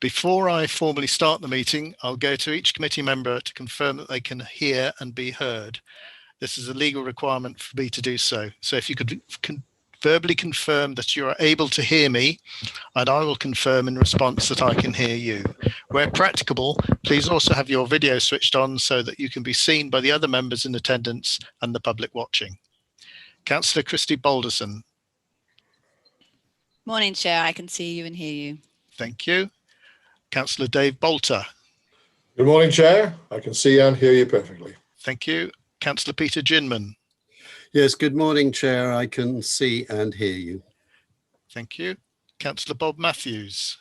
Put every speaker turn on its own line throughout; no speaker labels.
Before I formally start the meeting, I'll go to each committee member to confirm that they can hear and be heard. This is a legal requirement for me to do so. So if you could verbally confirm that you are able to hear me, and I will confirm in response that I can hear you. Where practicable, please also have your video switched on so that you can be seen by the other members in attendance and the public watching. Councillor Christy Balderson.
Morning, Chair. I can see you and hear you.
Thank you. Councillor Dave Bolter.
Good morning, Chair. I can see and hear you perfectly.
Thank you. Councillor Peter Ginman.
Yes, good morning, Chair. I can see and hear you.
Thank you. Councillor Bob Matthews.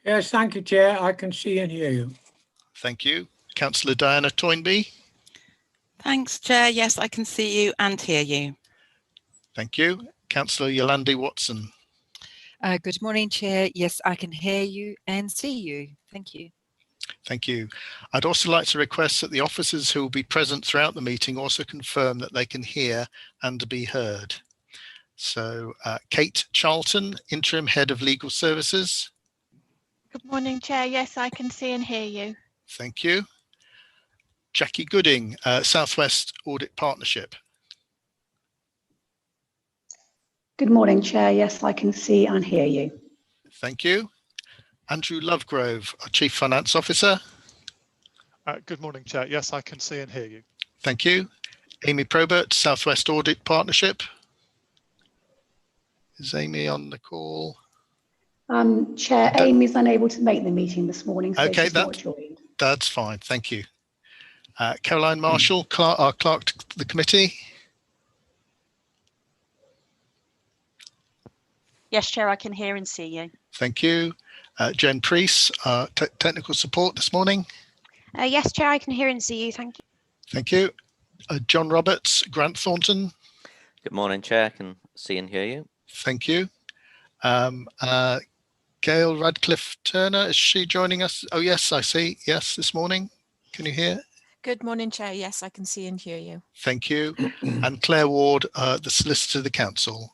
Yes, thank you, Chair. I can see and hear you.
Thank you. Councillor Diana Toynbee.
Thanks, Chair. Yes, I can see you and hear you.
Thank you. Councillor Yolandi Watson.
Good morning, Chair. Yes, I can hear you and see you. Thank you.
Thank you. I'd also like to request that the officers who will be present throughout the meeting also confirm that they can hear and be heard. So Kate Charlton, Interim Head of Legal Services.
Good morning, Chair. Yes, I can see and hear you.
Thank you. Jackie Gooding, Southwest Audit Partnership.
Good morning, Chair. Yes, I can see and hear you.
Thank you. Andrew Lovegrove, our Chief Finance Officer.
Good morning, Chair. Yes, I can see and hear you.
Thank you. Amy Probert, Southwest Audit Partnership. Is Amy on the call?
Chair, Amy's unable to make the meeting this morning, so
okay,
she's not joined.
That's fine. Thank you. Caroline Marshall, our clerk to the committee.
Yes, Chair, I can hear and see you.
Thank you. Jen Priest, technical support this morning.
Yes, Chair, I can hear and see you. Thank you.
Thank you. John Roberts, Grant Thornton.
Good morning, Chair. I can see and hear you.
Thank you. Gail Radcliffe Turner, is she joining us? Oh, yes, I see. Yes, this morning. Can you hear?
Good morning, Chair. Yes, I can see and hear you.
Thank you. And Claire Ward, the Solicitor of the Council.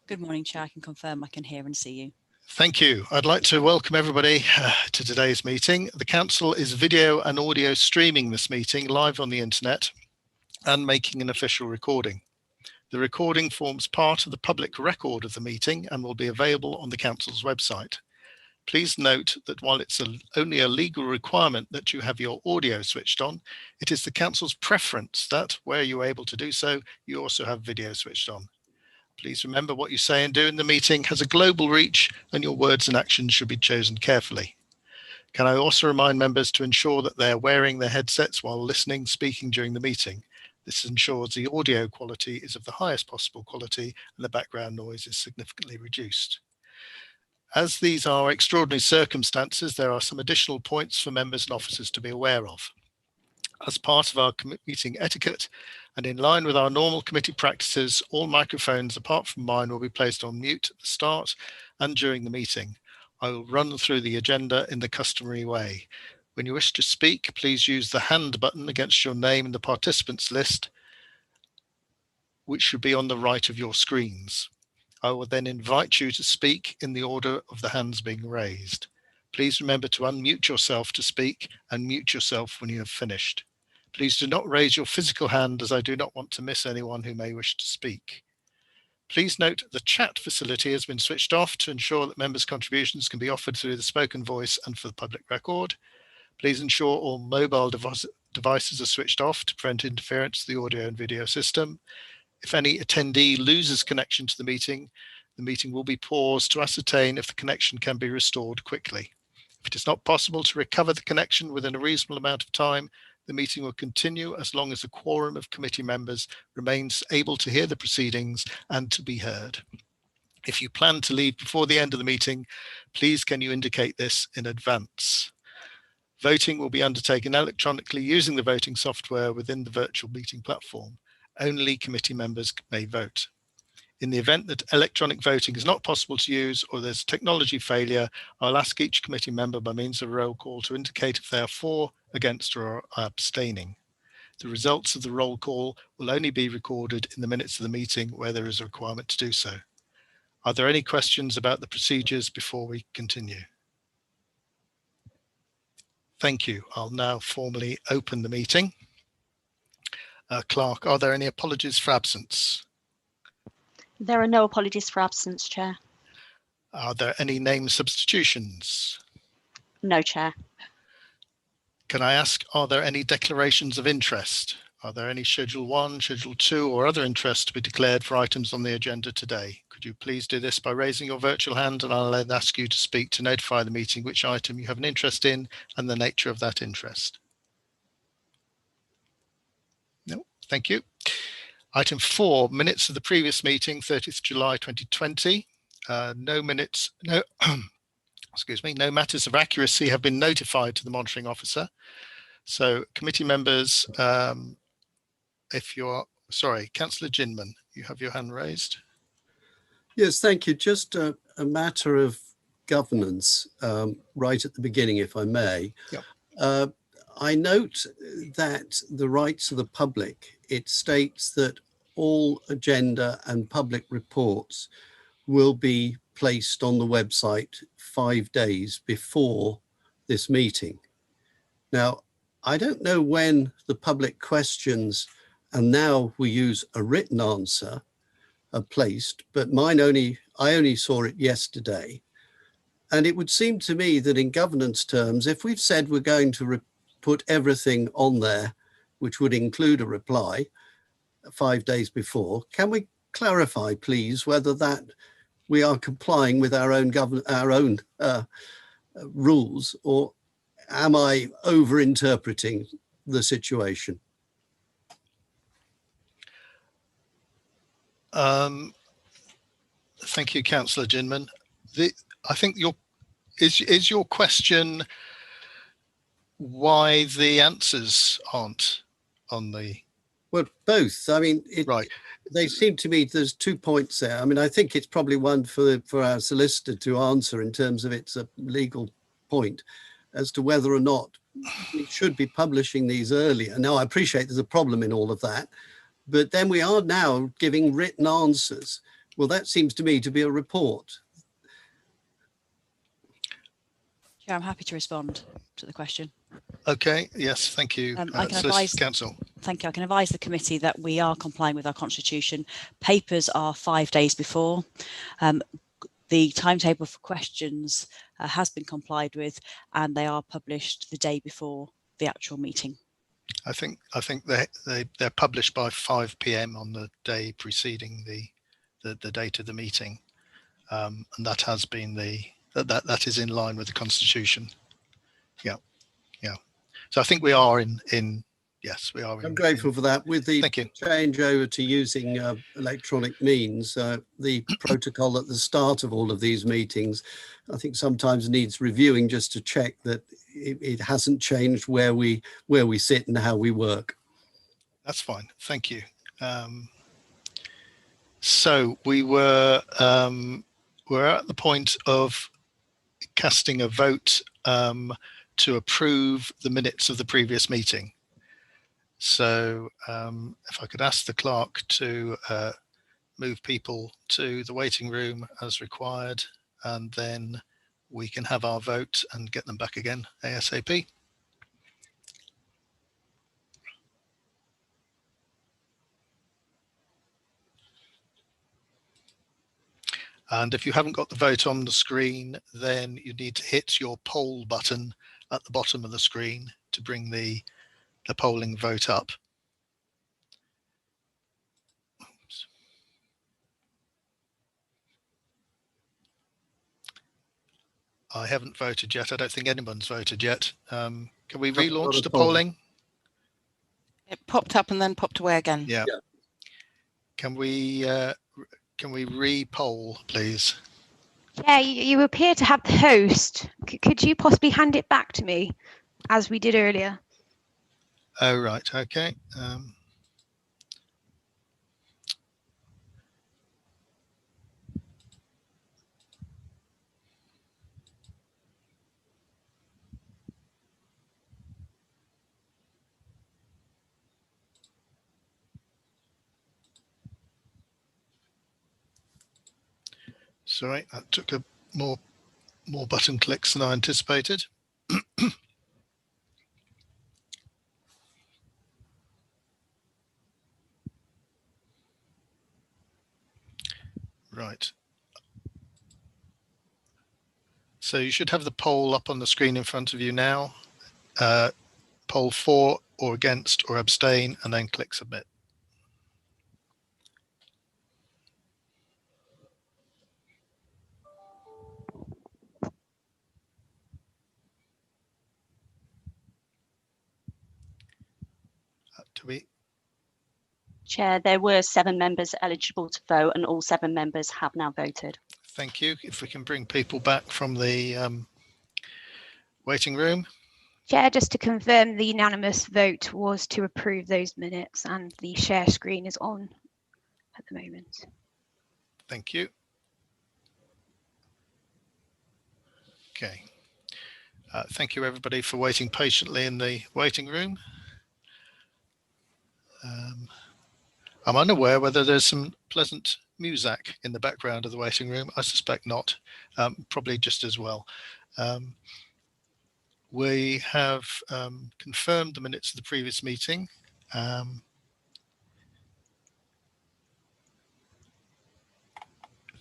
Good morning, Chair. I can confirm I can hear and see you.
Thank you. I'd like to welcome everybody to today's meeting. The Council is video and audio streaming this meeting live on the internet and making an official recording. The recording forms part of the public record of the meeting and will be available on the Council's website. Please note that while it's only a legal requirement that you have your audio switched on, it is the Council's preference that, where you're able to do so, you also have video switched on. Please remember what you say and do in the meeting has a global reach and your words and actions should be chosen carefully. Can I also remind members to ensure that they're wearing their headsets while listening, speaking during the meeting. This ensures the audio quality is of the highest possible quality and the background noise is significantly reduced. As these are extraordinary circumstances, there are some additional points for members and officers to be aware of. As part of our meeting etiquette and in line with our normal committee practices, all microphones apart from mine will be placed on mute at the start and during the meeting. I will run through the agenda in the customary way. When you wish to speak, please use the hand button against your name in the participants list, which should be on the right of your screens. I will then invite you to speak in the order of the hands being raised. Please remember to unmute yourself to speak and mute yourself when you have finished. Please do not raise your physical hand as I do not want to miss anyone who may wish to speak. Please note the chat facility has been switched off to ensure that members' contributions can be offered through the spoken voice and for the public record. Please ensure all mobile devices are switched off to prevent interference to the audio and video system. If any attendee loses connection to the meeting will be paused to ascertain if the connection can be restored quickly. If it is not possible to recover the connection within a reasonable amount of time, the meeting will continue as long as a quorum of committee members remains able to hear the proceedings and to be heard. If you plan to leave before the end of the meeting, please can you indicate this in advance. Voting will be undertaken electronically using the voting software within the virtual meeting platform. Only committee members may vote. In the event that electronic voting is not possible to use or there's technology failure, I'll ask each committee member by means of a roll call to indicate if they are for, against, or are abstaining. The results of the roll call will only be recorded in the minutes of the meeting where there is a requirement to do so. Are there any questions about the procedures before we continue? Thank you. I'll now formally open the meeting. Clerk, are there any apologies for absence?
There are no apologies for absence, Chair.
Are there any name substitutions?
No, Chair.
Can I ask, are there any declarations of interest? Are there any Schedule 1, Schedule 2 or other interest to be declared for items on the agenda today? Could you please do this by raising your virtual hand, and I'll then ask you to speak to notify the meeting which item you have an interest in and the nature of that interest. No, thank you. Item 4, minutes of the previous meeting, 30th July 2020. No minutes, no, excuse me, no matters of accuracy have been notified to the monitoring officer. So committee members, if you're, sorry, Councillor Ginman, you have your hand raised.
Yes, thank you. Just a matter of governance right at the beginning, if I may.
Yep.
I note that the rights of the public, it states that all agenda and public reports will be placed on the website 5 days before this meeting. Now, I don't know when the public questions, and now we use a written answer, are placed, but I only saw it yesterday. And it would seem to me that in governance terms, if we've said we're going to put everything on there, which would include a reply 5 days before, can we clarify, please, whether that we are complying with our own rules, or am I over-interpreting the situation?
Thank you, Councillor Ginman. I think is your question why the answers aren't on the...
Well, both. I mean,
right.
They seem to me there's 2 points there. I mean, I think it's probably one for our solicitor to answer in terms of it's a legal point as to whether or not we should be publishing these earlier. Now, I appreciate there's a problem in all of that, but then we are now giving written answers. Well, that seems to me to be a report.
Chair, I'm happy to respond to the question.
Okay, yes, thank you.
I can advise
Council.
Thank you. I can advise the committee that we are complying with our constitution. Papers are 5 days before. The timetable for questions has been complied with, and they are published the day before the actual meeting.
I think they're published by 5 p.m. on the day preceding the date of the meeting, and that has been that is in line with the constitution. Yeah. So I think we are in yes, we are.
I'm grateful for that. With the change over to using electronic means, the protocol at the start of all of these meetings, I think sometimes needs reviewing just to check that it hasn't changed where we sit and how we work.
That's fine. Thank you. So we're at the point of casting a vote to approve the minutes of the previous meeting. So if I could ask the clerk to move people to the waiting room as required, and then we can have our vote and get them back again ASAP. And if you haven't got the vote on the screen, then you need to hit your poll button at the bottom of the screen to bring the polling vote up. Oops. I haven't voted yet. I don't think anyone's voted yet. Can we relaunch the polling?
It popped up and then popped away again.
Yeah. Can we re-poll, please?
Yeah, you appear to have the host. Could you possibly hand it back to me, as we did earlier?
Oh, right. Okay. Sorry, that took more button clicks than I anticipated. Right. So you should have the poll up on the screen in front of you now. Poll for or against or abstain, and then click submit. Do we?
Chair, there were 7 members eligible to vote and all 7 members have now voted.
Thank you. If we can bring people back from the waiting room.
Chair, just to confirm, the unanimous vote was to approve those minutes and the share screen is on at the moment.
Thank you. Okay. Thank you everybody for waiting patiently in the waiting room. I'm unaware whether there's some pleasant music in the background of the waiting room. I suspect not, probably just as well. We have confirmed the minutes of the previous meeting.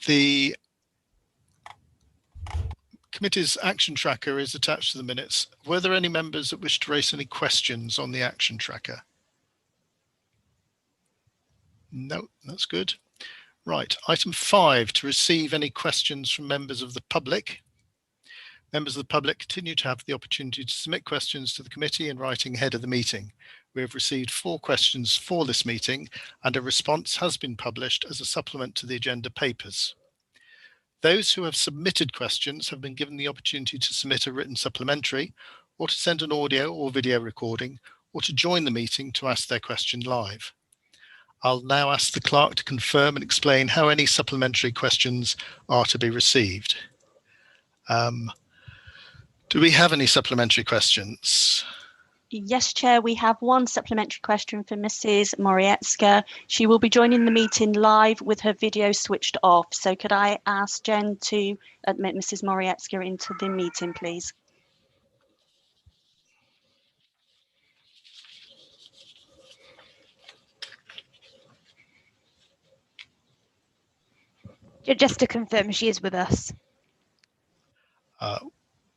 The committee's action tracker is attached to the minutes. Were there any members that wish to raise any questions on the action tracker? No, that's good. Right, item 5, to receive any questions from members of the public. Members of the public continue to have the opportunity to submit questions to the committee in writing ahead of the meeting. We have received 4 questions for this meeting and a response has been published as a supplement to the agenda papers. Those who have submitted questions have been given the opportunity to submit a written supplementary or to send an audio or video recording or to join the meeting to ask their question live. I'll now ask the clerk to confirm and explain how any supplementary questions are to be received. Do we have any supplementary questions?
Yes, Chair, we have one supplementary question for Mrs. Morietska. She will be joining the meeting live with her video switched off. So could I ask Jen to admit Mrs. Morietska into the meeting, please?
Just to confirm, she is with us.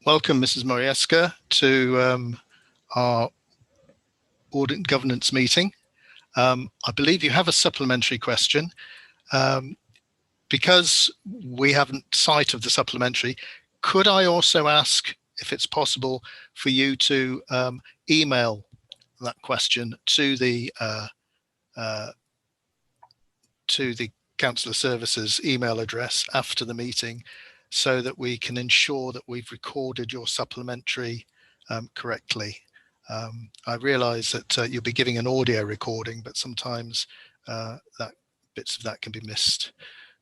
Welcome, Mrs. Morietska, to our audit and governance meeting. I believe you have a supplementary question. Because we haven't sight of the supplementary, could I also ask if it's possible for you to email that question to the Councillor Services email address after the meeting, so that we can ensure that we've recorded your supplementary correctly. I realise that you'll be giving an audio recording, but sometimes bits of that can be missed.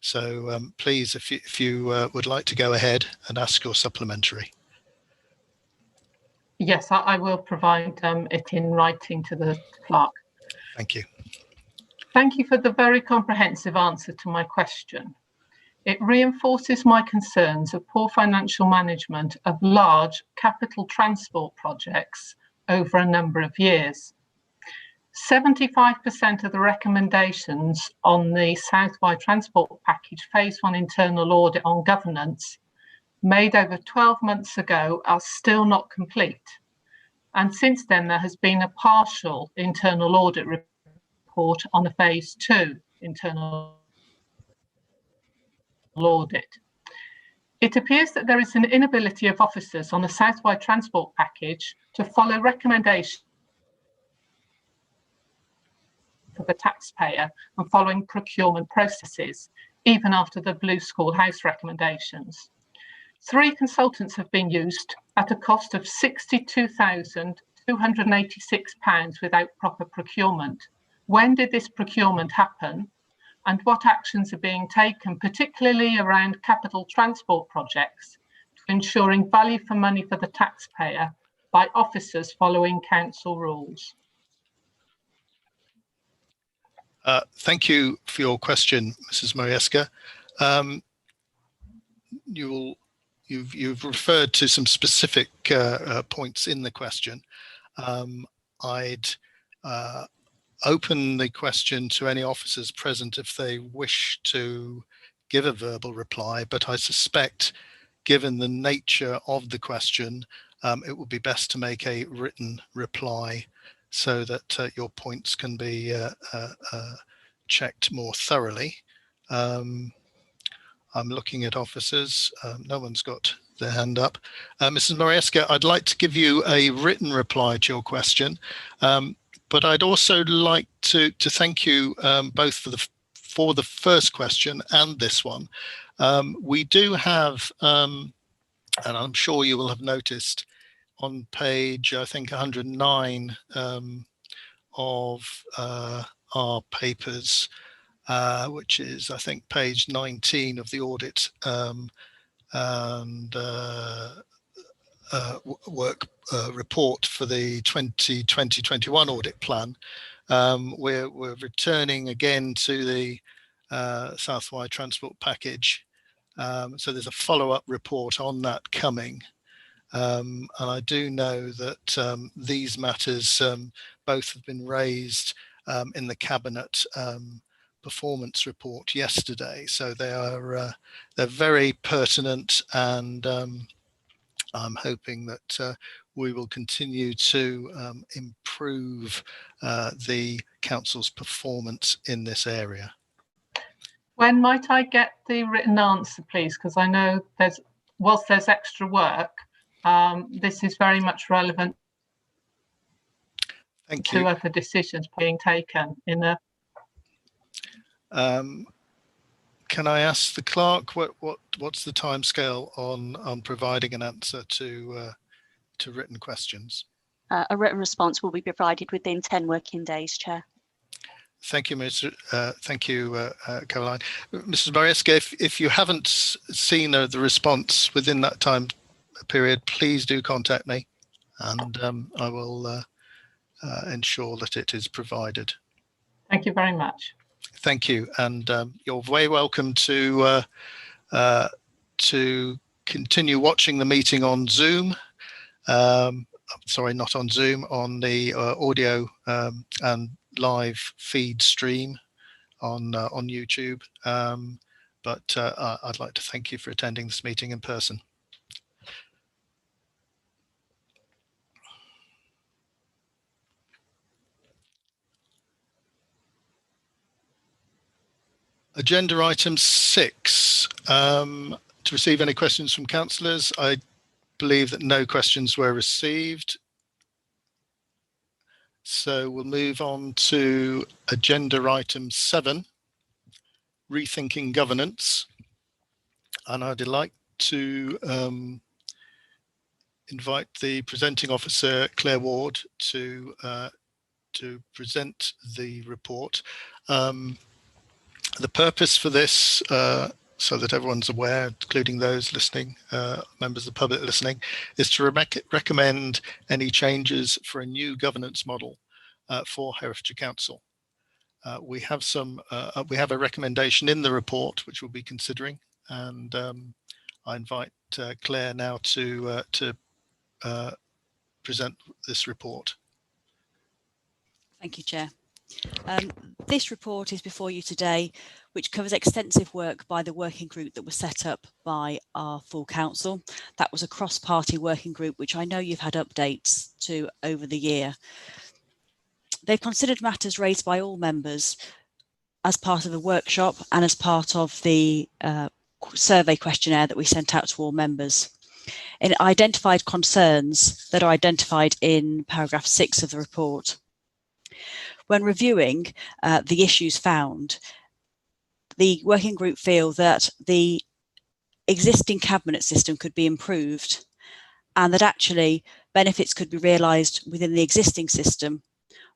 So please, if you would like to go ahead and ask your supplementary.
Yes, I will provide it in writing to the clerk.
Thank you.
Thank you for the very comprehensive answer to my question. It reinforces my concerns of poor financial management of large capital transport projects over a number of years. 75% of the recommendations on the South-Wide Transport Package Phase 1 internal audit on governance made over 12 months ago are still not complete. And since then, there has been a partial internal audit report on the Phase 2 internal audit. It appears that there is an inability of officers on the South-Wide Transport Package to follow recommendations for the taxpayer and following procurement processes, even after the Blue Schoolhouse recommendations. 3 consultants have been used at a cost of £62,286 without proper procurement. When did this procurement happen? And what actions are being taken, particularly around capital transport projects, to ensuring value for money for the taxpayer by officers following council rules?
Thank you for your question, Mrs. Morietska. You've referred to some specific points in the question. I'd open the question to any officers present if they wish to give a verbal reply, but I suspect, given the nature of the question, it would be best to make a written reply so that your points can be checked more thoroughly. I'm looking at officers. No one's got their hand up. Mrs. Morieska, I'd like to give you a written reply to your question, but I'd also like to thank you both for the first question and this one. We do have, and I'm sure you will have noticed, on page, I think, 109 of our papers, which is, I think, page 19 of the audit and work report for the 2020-21 audit plan. We're returning again to the South Wye Transport Package. So there's a follow-up report on that coming. And I do know that these matters both have been raised in the Cabinet performance report yesterday. So they're very pertinent, and I'm hoping that we will continue to improve the Council's performance in this area.
When might I get the written answer, please? Because I know whilst there's extra work, this is very much relevant to other decisions being taken in the.
Can I ask the clerk what's the timescale on providing an answer to written questions?
A written response will be provided within 10 working days, Chair.
Thank you, thank you, Caroline. Mrs. Morieska, if you haven't seen the response within that time period, please do contact me, and I will ensure that it is provided.
Thank you very much.
Thank you, and you're very welcome to continue watching the meeting on Zoom. Sorry, not on Zoom, on the audio and live feed stream on YouTube. But I'd like to thank you for attending this meeting in person. Agenda item 6, to receive any questions from councillors. I believe that no questions were received. So we'll move on to agenda item 7, rethinking governance. And I'd like to invite the presenting officer, Claire Ward, to present the report. The purpose for this, so that everyone's aware, including those listening, members of the public listening, is to recommend any changes for a new governance model for Herefordshire Council. We have a recommendation in the report which we'll be considering, and I invite Claire now to present this report.
Thank you, Chair. This report is before you today, which covers extensive work by the working group that was set up by our full council. That was a cross-party working group, which I know you've had updates to over the year. They've considered matters raised by all members as part of the workshop and as part of the survey questionnaire that we sent out to all members. It identified concerns that are identified in paragraph 6 of the report. When reviewing the issues found, the working group feel that the existing cabinet system could be improved, and that actually benefits could be realised within the existing system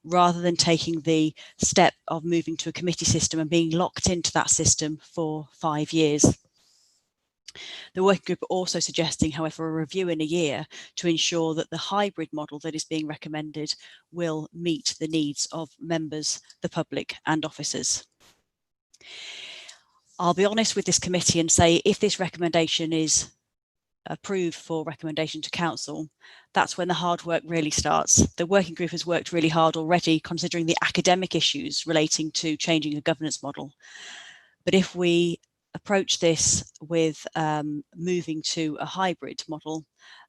rather than taking the step of moving to a committee system and being locked into that system for 5 years. The working group are also suggesting, however, a review in a year to ensure that the hybrid model that is being recommended will meet the needs of members, the public and officers. I'll be honest with this committee and say if this recommendation is approved for recommendation to council, that's when the hard work really starts. The working group has worked really hard already considering the academic issues relating to changing a governance model. But if we approach this with moving to a hybrid model,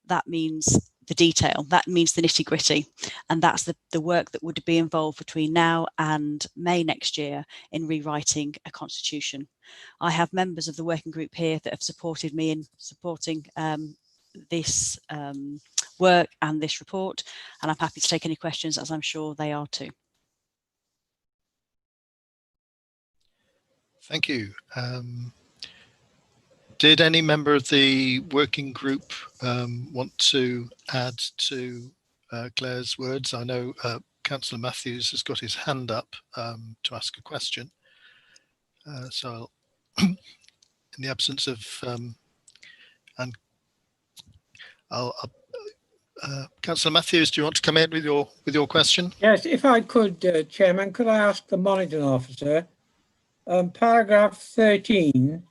that means the detail, that means the nitty gritty, and that's the work that would be involved between now and May next year in rewriting a constitution. I have members of the working group here that have supported me in supporting this work and this report, and I'm happy to take any questions, as I'm sure they are too.
Thank you. Did any member of the working group want to add to Claire's words? I know Councillor Matthews has got his hand up to ask a question. So in the absence of, Councillor Matthews, do you want to come in with your question?
Yes, if I could, Chairman, could I ask the monitoring officer, paragraph 13,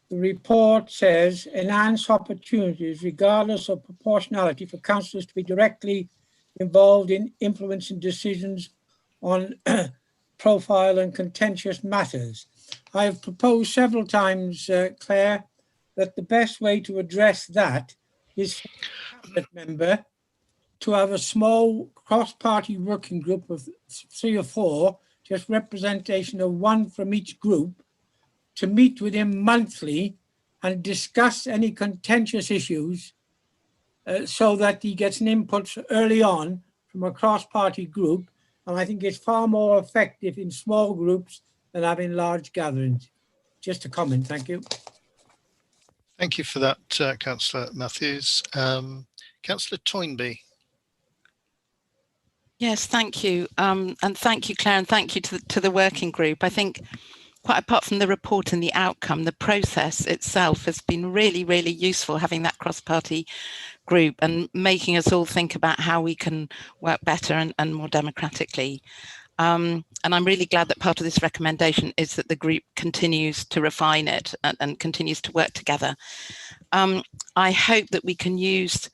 the report says enhance opportunities regardless of proportionality for councillors to be directly involved in influencing decisions on profile and contentious matters. I have proposed several times, Claire, that the best way to address that is for a cabinet member to have a small cross-party working group of 3 or 4, just representation of 1 from each group, to meet with him monthly and discuss any contentious issues so that he gets an input early on from a cross-party group. And I think it's far more effective in small groups than having large gatherings. Just a comment, thank you.
Thank you for that, Councillor Matthews. Councillor Toynbee.
Yes, thank you. And thank you, Claire, and thank you to the working group. I think quite apart from the report and the outcome, the process itself has been really, really useful, having that cross-party group and making us all think about how we can work better and more democratically. And I'm really glad that part of this recommendation is that the group continues to refine it and continues to work together. I hope that we can use,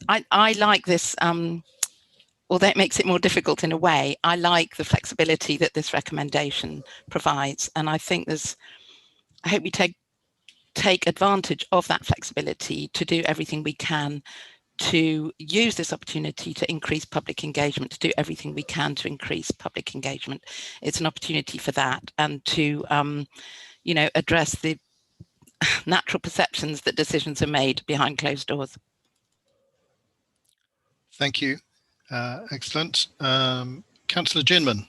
I like this, although it makes it more difficult in a way, I like the flexibility that this recommendation provides. And I think I hope we take advantage of that flexibility to do everything we can to use this opportunity to increase public engagement, to do everything we can to increase public engagement. It's an opportunity for that, and to address the natural perceptions that decisions are made behind closed doors.
Thank you. Excellent. Councillor Ginman.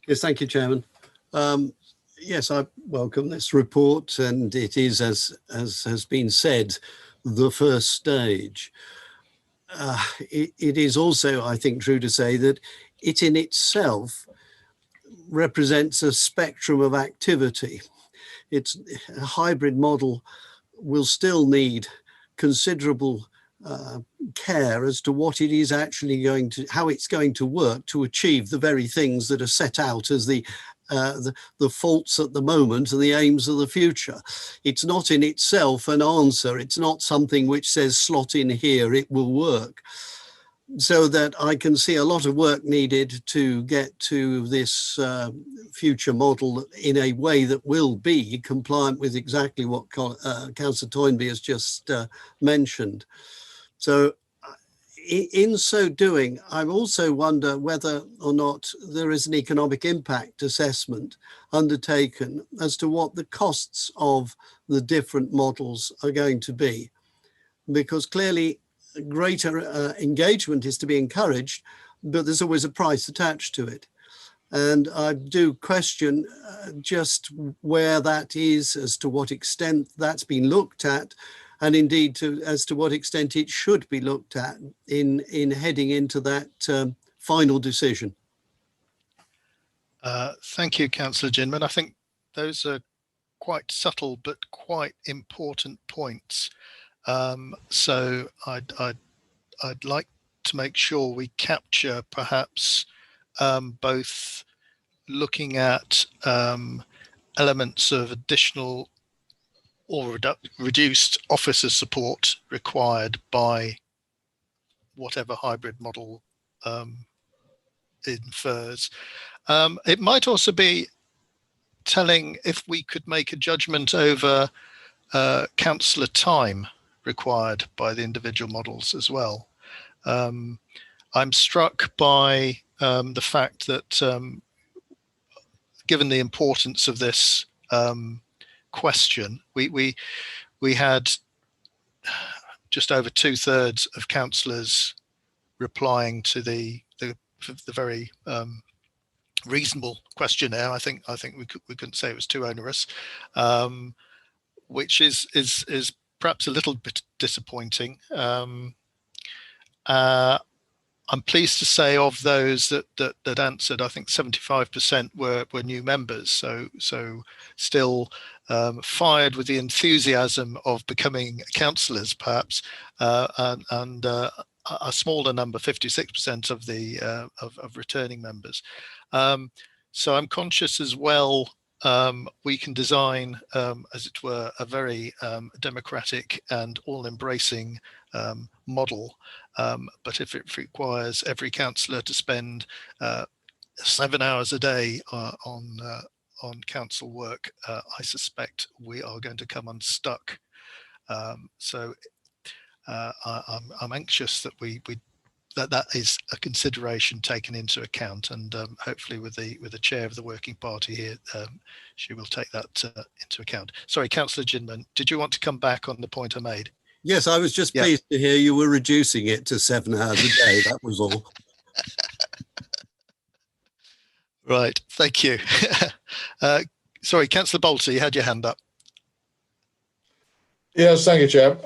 Yes, thank you, Chairman. Yes, I welcome this report, and it is, as has been said, the first stage. It is also, I think, true to say that it in itself represents a spectrum of activity. It's a hybrid model will still need considerable care as to what it is actually how it's going to work to achieve the very things that are set out as the faults at the moment and the aims of the future. It's not in itself an answer. It's not something which says slot in here, it will work. So that I can see a lot of work needed to get to this future model in a way that will be compliant with exactly what Councillor Toynbee has just mentioned. So in so doing, I also wonder whether or not there is an economic impact assessment undertaken as to what the costs of the different models are going to be. Because clearly greater engagement is to be encouraged, but there's always a price attached to it. And I do question just where that is, as to what extent that's been looked at, and indeed as to what extent it should be looked at in heading into that final decision.
Thank you, Councillor Ginman. I think those are quite subtle but quite important points. So I'd like to make sure we capture perhaps both looking at elements of additional or reduced officer support required by whatever hybrid model infers. It might also be telling if we could make a judgment over councillor time required by the individual models as well. I'm struck by the fact that given the importance of this question, we had just over 2/3 of councillors replying to the very reasonable questionnaire. I think we couldn't say it was too onerous, which is perhaps a little bit disappointing. I'm pleased to say of those that answered, I think 75% were new members. So still fired with the enthusiasm of becoming councillors, perhaps, and a smaller number, 56% of the of returning members. So I'm conscious as well. We can design, as it were, a very democratic and all-embracing model. But if it requires every councillor to spend 7 hours a day on council work, I suspect we are going to come unstuck. So I'm anxious that that is a consideration taken into account, and hopefully with the chair of the working party here, she will take that into account. Sorry, Councillor Ginman, did you want to come back on the point I made?
Yes, I was just pleased to hear you were reducing it to 7 hours a day. That was all.
Right, thank you. Sorry, Councillor Bolter, you had your hand up.
Yes, thank you, Chair.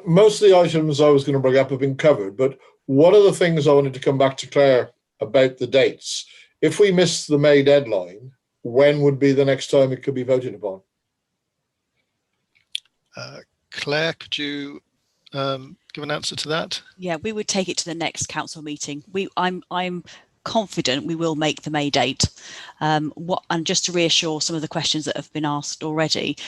Most of the items I was going to bring up have been covered, but one of the things I wanted to come back to Claire about the dates. If we miss the May deadline, when would be the next time it could be voted upon?
Claire, could you give an answer to that?
Yeah, we would take it to the next council meeting. I'm confident we will make the May date. And just to reassure some of the questions that have been asked already,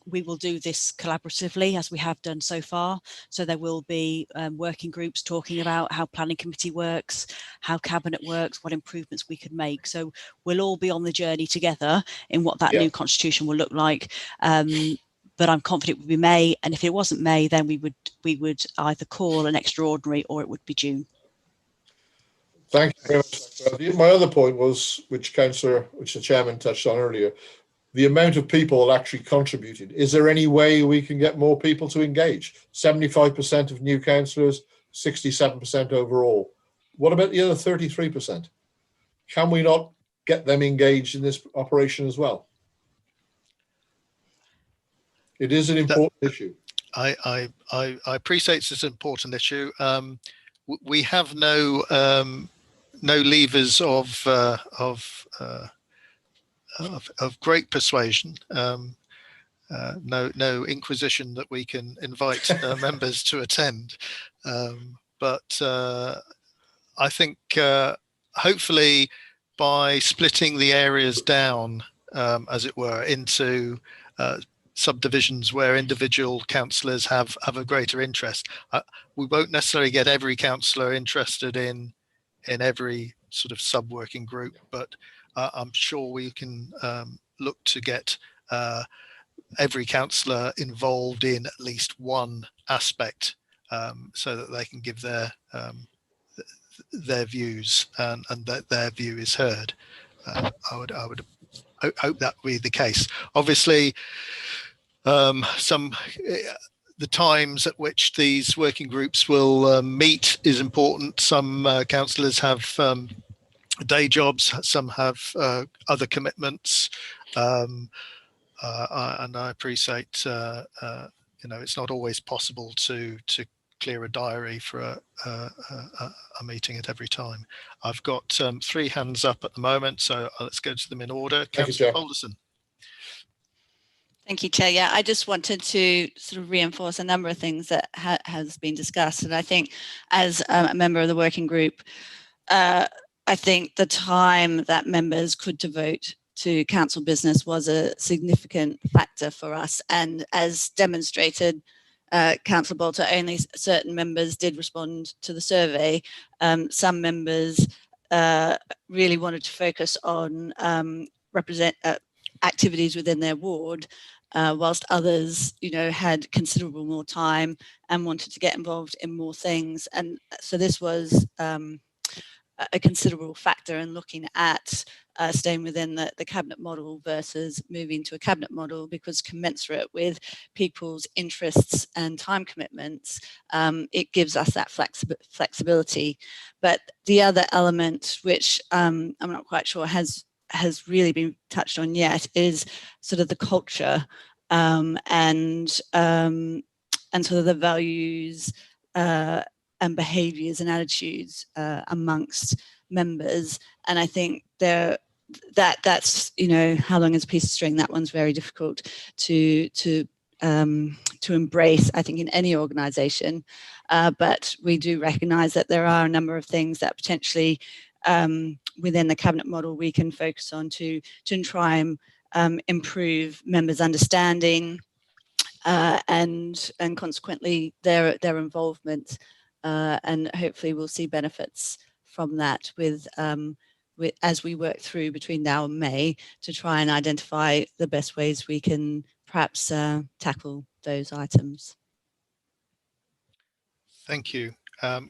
we will do this collaboratively as we have done so far. So there will be working groups talking about how planning committee works, how cabinet works, what improvements we could make. So we'll all be on the journey together in what that new constitution will look like. But I'm confident it would be May, and if it wasn't May, then we would either call an extraordinary or it would be June.
Thank you very much. My other point was, which the chairman touched on earlier, the amount of people actually contributed. Is there any way we can get more people to engage? 75% of new councillors, 67% overall. What about the other 33%? Can we not get them engaged in this operation as well? It is an important issue.
I appreciate it's an important issue. We have no levers of great persuasion. No inquisition that we can invite members to attend. But I think hopefully by splitting the areas down, as it were, into subdivisions where individual councillors have a greater interest. We won't necessarily get every councillor interested in every sort of sub-working group, but I'm sure we can look to get every councillor involved in at least one aspect, so that they can give their views and that their view is heard. I would hope that would be the case. Obviously, the times at which these working groups will meet is important. Some councillors have day jobs, some have other commitments, and I appreciate it's not always possible to clear a diary for a meeting at every time. I've got 3 hands up at the moment, so let's go to them in order. Councillor Alderson.
Thank you, Chair. Yeah, I just wanted to sort of reinforce a number of things that has been discussed. And I think as a member of the working group, I think the time that members could devote to council business was a significant factor for us. And as demonstrated, Councillor Bolter, only certain members did respond to the survey. Some members really wanted to focus on activities within their ward, whilst others, had considerable more time and wanted to get involved in more things. And so this was a considerable factor in looking at staying within the cabinet model versus moving to a cabinet model, because commensurate with people's interests and time commitments, it gives us that flexibility. But the other element, which I'm not quite sure has really been touched on yet, is sort of the culture and sort of the values and behaviours and attitudes amongst members. And I think that's how long is a piece of string. That one's very difficult to embrace, I think, in any organisation. But we do recognise that there are a number of things that potentially within the cabinet model we can focus on to try and improve members' understanding and consequently their involvement, and hopefully we'll see benefits from that with as we work through between now and May to try and identify the best ways we can perhaps tackle those items.
Thank you.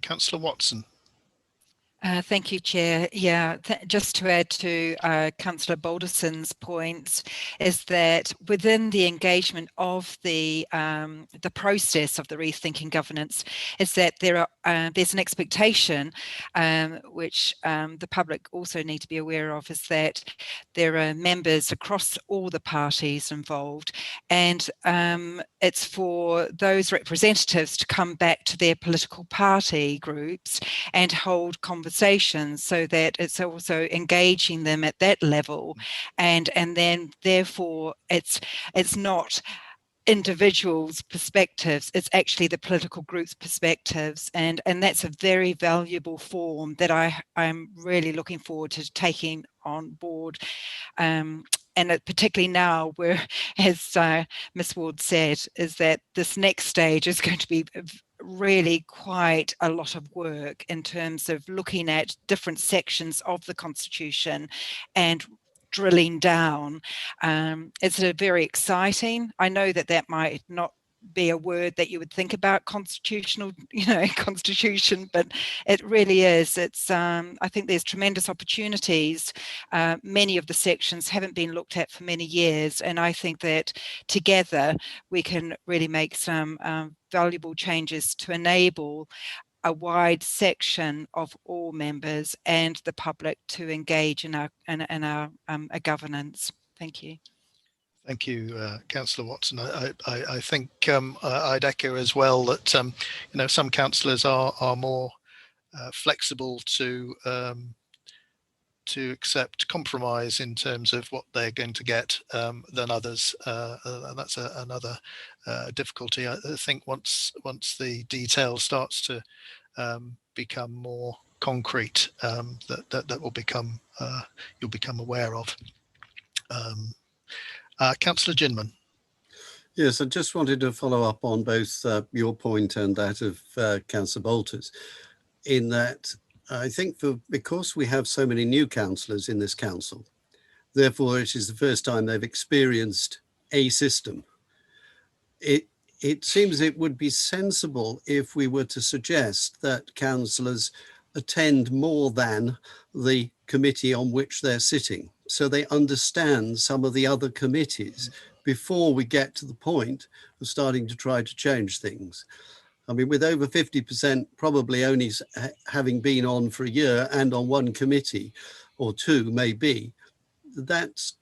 Councillor Watson.
Thank you, Chair. Yeah, just to add to Councillor Balderson's points, is that within the engagement of the process of the rethinking governance, is that there's an expectation, which the public also need to be aware of, is that there are members across all the parties involved, and it's for those representatives to come back to their political party groups and hold conversations, so that it's also engaging them at that level, and then therefore it's not individuals' perspectives, it's actually the political group's perspectives, and that's a very valuable form that I'm really looking forward to taking on board. And particularly now, where, as Ms. Ward said, is that this next stage is going to be really quite a lot of work in terms of looking at different sections of the Constitution and drilling down. It's very exciting. I know that might not be a word that you would think about, constitution, but it really is. It's I think there's tremendous opportunities. Many of the sections haven't been looked at for many years, and I think that together we can really make some valuable changes to enable a wide section of all members and the public to engage in our governance. Thank you.
Thank you, Councillor Watson. I think I'd echo as well that some councillors are more flexible to accept compromise in terms of what they're going to get than others, and that's another difficulty. I think once the detail starts to become more concrete, that will become you'll become aware of. Councillor Ginman.
Yes, I just wanted to follow up on both your point and that of Councillor Bolters, in that I think because we have so many new councillors in this council, therefore it is the first time they've experienced a system. It seems it would be sensible if we were to suggest that councillors attend more than the committee on which they're sitting, so they understand some of the other committees before we get to the point of starting to try to change things. I mean, with over 50% probably only having been on for a year and on one committee or two maybe, that's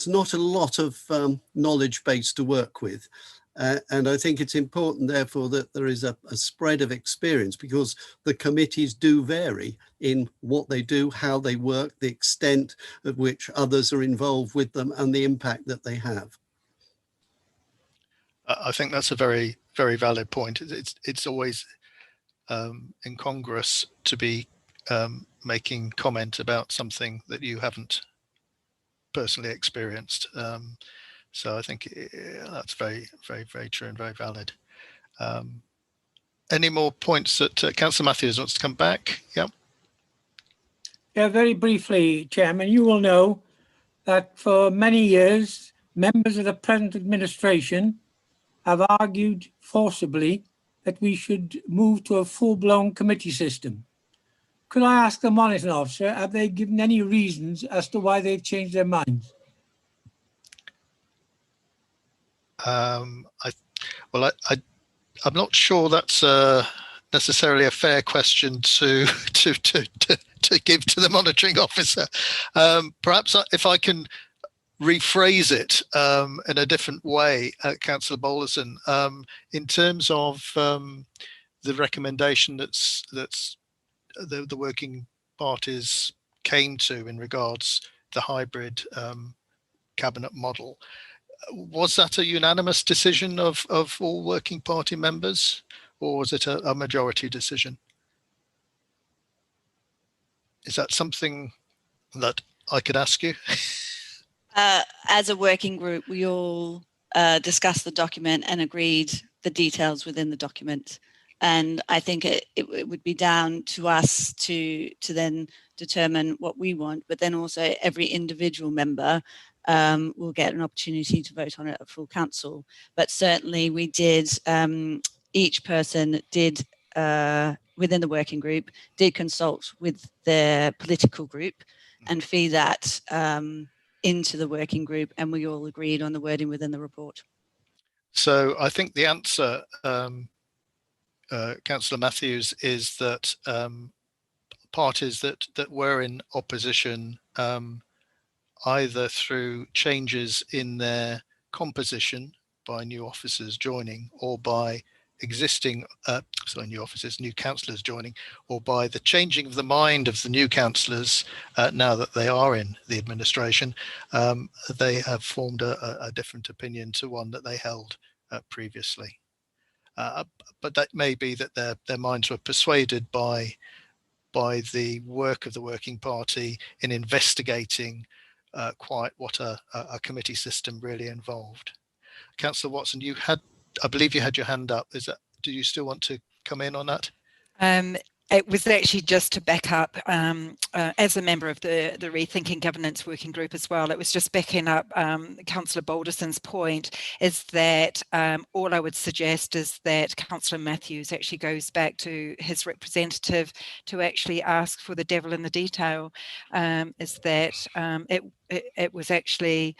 not a lot of knowledge base to work with. And I think it's important, therefore, that there is a spread of experience, because the committees do vary in what they do, how they work, the extent at which others are involved with them, and the impact that they have.
I think that's a very, very valid point. It's always incongruous to be making comment about something that you haven't personally experienced. So I think that's very, very, very true and very valid. Any more points that Councillor Matthews wants to come back? Yeah.
Yeah, very briefly, Chairman. You will know that for many years, members of the present administration have argued forcibly that we should move to a full-blown committee system. Could I ask the monitoring officer, have they given any reasons as to why they've changed their minds?
I'm not sure that's necessarily a fair question to give to the monitoring officer. Perhaps if I can rephrase it in a different way, Councillor Balderson, in terms of the recommendation that's the working parties came to in regards the hybrid cabinet model. Was that a unanimous decision of all working party members, or was it a majority decision? Is that something that I could ask you?
As a working group, we all discussed the document and agreed the details within the document. And I think it would be down to us to then determine what we want, but then also every individual member will get an opportunity to vote on it at full council. But certainly we did, each person did, within the working group, did consult with their political group and feed that into the working group, and we all agreed on the wording within the report.
So I think the answer, Councillor Matthews, is that parties that were in opposition, either through changes in their composition by new officers joining, or by existing, new councillors joining, or by the changing of the mind of the new councillors now that they are in the administration, they have formed a different opinion to one that they held previously. But that may be that their minds were persuaded by the work of the working party in investigating quite what a committee system really involved. Councillor Watson, I believe you had your hand up. Do you still want to come in on that?
It was actually just to back up, as a member of the Rethinking Governance Working Group as well, it was just backing up Councillor Balderson's point, is that all I would suggest is that Councillor Matthews actually goes back to his representative to actually ask for the devil in the detail, is that it was actually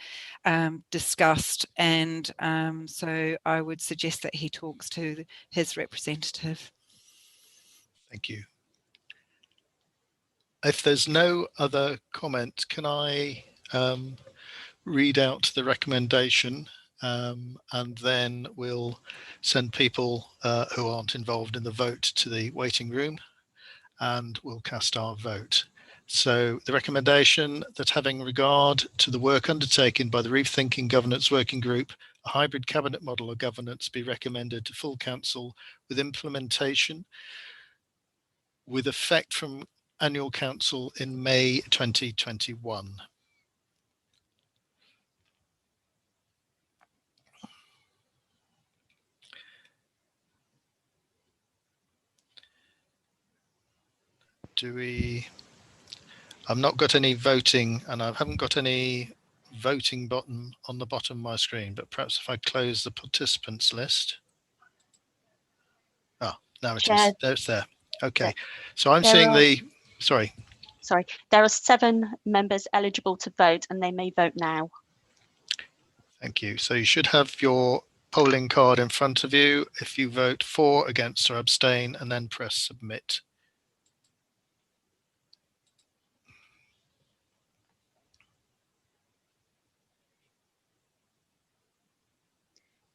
discussed, and so I would suggest that he talks to his representative.
Thank you. If there's no other comment, can I read out the recommendation, and then we'll send people who aren't involved in the vote to the waiting room, and we'll cast our vote. So the recommendation that, having regard to the work undertaken by the Rethinking Governance Working Group, a hybrid cabinet model of governance be recommended to full council with implementation with effect from annual council in May 2021. I've not got any voting, and I haven't got any voting button on the bottom of my screen, but perhaps if I close the participants list. Now it is. It's there. Okay. So I'm seeing sorry,
there are 7 members eligible to vote, and they may vote now.
Thank you. So you should have your polling card in front of you. If you vote for, against, or abstain, and then press submit.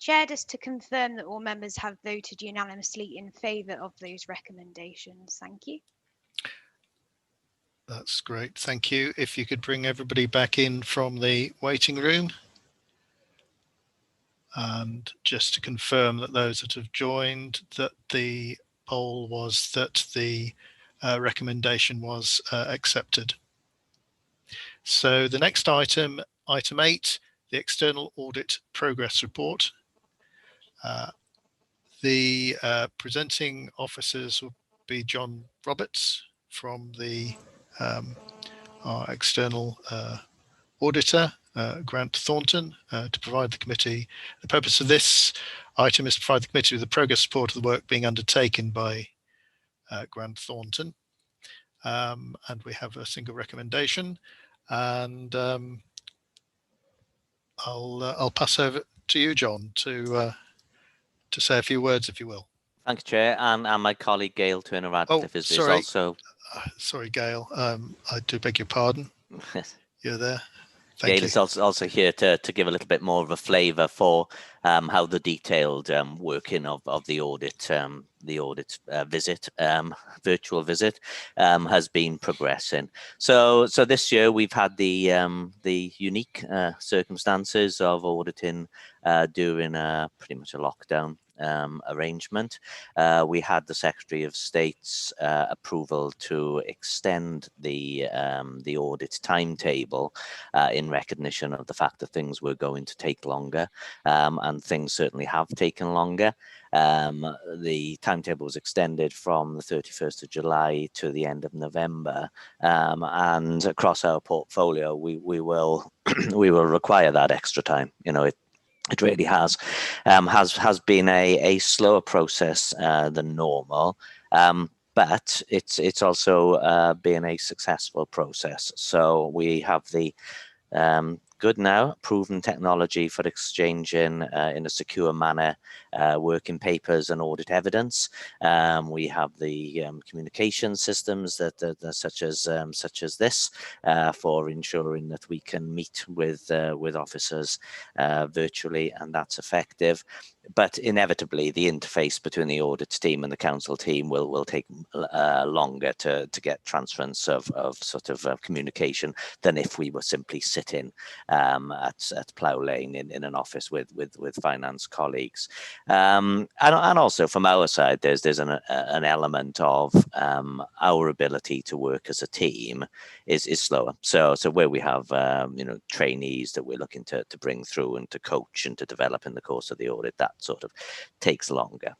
Chair, just to confirm that all members have voted unanimously in favour of those recommendations. Thank you.
That's great. Thank you. If you could bring everybody back in from the waiting room. And just to confirm that those that have joined, that the poll was that the recommendation was accepted. So the next item, item 8, the external audit progress report. The presenting officers will be John Roberts from the our external auditor, Grant Thornton, to provide the committee. The purpose of this item is to provide the committee with the progress report of the work being undertaken by Grant Thornton. And we have a single recommendation, and I'll pass over to you, John, to say a few words, if you will.
Thanks, Chair, and my colleague Gail Turner-Radcliffe is also.
Sorry, Gail. I do beg your pardon. You're there.
Gail is also here to give a little bit more of a flavour for how the detailed working of the audit visit, virtual visit, has been progressing. So this year we've had the unique circumstances of auditing during pretty much a lockdown arrangement. We had the Secretary of State's approval to extend the audit timetable in recognition of the fact that things were going to take longer, and things certainly have taken longer. The timetable was extended from the 31st of July to the end of November, and across our portfolio we will we will require that extra time. You know, it really has been a slower process than normal, but it's also been a successful process. So we have the good now proven technology for exchanging in a secure manner working papers and audit evidence. We have the communication systems that such as this for ensuring that we can meet with officers virtually, and that's effective. But inevitably, the interface between the audit team and the council team will take longer to get transference of communication than if we were simply sitting at Plough Lane in an office with finance colleagues. And also from our side, there's an element of our ability to work as a team is slower. So where we have trainees that we're looking to bring through and to coach and to develop in the course of the audit, that sort of takes longer.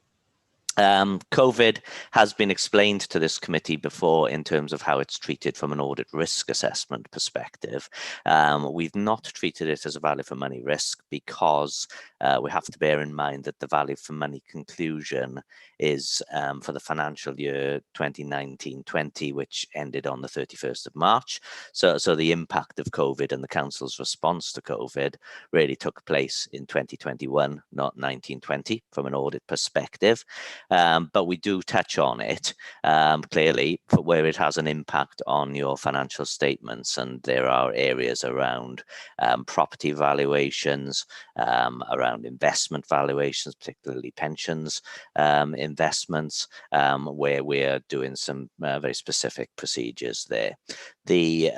COVID has been explained to this committee before in terms of how it's treated from an audit risk assessment perspective. We've not treated it as a value for money risk because we have to bear in mind that the value for money conclusion is for the financial year 2019-20, which ended on the 31st of March. So the impact of COVID and the council's response to COVID really took place in 2021, not 19-20 from an audit perspective. But we do touch on it clearly for where it has an impact on your financial statements, and there are areas around property valuations, around investment valuations, particularly pensions investments, where we're doing some very specific procedures there. The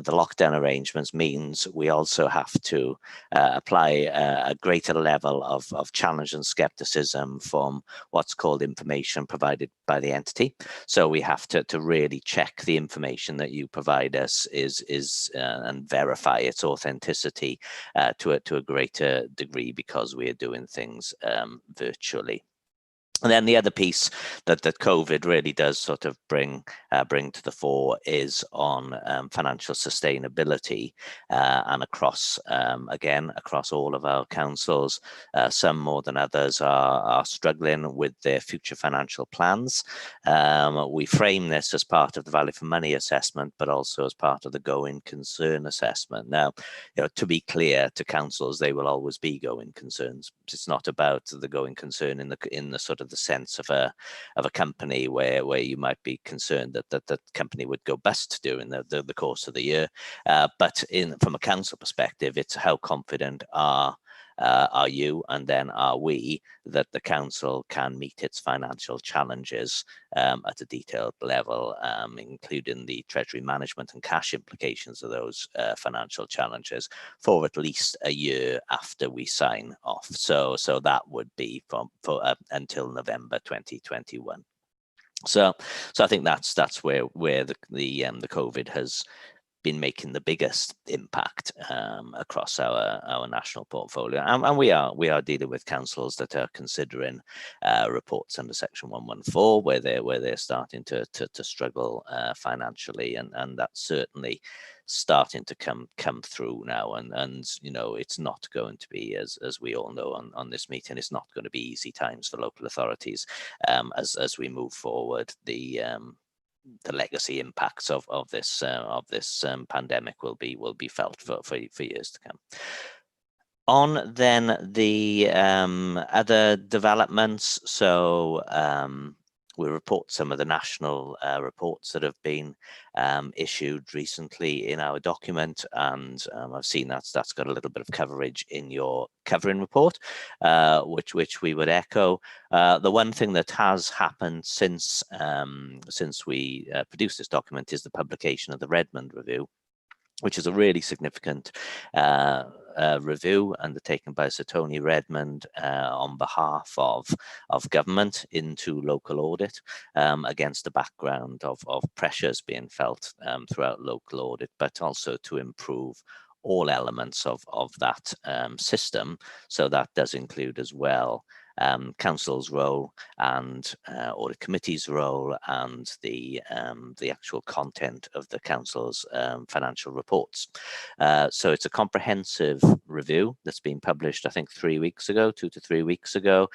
lockdown arrangements means we also have to apply a greater level of challenge and skepticism from what's called information provided by the entity. So we have to really check the information that you provide us is and verify its authenticity to a greater degree because we are doing things virtually. And then the other piece that COVID really does sort of bring to the fore is on financial sustainability, and across all of our councils, some more than others are struggling with their future financial plans. We frame this as part of the value for money assessment, but also as part of the going concern assessment. Now, to be clear to councils, they will always be going concerns. It's not about the going concern in the sort of the sense of a company where you might be concerned that that company would go bust during the course of the year, but from a council perspective, it's how confident are you and then are we that the council can meet its financial challenges at a detailed level, including the treasury management and cash implications of those financial challenges for at least a year after we sign off. So that would be until November 2021. So I think that's where the COVID has been making the biggest impact across our national portfolio, and we are dealing with councils that are considering reports under Section 114 where they're starting to struggle financially, and that's certainly starting to come through now, and you know, it's not going to be, as we all know on this meeting, it's not going to be easy times for local authorities as we move forward. The legacy impacts of this pandemic will be felt for years to come. On then the other developments, so we report some of the national reports that have been issued recently in our document, and I've seen that's got a little bit of coverage in your covering report, which we would echo. The one thing that has happened since we produced this document is the publication of the Redmond Review, which is a really significant review undertaken by Sir Tony Redmond on behalf of government into local audit, against the background of pressures being felt throughout local audit, but also to improve all elements of that system. So that does include as well council's role and audit committee's role, and the actual content of the council's financial reports. So it's a comprehensive review that's been published, I think 2 to 3 weeks ago.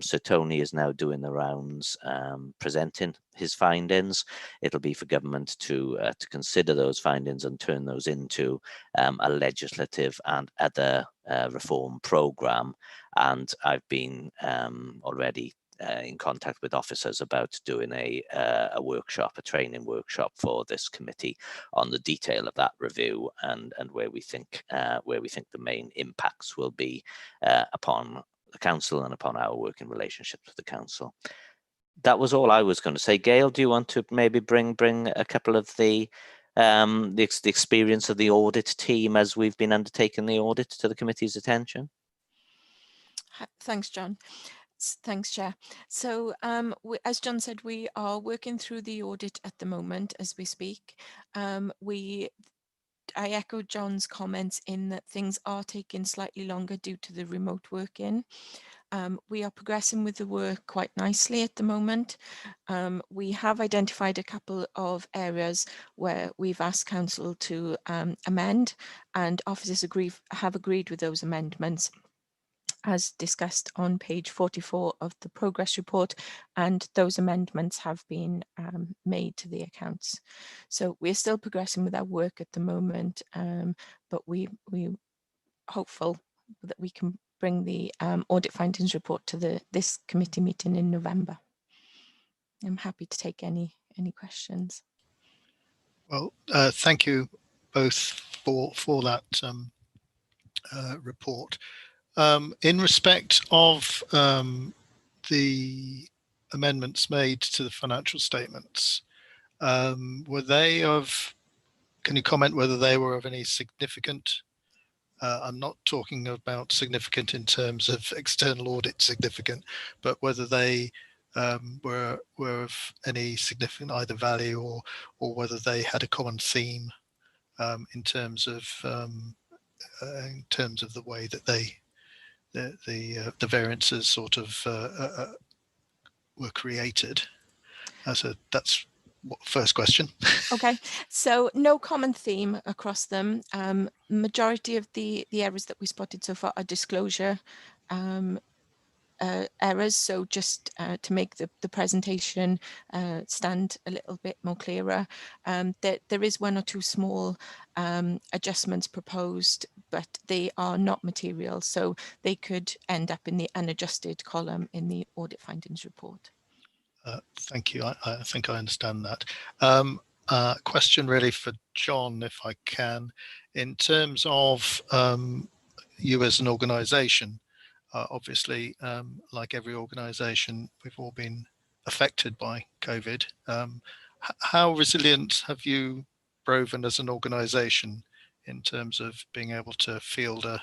So Tony is now doing the rounds, presenting his findings. It'll be for government to consider those findings and turn those into a legislative and other reform programme. And I've been already in contact with officers about doing a training workshop for this committee on the detail of that review and where we think the main impacts will be upon the council and upon our working relationships with the council. That was all I was going to say. Gail, do you want to maybe bring a couple of the experience of the audit team as we've been undertaking the audit to the committee's attention?
Thanks, John. Thanks, Chair. So as John said, we are working through the audit at the moment as we speak. I echo John's comments in that things are taking slightly longer due to the remote working. We are progressing with the work quite nicely at the moment. We have identified a couple of areas where we've asked council to amend, and officers have agreed with those amendments, as discussed on page 44 of the progress report, and those amendments have been made to the accounts. So we're still progressing with our work at the moment, but we're hopeful that we can bring the audit findings report to this committee meeting in November. I'm happy to take any questions.
Well, thank you both for that report. In respect of the amendments made to the financial statements, were they of, can you comment whether they were of any significant, I'm not talking about significant in terms of external audit significant, but whether they were of any significant either value or whether they had a common theme in terms of the way that the variances sort of were created. So that's first question.
Okay, so no common theme across them. Majority of the errors that we spotted so far are disclosure errors, so just to make the presentation stand a little bit more clearer. There is one or two small adjustments proposed, but they are not material, so they could end up in the unadjusted column in the audit findings report.
Thank you. I think I understand that. Question really for John, if I can, in terms of you as an organisation. Obviously, like every organisation, we've all been affected by COVID. How resilient have you proven as an organisation in terms of being able to field a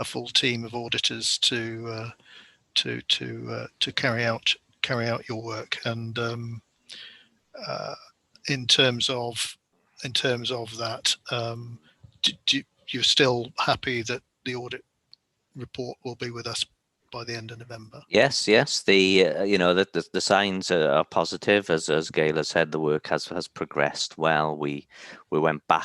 full team of auditors to carry out your work? And in terms of in terms of that, you're still happy that the audit report will be with us by the end of November?
Yes, yes. The you know the signs are positive, as Gail has said. The work has progressed well. We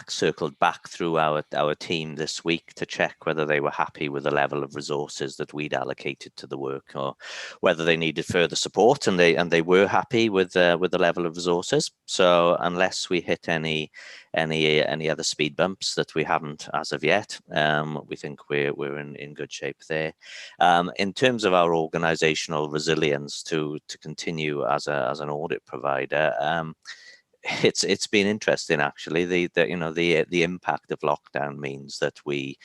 circled back through our team this week to check whether they were happy with the level of resources that we'd allocated to the work, or whether they needed further support, and they were happy with the level of resources. So unless we hit any other speed bumps that we haven't as of yet, we think we're in good shape there. In terms of our organizational resilience to continue as an audit provider, it's been interesting actually. The impact of lockdown means that we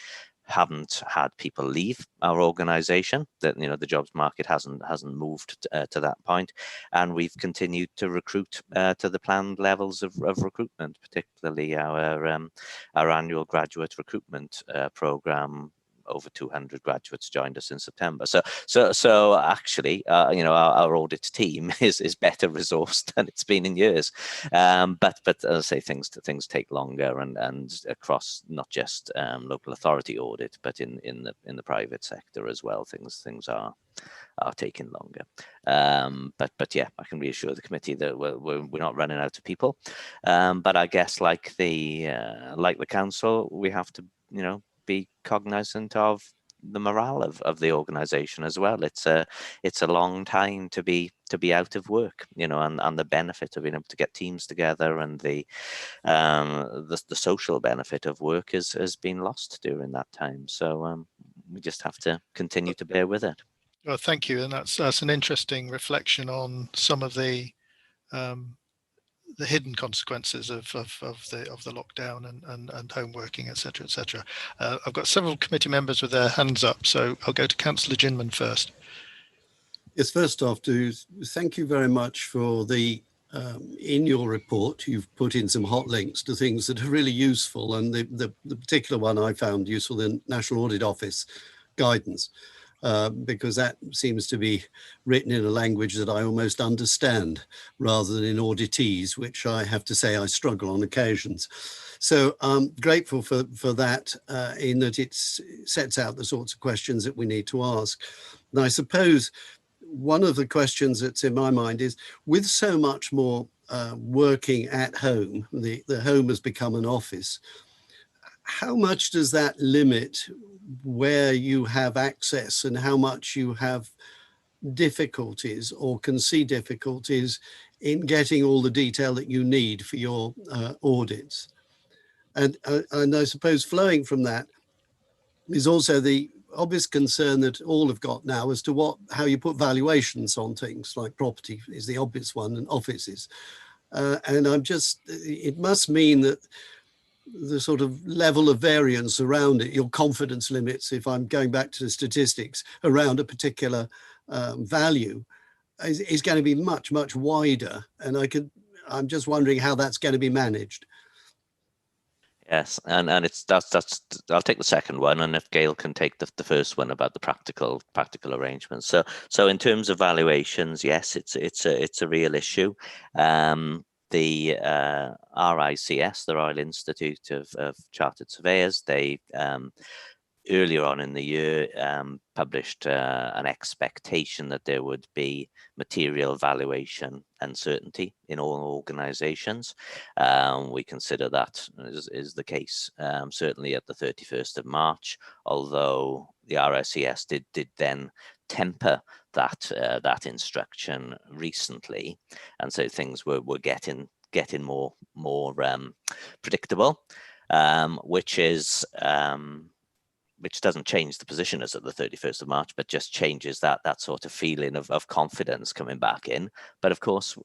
haven't had people leave our organization, that the jobs market hasn't moved to that point, and we've continued to recruit to the planned levels of recruitment, particularly our annual graduate recruitment program. Over 200 graduates joined us in September. So actually, our audit team is better resourced than it's been in years. But as I say, things take longer, and across not just local authority audit, but in the private sector as well. Things are taking longer. But yeah, I can reassure the committee that we're not running out of people. But I guess like the council, we have to be cognizant of the morale of the organization as well. It's a long time to be out of work, and the benefit of being able to get teams together, and the social benefit of work has been lost during that time. So we just have to continue to bear with it.
Well, thank you, and that's an interesting reflection on some of the hidden consequences of the lockdown and home working, etc., etc. I've got several committee members with their hands up, so I'll go to Councillor Ginman first.
Yes, first off, thank you very much for in your report, you've put in some hot links to things that are really useful, and the particular one I found useful, the National Audit Office guidance. Because that seems to be written in a language that I almost understand, rather than in auditese, which I have to say I struggle on occasions. So I'm grateful for that, in that it sets out the sorts of questions that we need to ask. And I suppose one of the questions that's in my mind is, with so much more working at home, the home has become an office. How much does that limit where you have access, and how much you have difficulties or can see difficulties in getting all the detail that you need for your audits? And I suppose flowing from that is also the obvious concern that all have got now as to how you put valuations on things, like property is the obvious one, and offices. And it must mean that the sort of level of variance around it, your confidence limits, if I'm going back to the statistics, around a particular value is going to be much, much wider. And I'm just wondering how that's going to be managed.
Yes, and that's I'll take the second one, and if Gail can take the first one about the practical arrangements. So in terms of valuations, yes, it's a real issue. The RICS, the Royal Institute of Chartered Surveyors, they earlier on in the year published an expectation that there would be material valuation uncertainty in all organizations. We consider that is the case, certainly at the 31st of March, although the RICS did then temper that instruction recently, and so things were getting more predictable, which doesn't change the position as at the 31st of March, but just changes that sort of feeling of confidence coming back in. But of course,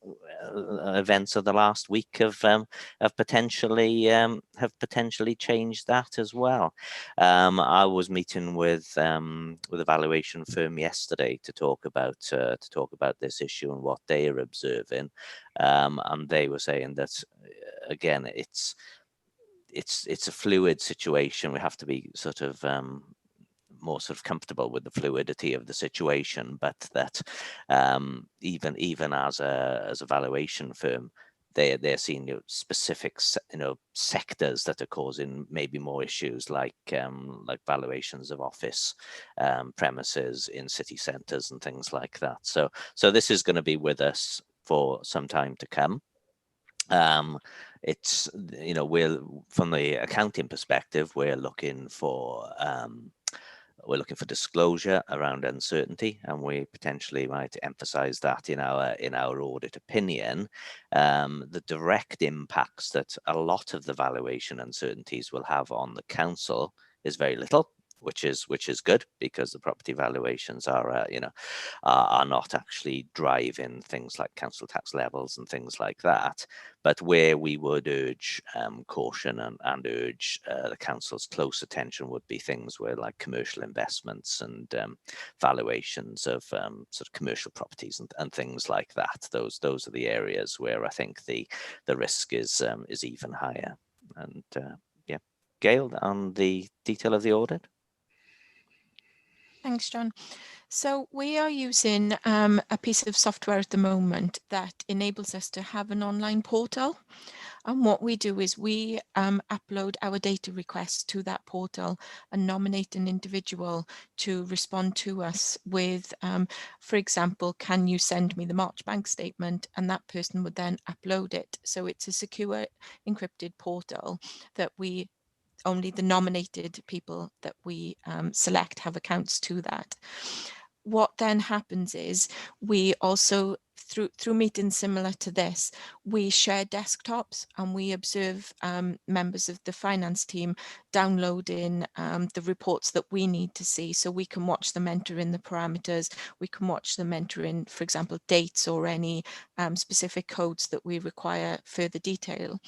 events of the last week have potentially changed that as well. I was meeting with a valuation firm yesterday to talk about this issue and what they are observing, and they were saying that again, it's a fluid situation. We have to be sort of more sort of comfortable with the fluidity of the situation, but that even as a valuation firm, they're seeing specific sectors that are causing maybe more issues, like valuations of office premises in city centres and things like that. So this is going to be with us for some time to come. It's, we're, from the accounting perspective, we're looking for disclosure around uncertainty, and we potentially might emphasize that in our audit opinion. The direct impacts that a lot of the valuation uncertainties will have on the council is very little, which is good, because the property valuations are not actually driving things like council tax levels and things like that. But where we would urge caution and urge the council's close attention would be things where, like, commercial investments and valuations of sort of commercial properties and things like that. Those are the areas where I think the risk is even higher. And yeah, Gail, on the detail of the audit.
Thanks, John. So we are using a piece of software at the moment that enables us to have an online portal. And what we do is we upload our data requests to that portal and nominate an individual to respond to us with, for example, can you send me the March bank statement? And that person would then upload it. So it's a secure encrypted portal that only the nominated people that we select have accounts to that. What then happens is we also, through meetings similar to this, we share desktops and we observe members of the finance team downloading the reports that we need to see, so we can watch them enter in the parameters, we can watch them enter in, for example, dates or any specific codes that we require further detail.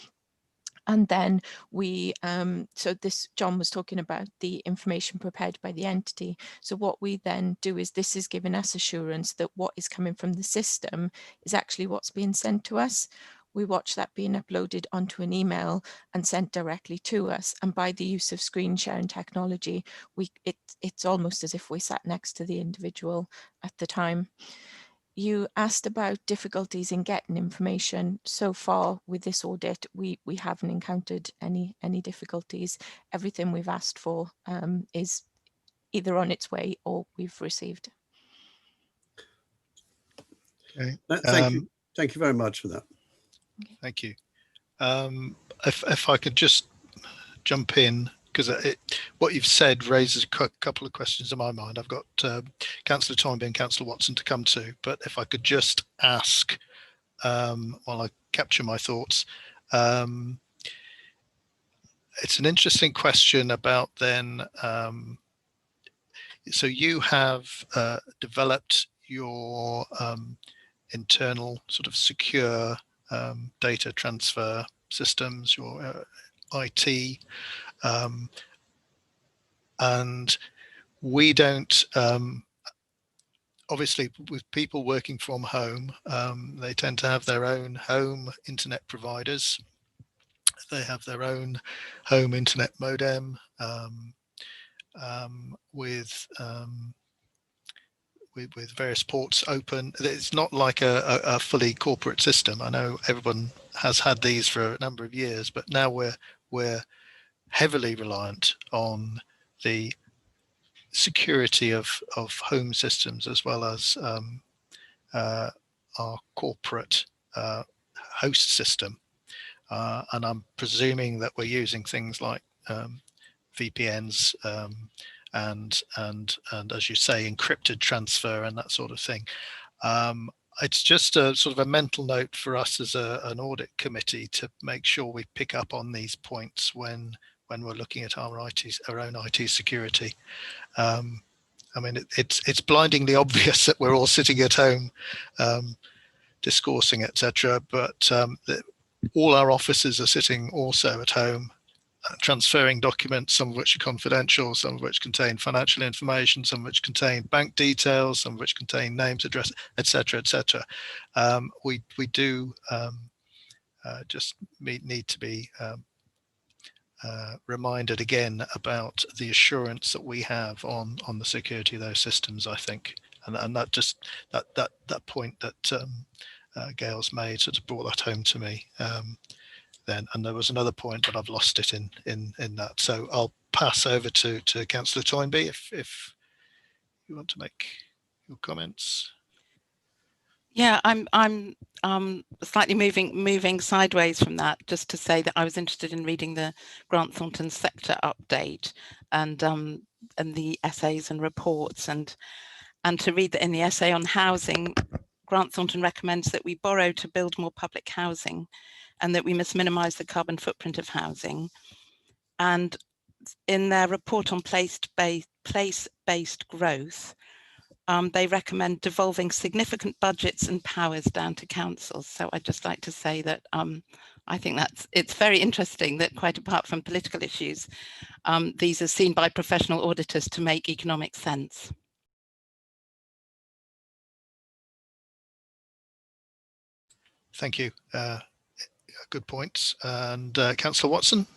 And then we, so this, John was talking about the information prepared by the entity. So what we then do is, this is giving us assurance that what is coming from the system is actually what's being sent to us. We watch that being uploaded onto an email and sent directly to us. And by the use of screen sharing technology, it's almost as if we sat next to the individual at the time. You asked about difficulties in getting information. So far with this audit, we haven't encountered any difficulties. Everything we've asked for is either on its way or we've received.
Okay.
Thank you very much for that.
Thank you. If I could just jump in, because what you've said raises a couple of questions in my mind. I've got Councillor Toynbee and Councillor Watson to come to, but if I could just ask, while I capture my thoughts, it's an interesting question about then, so you have developed your internal sort of secure data transfer systems, your IT, and we don't, obviously with people working from home, they tend to have their own home internet providers. They have their own home internet modem with various ports open. It's not like a fully corporate system. I know everyone has had these for a number of years, but now we're heavily reliant on the security of home systems, as well as our corporate host system. And I'm presuming that we're using things like VPNs and as you say, encrypted transfer and that sort of thing. It's just a sort of a mental note for us as an audit committee to make sure we pick up on these points when we're looking at our own IT security. I mean, it's blindingly obvious that we're all sitting at home discoursing, etc. But all our officers are sitting also at home, transferring documents, some of which are confidential, some of which contain financial information, some of which contain bank details, some of which contain names, address, etc., etc. We do just need to be reminded again about the assurance that we have on the security of those systems, I think, and that just that point that Gail's made sort of brought that home to me then. And there was another point, but I've lost it in that. So I'll pass over to Councillor Toynbee if you want to make your comments.
Yeah, I'm slightly moving sideways from that, just to say that I was interested in reading the Grant Thornton sector update and the essays and reports, and to read that in the essay on housing, Grant Thornton recommends that we borrow to build more public housing, and that we must minimise the carbon footprint of housing. And in their report on place-based growth, they recommend devolving significant budgets and powers down to councils. So I'd just like to say that I think it's very interesting that, quite apart from political issues, these are seen by professional auditors to make economic sense.
Thank you. Good points. And Councillor Watson.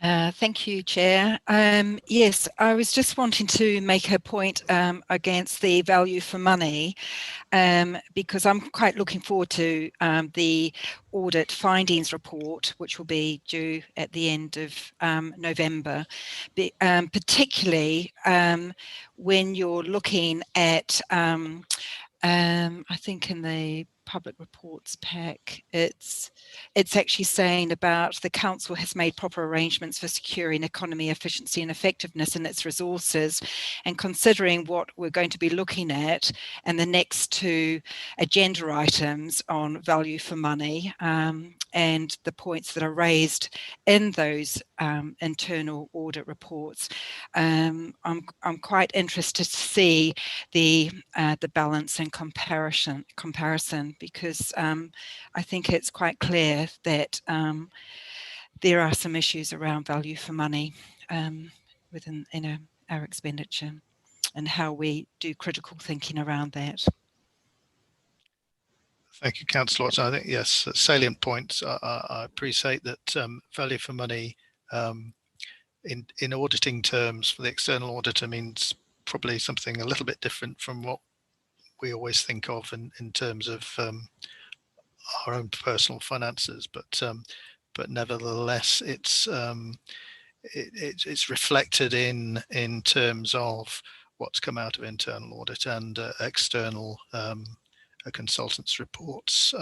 Thank you, Chair. Yes, I was just wanting to make a point against the value for money, because I'm quite looking forward to the audit findings report, which will be due at the end of November, particularly when you're looking at, I think in the public reports pack, it's actually saying about the council has made proper arrangements for securing economy, efficiency and effectiveness in its resources, and considering what we're going to be looking at and the next two agenda items on value for money, and the points that are raised in those internal audit reports, I'm quite interested to see the balance and comparison, because I think it's quite clear that there are some issues around value for money within our expenditure, and how we do critical thinking around that.
Thank you, Councillor Watson. I think, yes, salient points. I appreciate that value for money in auditing terms for the external auditor means probably something a little bit different from what we always think of in terms of our own personal finances, but nevertheless, it's reflected in terms of what's come out of internal audit and external consultants' reports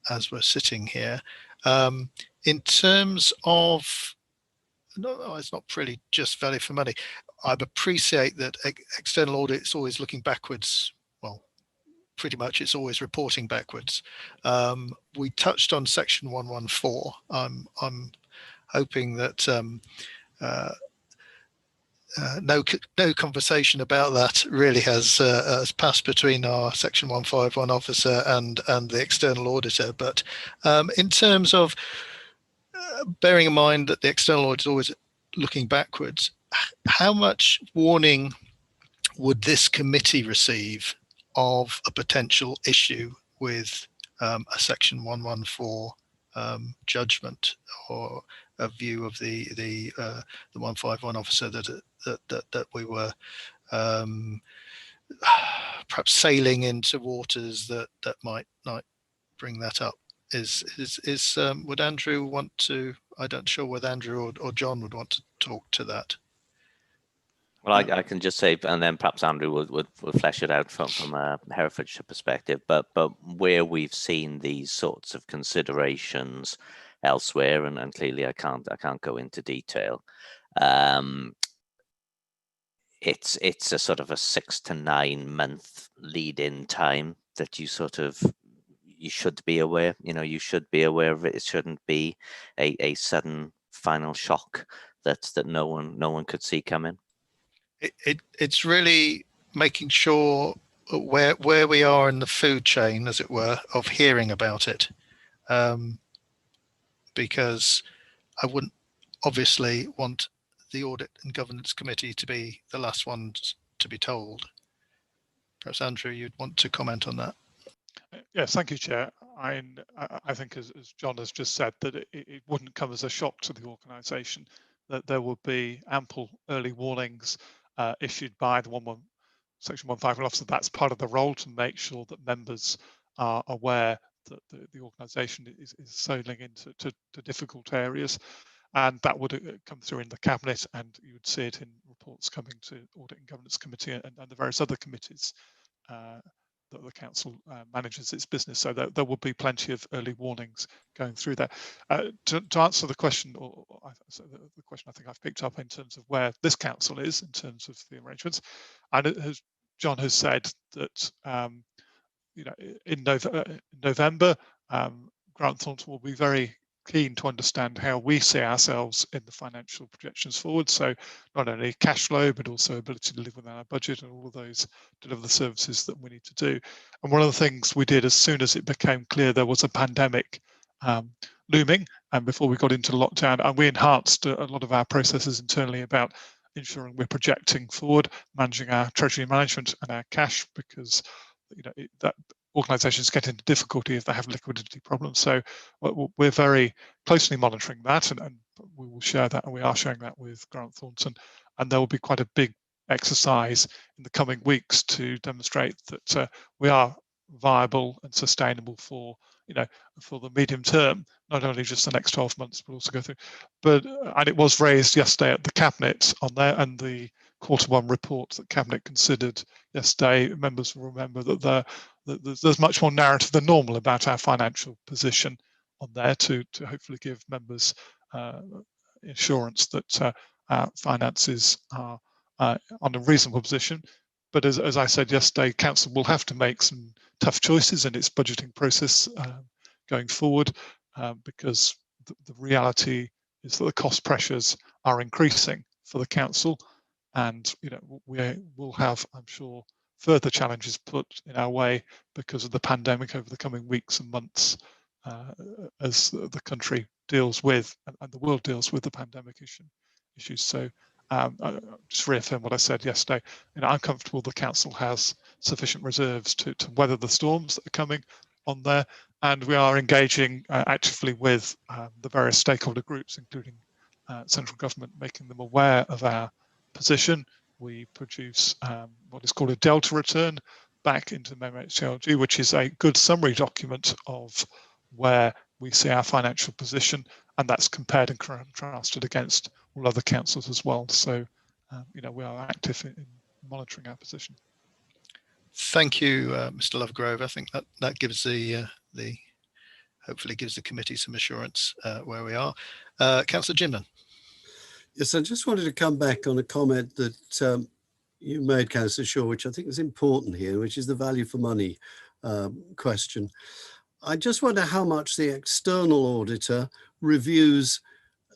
as we're sitting here. In terms of, no, it's not really just value for money. I appreciate that external audit is always looking backwards. Well, pretty much it's always reporting backwards. We touched on section 114. I'm hoping that no conversation about that really has passed between our section 151 officer and the external auditor. But in terms of bearing in mind that the external audit is always looking backwards, how much warning would this committee receive of a potential issue with a section 114 judgment, or a view of the 151 officer that we were perhaps sailing into waters that might bring that up? Would Andrew want to? I don't sure whether Andrew or John would want to talk to that.
Well, I can just say, and then perhaps Andrew would flesh it out from a Herefordshire perspective. But where we've seen these sorts of considerations elsewhere, and clearly I can't go into detail. It's a sort of a 6 to 9 month lead-in time that you should be aware. You should be aware of it. It shouldn't be a sudden final shock that no one could see coming.
It's really making sure where we are in the food chain, as it were, of hearing about it, because I wouldn't obviously want the Audit and Governance Committee to be the last ones to be told. Perhaps Andrew, you'd want to comment on that.
Yes, thank you, Chair. I think, as John has just said, that it wouldn't come as a shock to the organisation, that there would be ample early warnings issued by the Section 151 officer, that's part of the role, to make sure that members are aware that the organisation is sailing into difficult areas. And that would come through in the Cabinet, and you would see it in reports coming to Audit and Governance Committee and the various other committees that the Council manages its business. So there will be plenty of early warnings going through there. To answer the question, the question I think I've picked up in terms of where this Council is in terms of the arrangements, and as John has said that in November, Grant Thornton will be very keen to understand how we see ourselves in the financial projections forward. So not only cash flow, but also ability to live within our budget and all of those, deliver the services that we need to do. And one of the things we did as soon as it became clear there was a pandemic looming, and before we got into lockdown, and we enhanced a lot of our processes internally about ensuring we're projecting forward, managing our treasury management and our cash, because that organisations get into difficulty if they have liquidity problems. So we're very closely monitoring that, and we will share that, and we are sharing that with Grant Thornton. And there will be quite a big exercise in the coming weeks to demonstrate that we are viable and sustainable for the medium term, not only just the next 12 months, but also go through. But and it was raised yesterday at the Cabinet on there, and the Q1 report that Cabinet considered yesterday. Members will remember that there's much more narrative than normal about our financial position on there to hopefully give members assurance that our finances are on a reasonable position. But as I said yesterday, Council will have to make some tough choices in its budgeting process going forward, because the reality is that the cost pressures are increasing for the Council, and we will have, I'm sure, further challenges put in our way because of the pandemic over the coming weeks and months, as the country deals with and the world deals with the pandemic issues. So just reaffirm what I said yesterday. I'm comfortable the Council has sufficient reserves to weather the storms that are coming on there, and we are engaging actively with the various stakeholder groups, including central government, making them aware of our position. We produce what is called a Delta return back into the MHLG, which is a good summary document of where we see our financial position, and that's compared and contrasted against all other councils as well. So, we are active in monitoring our position.
Thank you, Mr. Lovegrove. I think that gives hopefully gives the committee some assurance where we are. Councillor Ginman.
Yes, I just wanted to come back on a comment that you made, Councillor Shaw, which I think is important here, which is the value for money question. I just wonder how much the external auditor reviews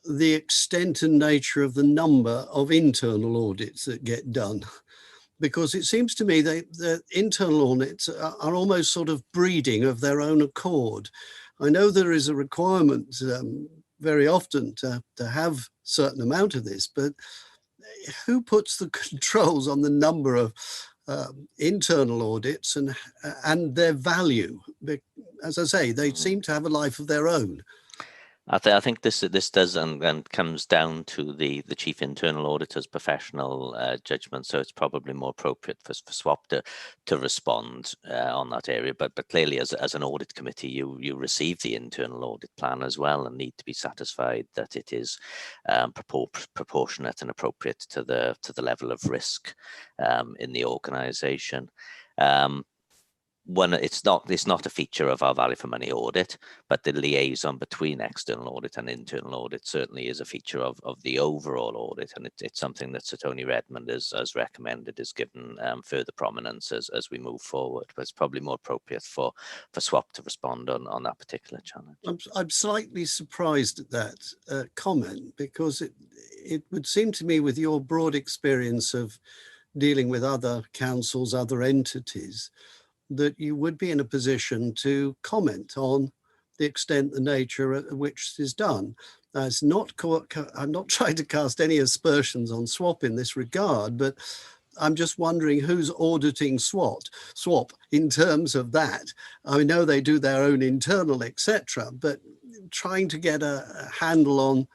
the extent and nature of the number of internal audits that get done. Because it seems to me that internal audits are almost sort of breeding of their own accord. I know there is a requirement very often to have a certain amount of this, but who puts the controls on the number of internal audits and their value? As I say, they seem to have a life of their own.
I think this does and comes down to the chief internal auditor's professional judgment. So it's probably more appropriate for SWAP to respond on that area. But clearly, as an audit committee, you receive the internal audit plan as well and need to be satisfied that it is proportionate and appropriate to the level of risk in the organisation. It's not a feature of our value for money audit, but the liaison between external audit and internal audit certainly is a feature of the overall audit, and it's something that Sir Tony Redmond has recommended is given further prominence as we move forward. But it's probably more appropriate for SWAP to respond on that particular challenge.
I'm slightly surprised at that comment, because it would seem to me, with your broad experience of dealing with other councils, other entities, that you would be in a position to comment on the extent, the nature at which this is done. I'm not trying to cast any aspersions on SWAP in this regard, but I'm just wondering who's auditing SWAP in terms of that. I know they do their own internal, etc., but trying to get a handle on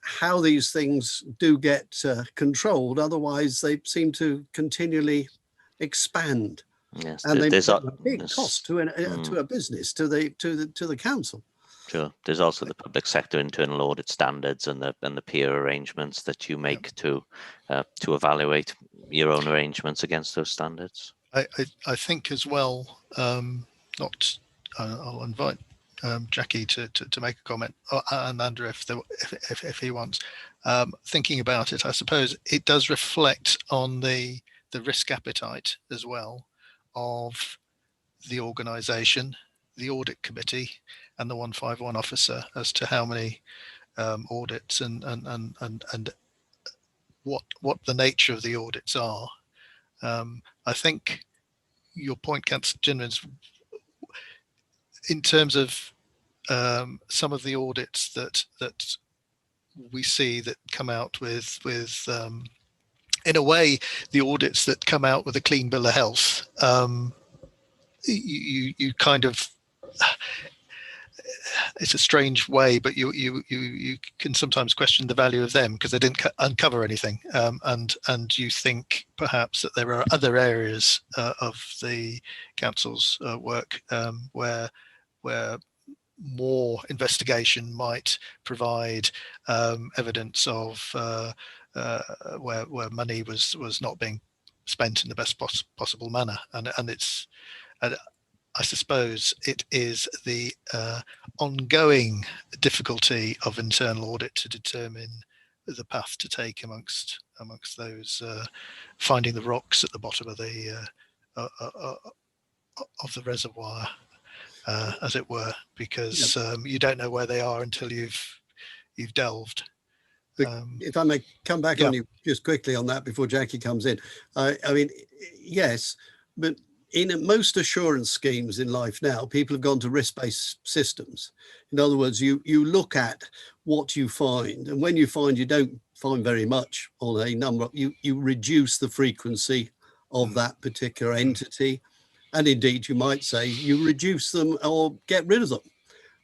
how these things do get controlled. Otherwise, they seem to continually expand.
Yes,
And they
there's
a big cost to a business, to the council.
Sure. There's also the public sector internal audit standards and the peer arrangements that you make to evaluate your own arrangements against those standards.
I think as well. I'll invite Jackie to make a comment, and Andrew if he wants. Thinking about it, I suppose it does reflect on the risk appetite as well of the organisation, the audit committee, and the 151 officer as to how many audits and what the nature of the audits are. I think your point, Councillor Ginman, in terms of some of the audits that we see that come out with in a way, the audits that come out with a clean bill of health, you kind of, it's a strange way, but you can sometimes question the value of them because they didn't uncover anything, and you think perhaps that there are other areas of the council's work where more investigation might provide evidence of where money was not being spent in the best possible manner, and it's I suppose it is the ongoing difficulty of internal audit to determine the path to take amongst those, finding the rocks at the bottom of the reservoir, as it were, because you don't know where they are until you've delved.
If I may come back on you just quickly on that before Jackie comes in. I mean, yes, but in most assurance schemes in life now, people have gone to risk-based systems. In other words, you look at what you find, and when you find you don't find very much on a number, you reduce the frequency of that particular entity. And indeed, you might say you reduce them or get rid of them.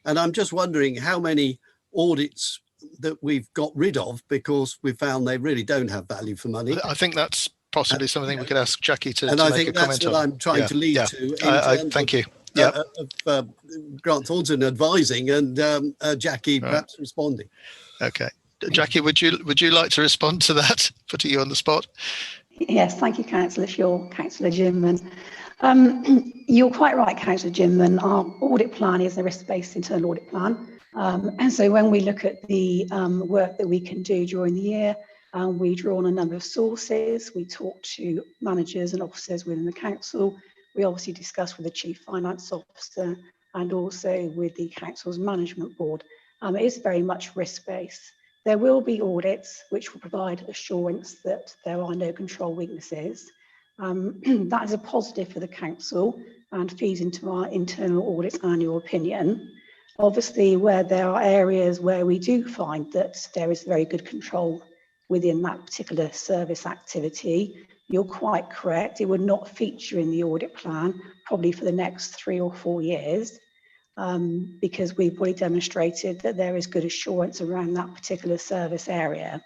And I'm just wondering how many audits that we've got rid of because we found they really don't have value for money.
I think that's possibly something we could ask Jackie to
and
to
I
make
think
a comment
that's what
on.
I'm trying to lead to. In
Thank you.
Grant Thornton advising and Jackie perhaps responding.
Okay, Jackie, would you like to respond to that? Putting you on the spot.
Yes, thank you, Councillor Shaw, Councillor Ginman. You're quite right, Councillor Ginman. Our audit plan is a risk-based internal audit plan. And so when we look at the work that we can do during the year, we draw on a number of sources. We talk to managers and officers within the council. We obviously discuss with the Chief Finance Officer and also with the council's management board. It is very much risk-based. There will be audits which will provide assurance that there are no control weaknesses. That is a positive for the council and feeds into our internal audit annual opinion. Obviously, where there are areas where we do find that there is very good control within that particular service activity, you're quite correct. It would not feature in the audit plan probably for the next 3 or 4 years, because we've already demonstrated that there is good assurance around that particular service area.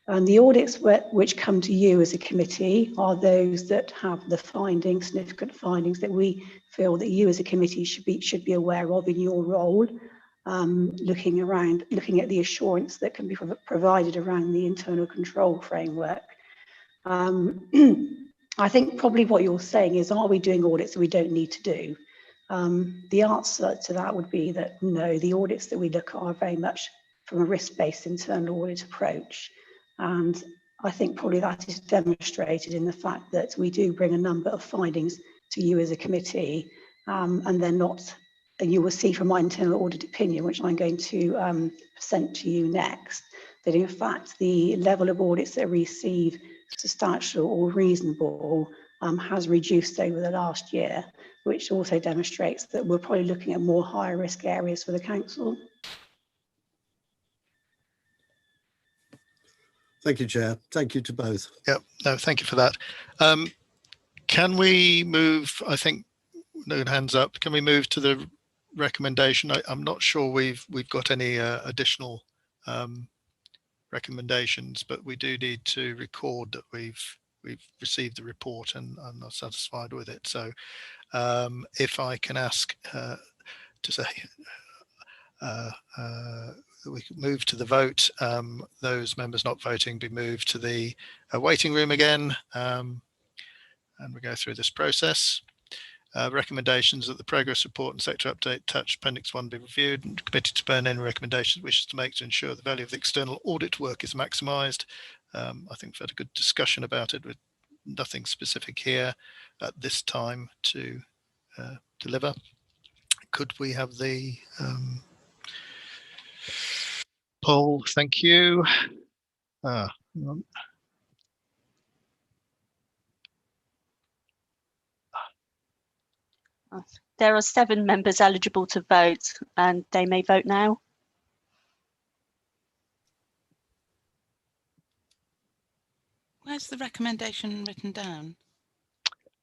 And the audits which come to you as a committee are those that have the findings, significant findings that we feel that you as a committee should be aware of in your role, looking at the assurance that can be provided around the internal control framework. I think probably what you're saying is, are we doing audits that we don't need to do? The answer to that would be that no, the audits that we look at are very much from a risk-based internal audit approach. And I think probably that is demonstrated in the fact that we do bring a number of findings to you as a committee, and they're not, and you will see from my internal audit opinion, which I'm going to present to you next, that in fact the level of audits that receive substantial or reasonable has reduced over the last year, which also demonstrates that we're probably looking at more higher risk areas for the council.
Thank you, Chair. Thank you to both.
Yeah, no, thank you for that. Can we move, I think, no hands up, can we move to the recommendation? I'm not sure we've got any additional recommendations, but we do need to record that we've we've received the report and are satisfied with it. So if I can ask to say we can move to the vote, those members not voting be moved to the waiting room again, and we go through this process. Recommendations that the progress report and sector update attached appendix 1 be reviewed and committed to burn any recommendations it wishes to make to ensure the value of the external audit work is maximised. I think we've had a good discussion about it with nothing specific here at this time to deliver. Could we have the poll? Thank you. Hang on.
There are 7 members eligible to vote, and they may vote now.
Where's the recommendation written down?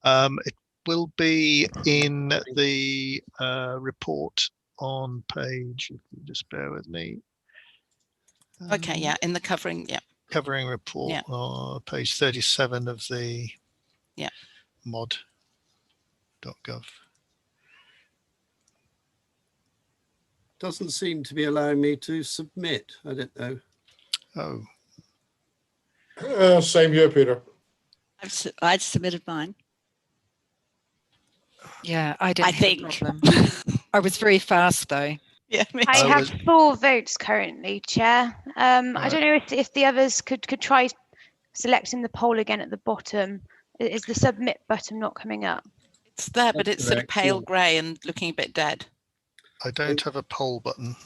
It will be in the report on page, if you just bear with me.
Okay, yeah, in the covering, yeah.
Covering report,
yeah.
Page 37 of the mod.gov.
Doesn't seem to be allowing me to submit. I don't know.
Oh.
Same here, Peter.
I'd submitted mine.
Yeah, I didn't have a problem. I was very fast though.
Yeah,
I have 4 votes currently, Chair.
Right.
I don't know if the others could try selecting the poll again at the bottom. Is the submit button not coming up?
It's there, but it's sort of pale grey and looking a bit dead.
I don't have a poll button.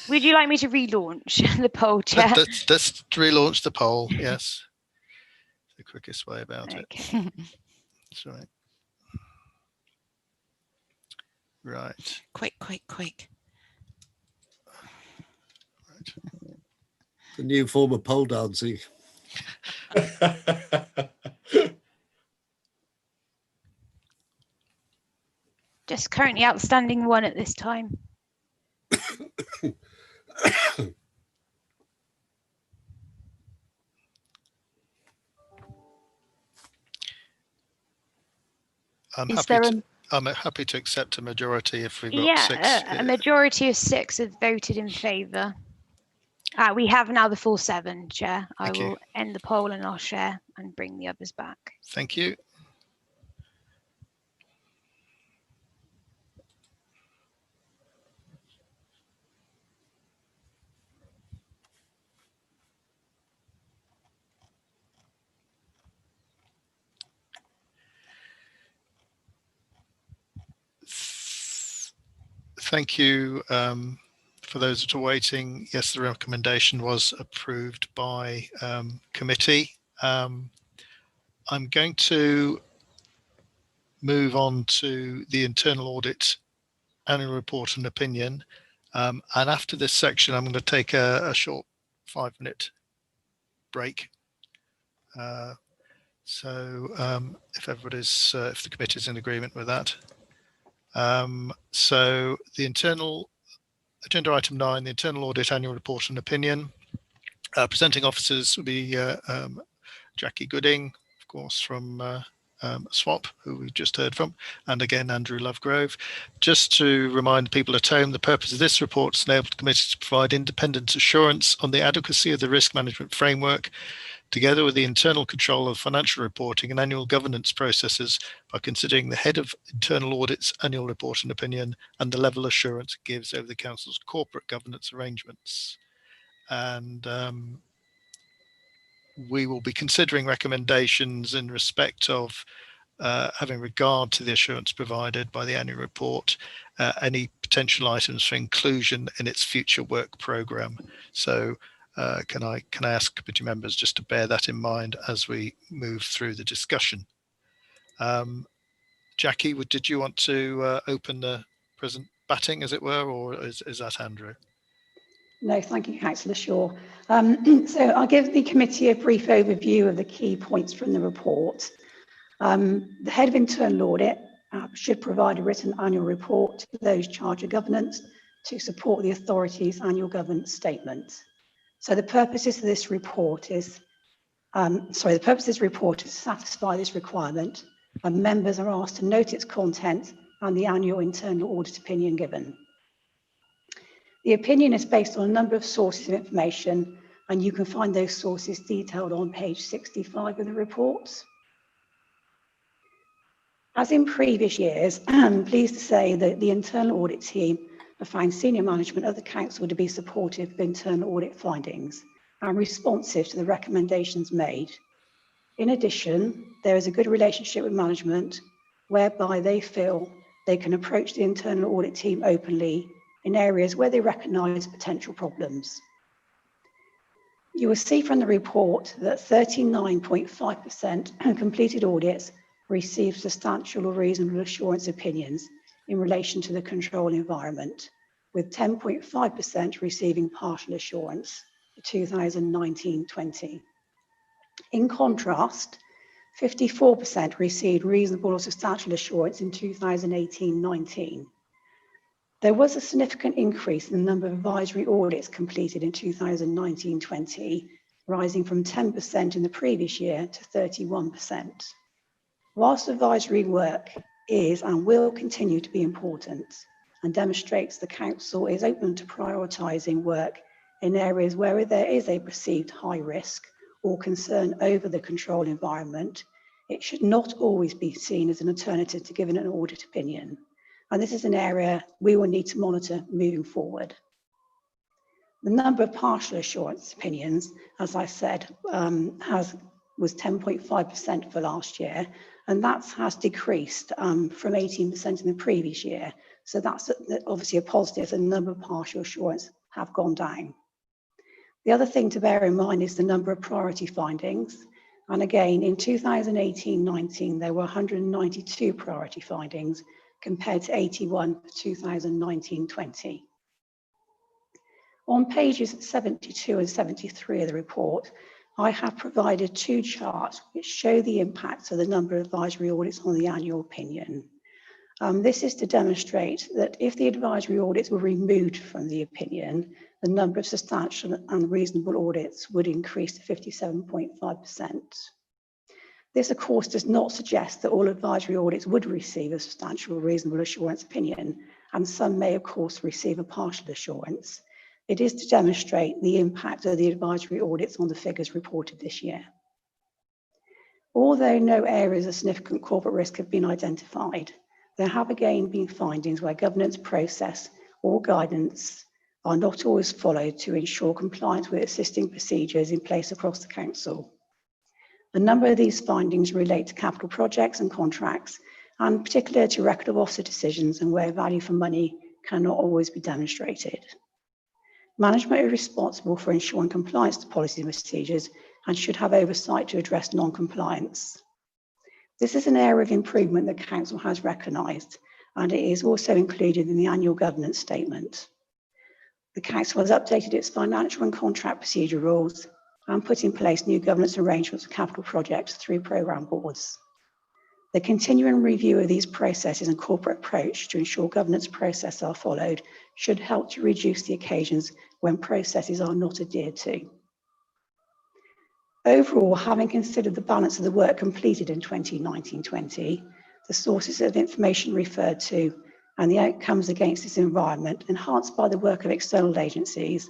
Would you like me to relaunch the poll, Chair?
Let's relaunch the poll, yes. The quickest way about it. That's right. Right.
Quick.
Right.
The new form of pole dancing.
Just currently outstanding 1 at this time.
I'm happy to accept a majority if we've got 6.
A majority of 6 have voted in favour. We have now the full 7, Chair. I will end the poll and I'll share and bring the others back.
Thank you. Thank you for those that are waiting. Yes, the recommendation was approved by committee. I'm going to move on to the internal audit annual report and opinion. And after this section, I'm going to take a short 5-minute break. So if everybody's, if the committee is in agreement with that. So the internal agenda item 9, the internal audit annual report and opinion. Presenting officers will be Jackie Gooding, of course, from SWAP, who we just heard from, and again Andrew Lovegrove. Just to remind people at home, the purpose of this report is to enable the committee to provide independent assurance on the adequacy of the risk management framework, together with the internal control of financial reporting and annual governance processes, by considering the head of internal audit's annual report and opinion and the level of assurance it gives over the council's corporate governance arrangements. And we will be considering recommendations in respect of having regard to the assurance provided by the annual report, any potential items for inclusion in its future work programme. So can I ask committee members just to bear that in mind as we move through the discussion? Jackie, did you want to open the present batting, as it were, or is that Andrew?
No, thank you, Councillor Shaw. So I'll give the committee a brief overview of the key points from the report. The head of internal audit should provide a written annual report to those charged with governance to support the authority's annual governance statement. So the purposes of this report is The purpose of this report is to satisfy this requirement, and members are asked to note its content and the annual internal audit opinion given. The opinion is based on a number of sources of information, and you can find those sources detailed on page 65 of the report. As in previous years, I'm pleased to say that the internal audit team have found senior management of the council to be supportive of internal audit findings and responsive to the recommendations made. In addition, there is a good relationship with management whereby they feel they can approach the internal audit team openly in areas where they recognise potential problems. You will see from the report that 39.5% of completed audits received substantial or reasonable assurance opinions in relation to the control environment, with 10.5% receiving partial assurance for 2019-20. In contrast, 54% received reasonable or substantial assurance in 2018-19. There was a significant increase in the number of advisory audits completed in 2019-20, rising from 10% in the previous year to 31%. Whilst advisory work is and will continue to be important and demonstrates the council is open to prioritising work in areas where there is a perceived high risk or concern over the control environment, it should not always be seen as an alternative to giving an audit opinion. And this is an area we will need to monitor moving forward. The number of partial assurance opinions, as I said, was 10.5% for last year, and that has decreased from 18% in the previous year. So that's obviously a positive, and the number of partial assurance have gone down. The other thing to bear in mind is the number of priority findings. And again, in 2018-19, there were 192 priority findings compared to 81 for 2019-20. On pages 72 and 73 of the report, I have provided two charts which show the impact of the number of advisory audits on the annual opinion. This is to demonstrate that if the advisory audits were removed from the opinion, the number of substantial and reasonable audits would increase to 57.5%. This, of course, does not suggest that all advisory audits would receive a substantial or reasonable assurance opinion, and some may, of course, receive a partial assurance. It is to demonstrate the impact of the advisory audits on the figures reported this year. Although no areas of significant corporate risk have been identified, there have again been findings where governance process or guidance are not always followed to ensure compliance with existing procedures in place across the council. A number of these findings relate to capital projects and contracts, and particularly to record of officer decisions and where value for money cannot always be demonstrated. Management is responsible for ensuring compliance to policies and procedures and should have oversight to address non-compliance. This is an area of improvement that Council has recognised, and it is also included in the annual governance statement. The Council has updated its financial and contract procedure rules and put in place new governance arrangements for capital projects through programme boards. The continuing review of these processes and corporate approach to ensure governance processes are followed should help to reduce the occasions when processes are not adhered to. Overall, having considered the balance of the work completed in 2019-20, the sources of information referred to, and the outcomes against this environment, enhanced by the work of external agencies,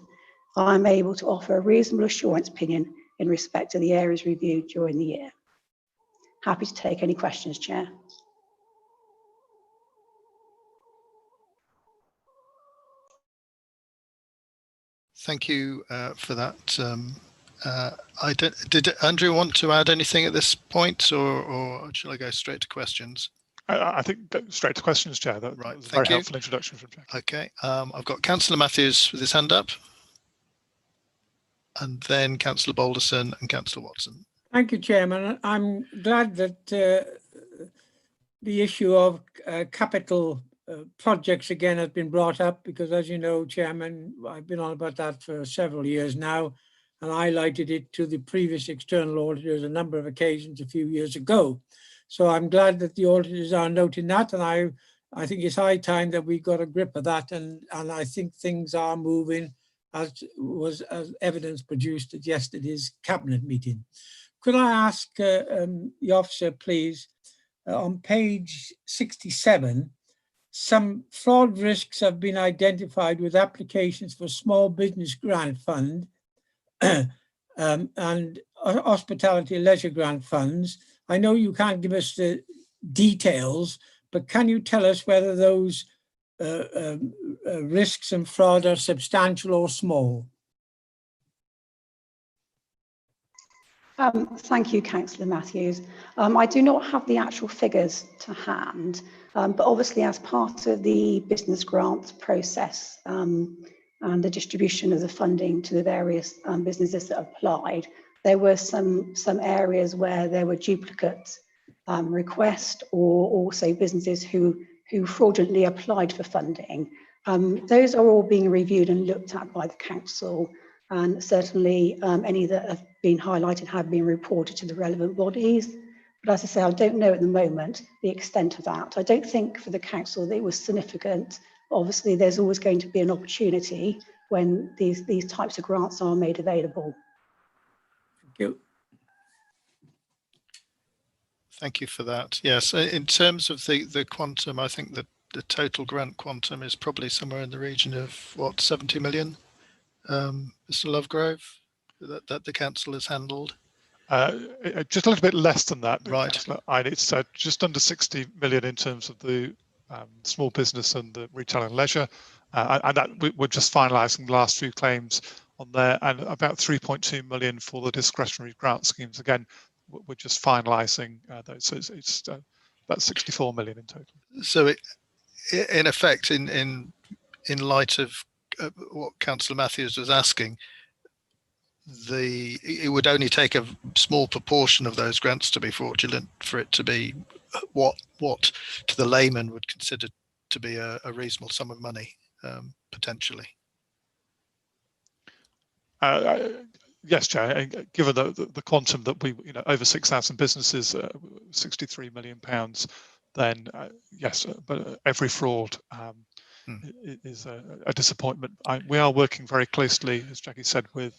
I am able to offer a reasonable assurance opinion in respect to the areas reviewed during the year. Happy to take any questions, Chair.
Thank you for that. Did Andrew want to add anything at this point, or shall I go straight to questions?
I think go straight to questions, Chair. That was a very helpful introduction from Jack.
Okay, I've got Councillor Matthews with his hand up, and then Councillor Balderson and Councillor Watson.
Thank you, Chairman. I'm glad that the issue of capital projects again has been brought up, because as you know, Chairman, I've been on about that for several years now, and I highlighted it to the previous external auditors a number of occasions a few years ago. So I'm glad that the auditors are noting that, and I think it's high time that we got a grip of that, and I think things are moving as evidence produced at yesterday's cabinet meeting. could I ask the officer, please, on page 67, some fraud risks have been identified with applications for Small Business Grant Fund and Hospitality Leisure Grant Funds. I know you can't give us the details, but can you tell us whether those risks and fraud are substantial or small?
Thank you, Councillor Matthews. I do not have the actual figures to hand, but obviously as part of the business grant process and the distribution of the funding to the various businesses that applied, there were some areas where there were duplicate requests or also businesses who fraudulently applied for funding. Those are all being reviewed and looked at by the council, and certainly any that have been highlighted have been reported to the relevant bodies. But as I say, I don't know at the moment the extent of that. I don't think for the council that it was significant. Obviously, there's always going to be an opportunity when these types of grants are made available.
Thank you.
Thank you for that. Yes, in terms of the quantum, I think that the total grant quantum is probably somewhere in the region of, what, 70 million, Mr. Lovegrove, that the council has handled?
Just a little bit less than that,
right?
And it's just under 60 million in terms of the small business and the retail and leisure, and that we're just finalising the last few claims on there, and about 3.2 million for the discretionary grant schemes. Again, we're just finalising those, so it's about 64 million in total.
So, in effect, in light of what Councillor Matthews was asking, it would only take a small proportion of those grants to be fraudulent for it to be what to the layman would consider to be a reasonable sum of money, potentially.
Yes, Chair. Given the quantum that we, over 6,000 businesses, 63 million pounds, then yes, but every fraud is a disappointment. We are working very closely, as Jackie said, with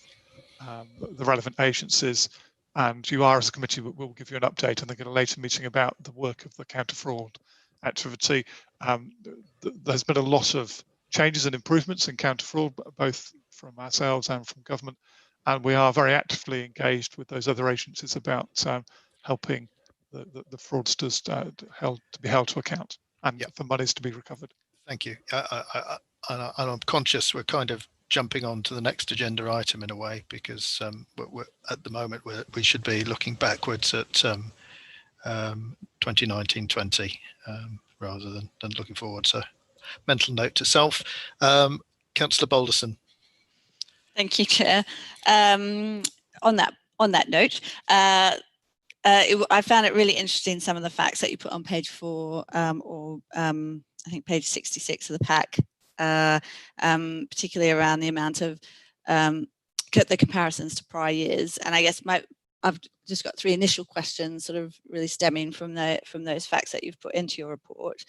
the relevant agencies, and you are, as a committee, we'll give you an update, I think, at a later meeting about the work of the counter fraud activity. There's been a lot of changes and improvements in counter fraud, both from ourselves and from government, and we are very actively engaged with those other agencies about helping the fraudsters to be held to account and for monies to be recovered.
Thank you. I'm conscious we're kind of jumping on to the next agenda item in a way, because at the moment we should be looking backwards at 2019-20 rather than looking forward. So, mental note to self. Councillor Balderson.
Thank you, Chair. On that note, I found it really interesting, some of the facts that you put on page 4 or I think page 66 of the pack, particularly around the amount of the comparisons to prior years. And I guess I've just got 3 initial questions, sort of really stemming from those facts that you've put into your report.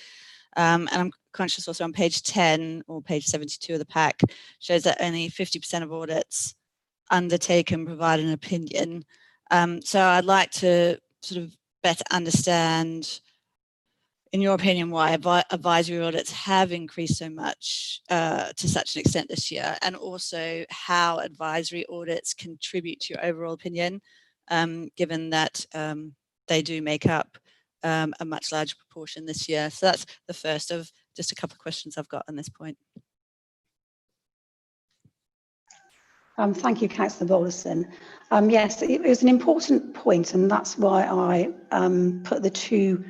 And I'm conscious also on page 10 or page 72 of the pack shows that only 50% of audits undertaken provide an opinion. So I'd like to sort of better understand, in your opinion, why advisory audits have increased so much to such an extent this year, and also how advisory audits contribute to your overall opinion, given that they do make up a much larger proportion this year. So that's the first of just a couple of questions I've got on this point.
Thank you, Councillor Balderson. Yes, it was an important point, and that's why I put the 2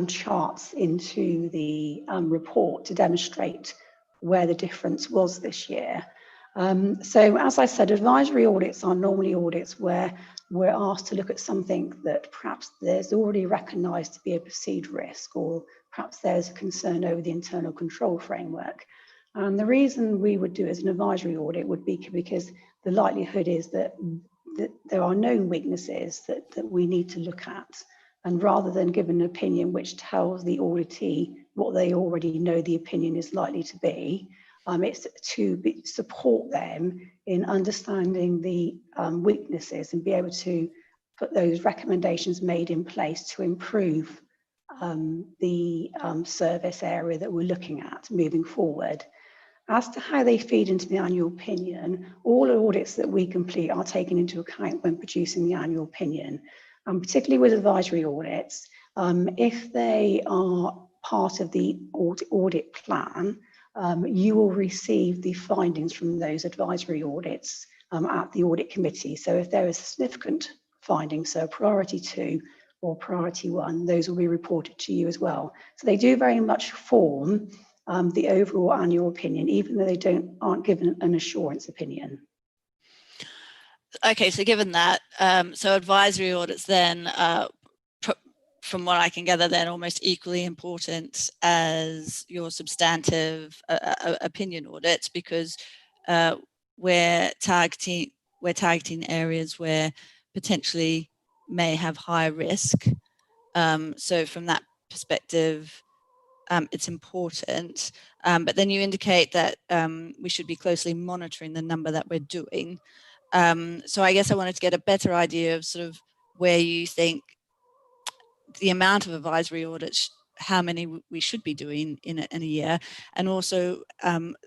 charts into the report to demonstrate where the difference was this year. So, as I said, advisory audits are normally audits where we're asked to look at something that perhaps there's already recognised to be a perceived risk, or perhaps there's a concern over the internal control framework. And the reason we would do it as an advisory audit would be because the likelihood is that there are known weaknesses that we need to look at. And rather than give an opinion which tells the auditee what they already know the opinion is likely to be, it's to support them in understanding the weaknesses and be able to put those recommendations made in place to improve the service area that we're looking at moving forward. As to how they feed into the annual opinion, all audits that we complete are taken into account when producing the annual opinion, and particularly with advisory audits. If they are part of the audit plan, you will receive the findings from those advisory audits at the audit committee. So if there is significant findings, so priority 2 or priority 1, those will be reported to you as well. So they do very much form the overall annual opinion, even though they aren't given an assurance opinion.
Okay, so given that, so advisory audits then, from what I can gather, then almost equally important as your substantive opinion audits, because we're targeting areas where potentially may have high risk. So from that perspective, it's important, but then you indicate that we should be closely monitoring the number that we're doing. So I guess I wanted to get a better idea of sort of where you think the amount of advisory audits, how many we should be doing in a year, and also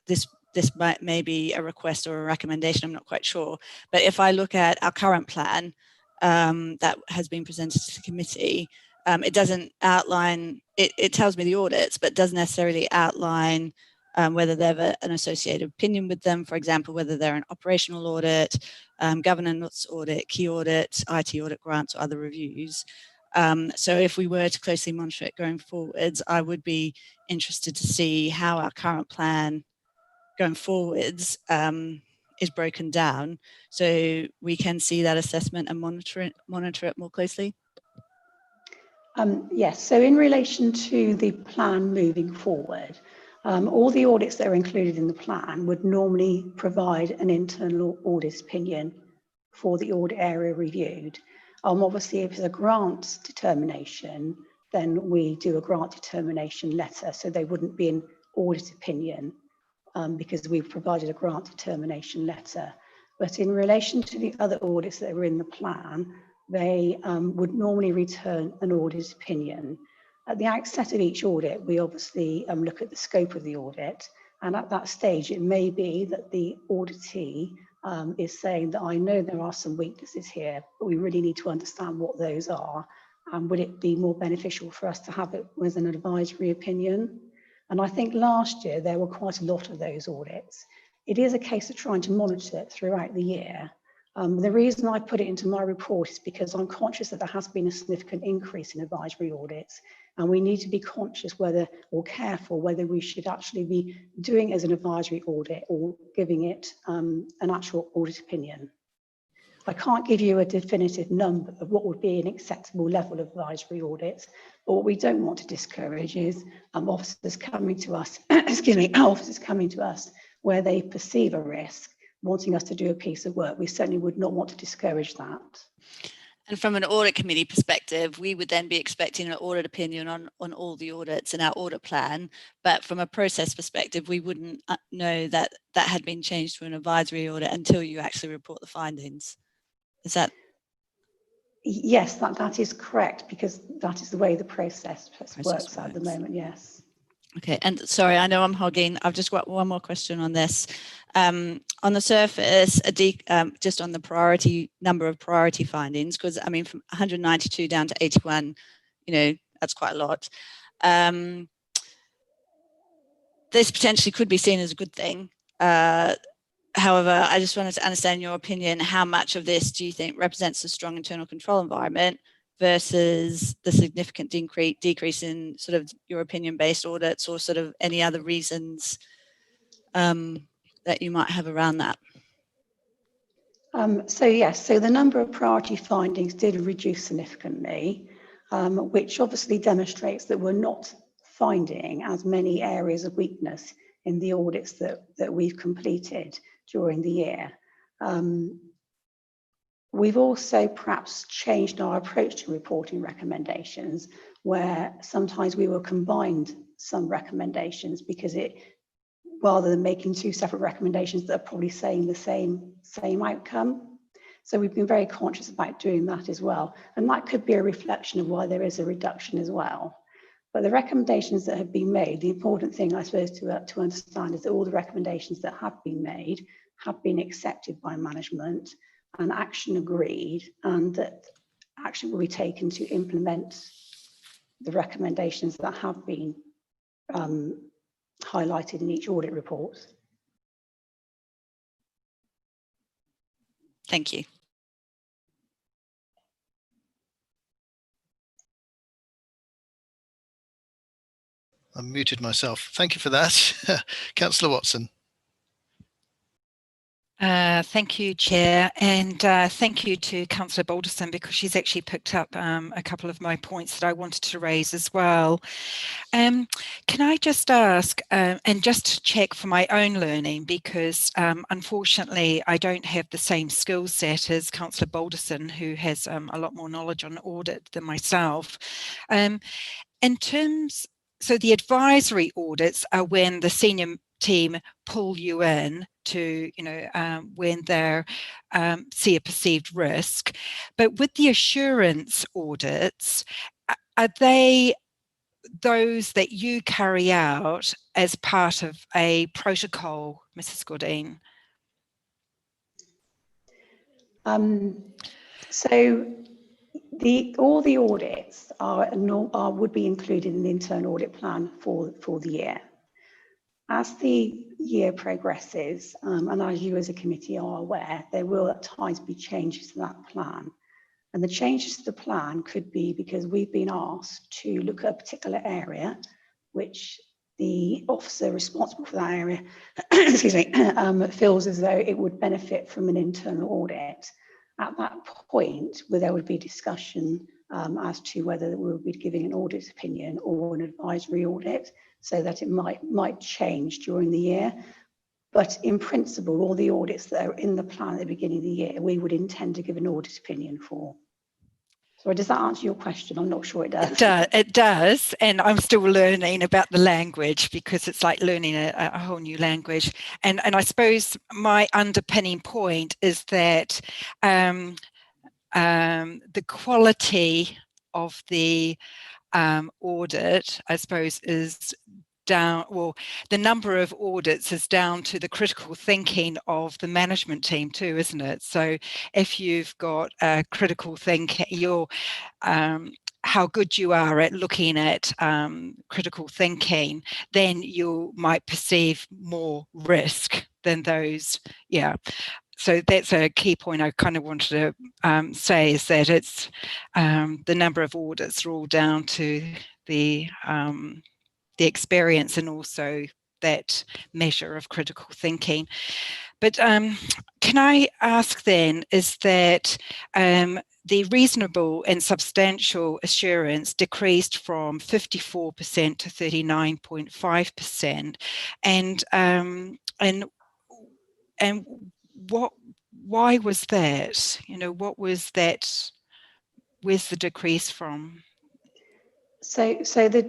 this may be a request or a recommendation, I'm not quite sure, but if I look at our current plan that has been presented to the committee, it doesn't outline, it tells me the audits, but doesn't necessarily outline whether they have an associated opinion with them, for example, whether they're an operational audit, governance audit, key audit, IT audit, grants, or other reviews. So if we were to closely monitor it going forwards, I would be interested to see how our current plan going forwards is broken down, so we can see that assessment and monitor it more closely.
Yes, so in relation to the plan moving forward, all the audits that are included in the plan would normally provide an internal audit opinion for the audit area reviewed. Obviously, if it's a grant determination, then we do a grant determination letter, so they wouldn't be an audit opinion because we've provided a grant determination letter. But in relation to the other audits that are in the plan, they would normally return an audit opinion. At the outset of each audit, we obviously look at the scope of the audit, and at that stage, it may be that the auditee is saying that I know there are some weaknesses here, but we really need to understand what those are, and would it be more beneficial for us to have it with an advisory opinion? And I think last year there were quite a lot of those audits. It is a case of trying to monitor it throughout the year. The reason I put it into my report is because I'm conscious that there has been a significant increase in advisory audits, and we need to be conscious careful whether we should actually be doing it as an advisory audit or giving it an actual audit opinion. I can't give you a definitive number of what would be an acceptable level of advisory audits, but what we don't want to discourage is officers coming to us, officers coming to us where they perceive a risk, wanting us to do a piece of work. We certainly would not want to discourage that.
And from an audit committee perspective, we would then be expecting an audit opinion on all the audits in our audit plan. But from a process perspective, we wouldn't know that that had been changed to an advisory audit until you actually report the findings. Is that?
Yes, that is correct, because that is the way the process works at the moment, yes.
Okay, and sorry, I know I'm hogging. I've just got one more question on this. On the surface, just on the number of priority findings, because I mean, from 192 down to 81, that's quite a lot. This potentially could be seen as a good thing. However, I just wanted to understand your opinion. How much of this do you think represents a strong internal control environment versus the significant decrease in sort of your opinion-based audits, or sort of any other reasons that you might have around that?
So yes, so the number of priority findings did reduce significantly, which obviously demonstrates that we're not finding as many areas of weakness in the audits that we've completed during the year. We've also perhaps changed our approach to reporting recommendations, where sometimes we will combine some recommendations because rather than making two separate recommendations that are probably saying the same outcome. So we've been very conscious about doing that as well. And that could be a reflection of why there is a reduction as well. But the recommendations that have been made, the important thing, I suppose, to understand is that all the recommendations that have been made have been accepted by management and action agreed, and that action will be taken to implement the recommendations that have been highlighted in each audit report.
Thank you.
I muted myself. Thank you for that. Councillor Watson.
Thank you, Chair, and thank you to Councillor Balderson, because she's actually picked up a couple of my points that I wanted to raise as well. Can I just ask, and just to check for my own learning, because unfortunately I don't have the same skill set as Councillor Balderson, who has a lot more knowledge on audit than myself. In terms, so the advisory audits are when the senior team pull you in to, when they see a perceived risk. But with the assurance audits, are they those that you carry out as part of a protocol, Mrs. Godin?
So all the audits would be included in the internal audit plan for the year. As the year progresses, and as you as a committee are aware, there will at times be changes to that plan. And the changes to the plan could be because we've been asked to look at a particular area, which the officer responsible for that area excuse me, feels as though it would benefit from an internal audit. At that point, where there would be discussion as to whether we would be giving an audit opinion or an advisory audit, so that it might change during the year. But in principle, all the audits that are in the plan at the beginning of the year, we would intend to give an audit opinion for. So does that answer your question? I'm not sure it does.
It does, and I'm still learning about the language, because it's like learning a whole new language. And I suppose my underpinning point is that the quality of the audit, I suppose, is down, well, the number of audits is down to the critical thinking of the management team too, isn't it? So if you've got critical thinking, how good you are at looking at critical thinking, then you might perceive more risk than those. Yeah. So that's a key point I kind of wanted to say, is that it's the number of audits are all down to the experience and also that measure of critical thinking. But can I ask then, is that the reasonable and substantial assurance decreased from 54% to 39.5%, and why was that? What was that? Where's the decrease from?
So the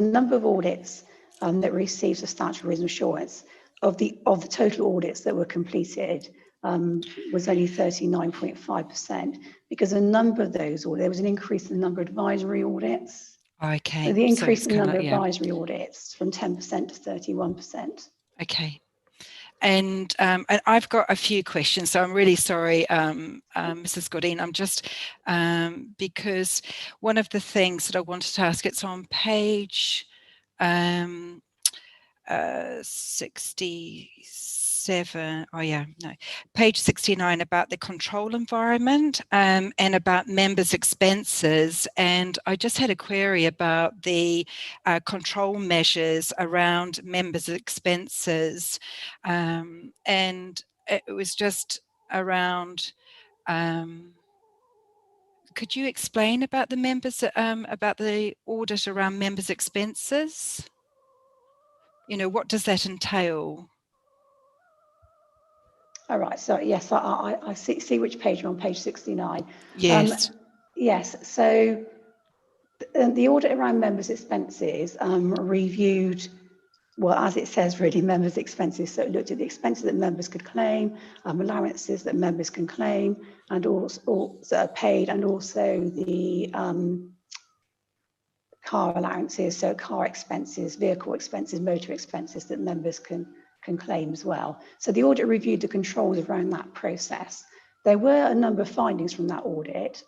number of audits that received substantial reasonable assurance of the total audits that were completed was only 39.5%, because a number of those, or there was an increase in the number of advisory audits.
Okay.
So the increase in the number of advisory audits from 10% to 31%.
Okay. And I've got a few questions, so I'm really sorry, Mrs. Godin. I'm just, because one of the things that I wanted to ask, it's on page 67, page 69, about the control environment and about members' expenses. And I just had a query about the control measures around members' expenses. And it was just around, could you explain about the members, about the audit around members' expenses? What does that entail?
All right, so yes, I see which page you're on, page 69.
Yes.
Yes, so the audit around members' expenses reviewed well, as it says, really, members' expenses. So it looked at the expenses that members could claim, allowances that members can claim, and also paid, and also the car allowances, so car expenses, vehicle expenses, motor expenses that members can claim as well. So the audit reviewed the controls around that process. There were a number of findings from that audit,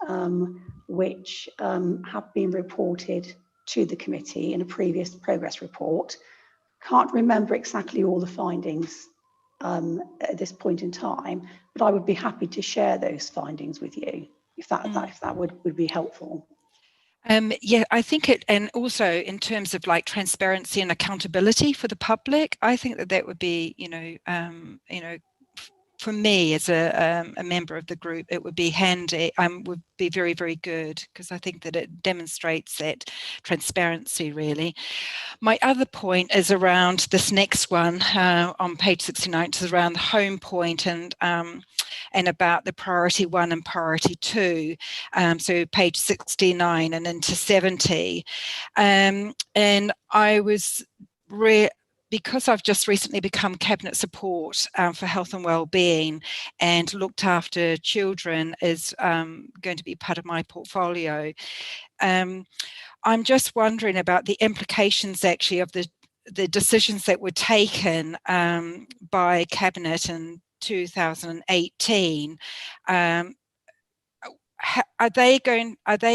which have been reported to the committee in a previous progress report. Can't remember exactly all the findings at this point in time, but I would be happy to share those findings with you if that would be helpful.
Yeah, I think it, and also in terms of like transparency and accountability for the public, I think that would be, for me as a member of the group, it would be handy, would be very, very good, because I think that it demonstrates that transparency really. My other point is around this next one on page 69, which is around the home point and about the priority 1 and priority 2. So page 69 and into 70. And I was because I've just recently become cabinet support for health and wellbeing, and looked after children is going to be part of my portfolio. I'm just wondering about the implications actually of the decisions that were taken by cabinet in 2018. Are they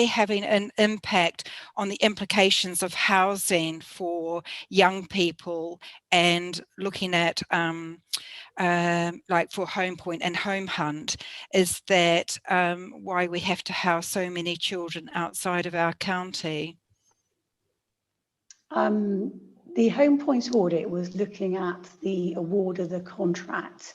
having an impact on the implications of housing for young people, and looking at like for Home Point and Home Hunt, is that why we have to house so many children outside of our county?
The Home Point audit was looking at the award of the contract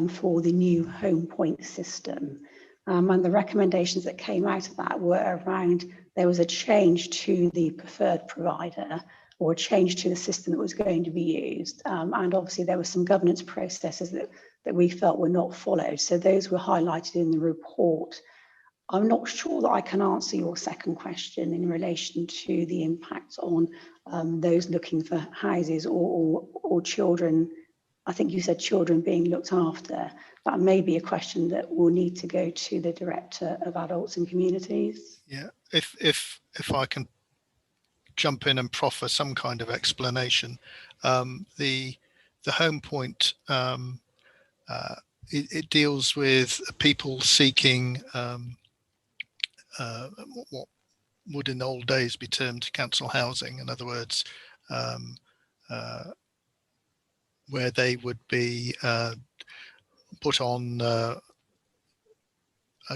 for the new Home Point system. And the recommendations that came out of that were around, there was a change to the preferred provider, or a change to the system that was going to be used. And obviously there were some governance processes that we felt were not followed. So those were highlighted in the report. I'm not sure that I can answer your second question in relation to the impact on those looking for houses or children. I think you said children being looked after. That may be a question that will need to go to the Director of Adults and Communities.
Yeah, if I can jump in and proffer some kind of explanation, the Home Point it deals with people seeking what would in the old days be termed council housing. In other words, where they would be put on a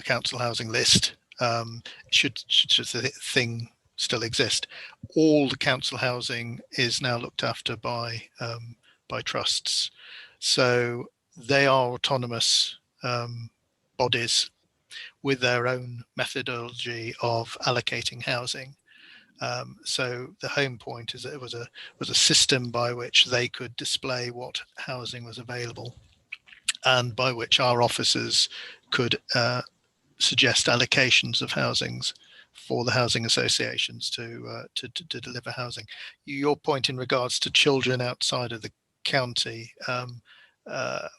council housing list, should the thing still exist. All the council housing is now looked after by trusts, so they are autonomous bodies with their own methodology of allocating housing. So the Home Point was a system by which they could display what housing was available, and by which our officers could suggest allocations of housings for the housing associations to deliver housing. Your point in regards to children outside of the county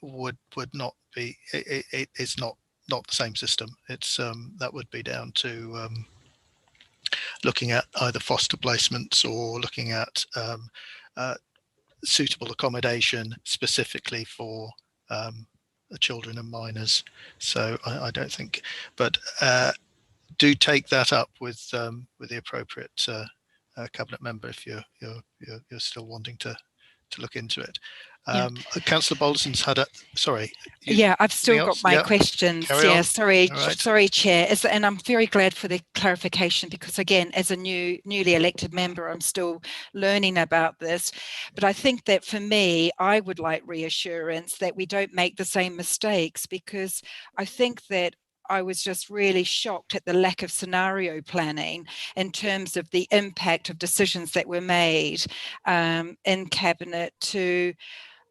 would not be. It's not the same system. It's that would be down to looking at either foster placements or looking at suitable accommodation specifically for children and minors. So I don't think, but do take that up with the appropriate cabinet member if you're still wanting to look into it. Councillor Balderson's had a, sorry.
I've still got my questions. Sorry, Chair. And I'm very glad for the clarification, because again, as a newly elected member, I'm still learning about this. But I think that for me, I would like reassurance that we don't make the same mistakes, because I think that I was just really shocked at the lack of scenario planning in terms of the impact of decisions that were made in Cabinet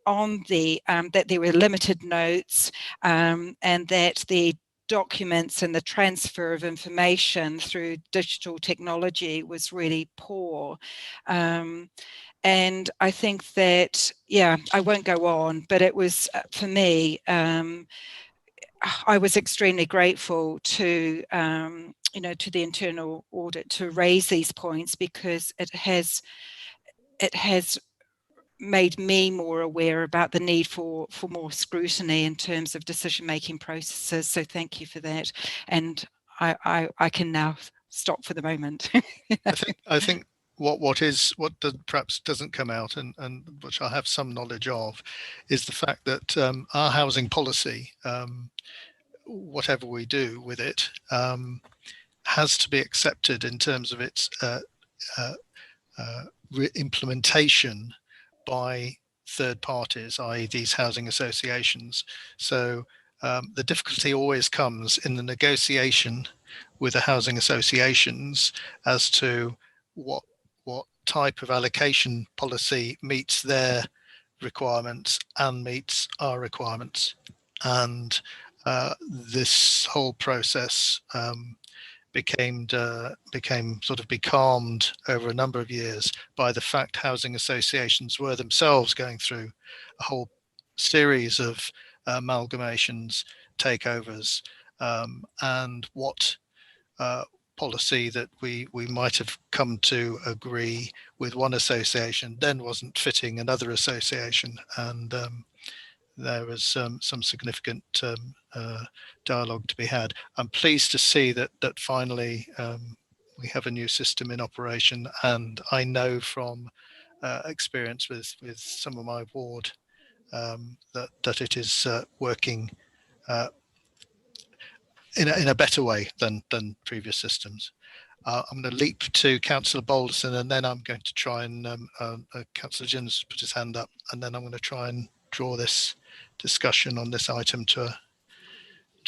on the that there were limited notes, and that the documents and the transfer of information through digital technology was really poor. And I think that, yeah, I won't go on, but it was, for me, I was extremely grateful to, to the internal audit to raise these points, because it has made me more aware about the need for more scrutiny in terms of decision-making processes. So thank you for that. And I can now stop for the moment.
I think what perhaps doesn't come out, and which I have some knowledge of, is the fact that our housing policy, whatever we do with it, has to be accepted in terms of its implementation by third parties, i.e. these housing associations. So the difficulty always comes in the negotiation with the housing associations as to what type of allocation policy meets their requirements and meets our requirements. And this whole process became sort of becalmed over a number of years by the fact housing associations were themselves going through a whole series of amalgamations, takeovers, and what policy that we might have come to agree with one association then wasn't fitting another association, and there was some significant dialogue to be had. I'm pleased to see that finally we have a new system in operation, and I know from experience with some of my ward that it is working in a better way than previous systems. I'm going to leap to Councillor Balderson, and then I'm going to try and Councillor Jim's put his hand up, and then I'm going to try and draw this discussion on this item to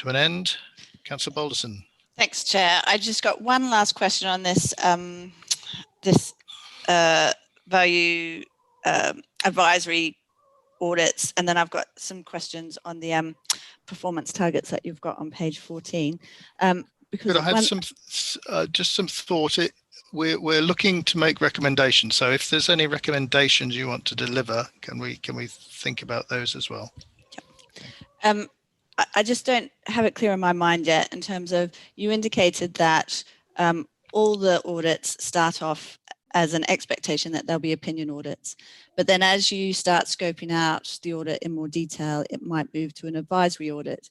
an end. Councillor Balderson.
Thanks, Chair. I just got one last question on this value advisory audits, and then I've got some questions on the performance targets that you've got on page 14. Because
could I have just some thought? We're looking to make recommendations, so if there's any recommendations you want to deliver, can we think about those as well?
Yep. I just don't have it clear in my mind yet in terms of, you indicated that all the audits start off as an expectation that there'll be opinion audits, but then as you start scoping out the audit in more detail, it might move to an advisory audit.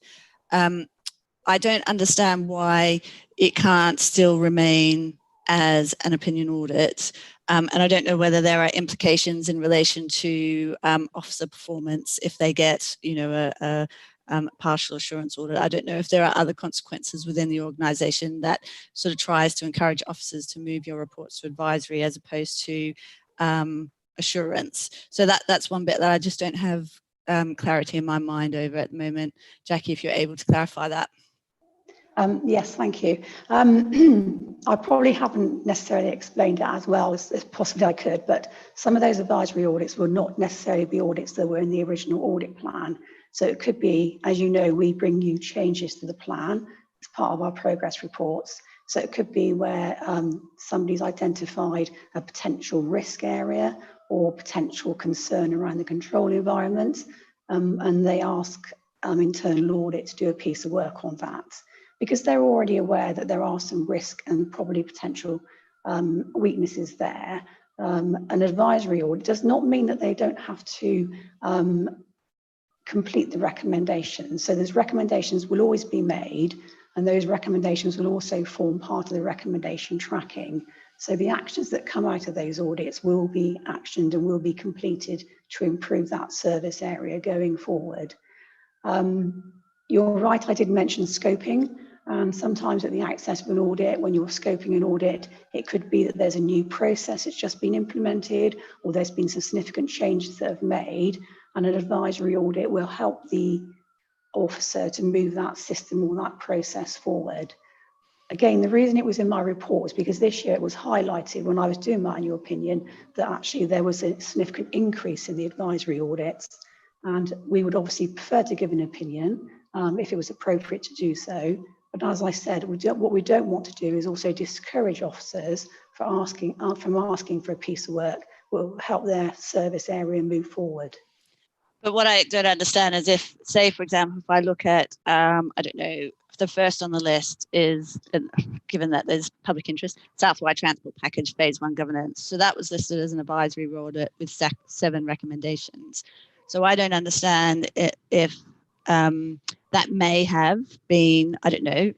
I don't understand why it can't still remain as an opinion audit. And I don't know whether there are implications in relation to officer performance if they get, a partial assurance audit. I don't know if there are other consequences within the organisation that sort of tries to encourage officers to move your reports to advisory as opposed to assurance. So that's one bit that I just don't have clarity in my mind over at the moment. Jackie, if you're able to clarify that.
Yes, thank you. I probably haven't necessarily explained it as well as possibly I could, but some of those advisory audits will not necessarily be audits that were in the original audit plan. So it could be, as you know, we bring new changes to the plan as part of our progress reports. So it could be where somebody's identified a potential risk area or potential concern around the control environment, and they ask internal audit to do a piece of work on that, because they're already aware that there are some risk and probably potential weaknesses there. An advisory audit does not mean that they don't have to complete the recommendations. So those recommendations will always be made, and those recommendations will also form part of the recommendation tracking. So the actions that come out of those audits will be actioned and will be completed to improve that service area going forward. You're right, I did mention scoping. Sometimes at the outset of an audit, when you're scoping an audit, it could be that there's a new process that's just been implemented, or there's been some significant changes that have made, and an advisory audit will help the officer to move that system or that process forward. Again, the reason it was in my report was because this year it was highlighted when I was doing my annual opinion that actually there was a significant increase in the advisory audits. And we would obviously prefer to give an opinion, if it was appropriate to do so. But as I said, what we don't want to do is also discourage officers from asking for a piece of work will help their service area move forward.
But what I don't understand is if, say, for example, if I look at, I don't know, the first on the list is, given that there's public interest, South Wye Transport Package Phase 1 governance. So that was listed as an advisory audit with 7 recommendations. So I don't understand if that may have been, I don't know,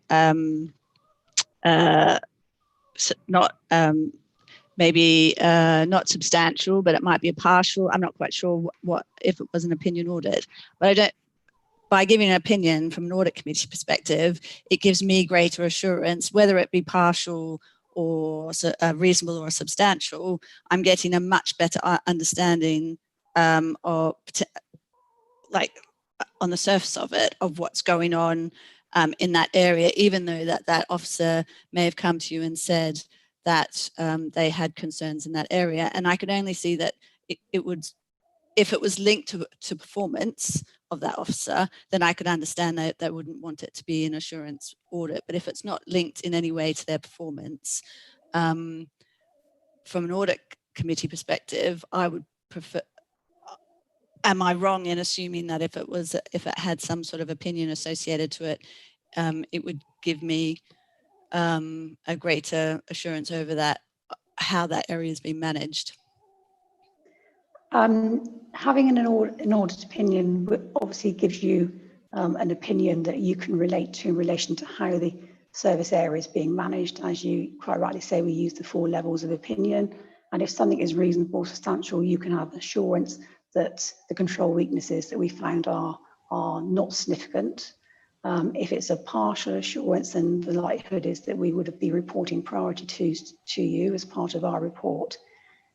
not maybe not substantial, but it might be a partial. I'm not quite sure what if it was an opinion audit, but I don't. By giving an opinion from an audit committee perspective, it gives me greater assurance, whether it be partial or reasonable or substantial. I'm getting a much better understanding of, like, on the surface of it, of what's going on in that area, even though that officer may have come to you and said that they had concerns in that area. And I could only see that it would, if it was linked to performance of that officer, then I could understand that they wouldn't want it to be an assurance audit. But if it's not linked in any way to their performance, from an audit committee perspective, I would prefer. Am I wrong in assuming that if it had some sort of opinion associated to it, it would give me a greater assurance over that, how that area has been managed?
Having an audit opinion obviously gives you an opinion that you can relate to in relation to how the service area is being managed. As you quite rightly say, we use the 4 levels of opinion. And if something is reasonable, substantial, you can have assurance that the control weaknesses that we found are not significant. If it's a partial assurance, then the likelihood is that we would be reporting priority to you as part of our report.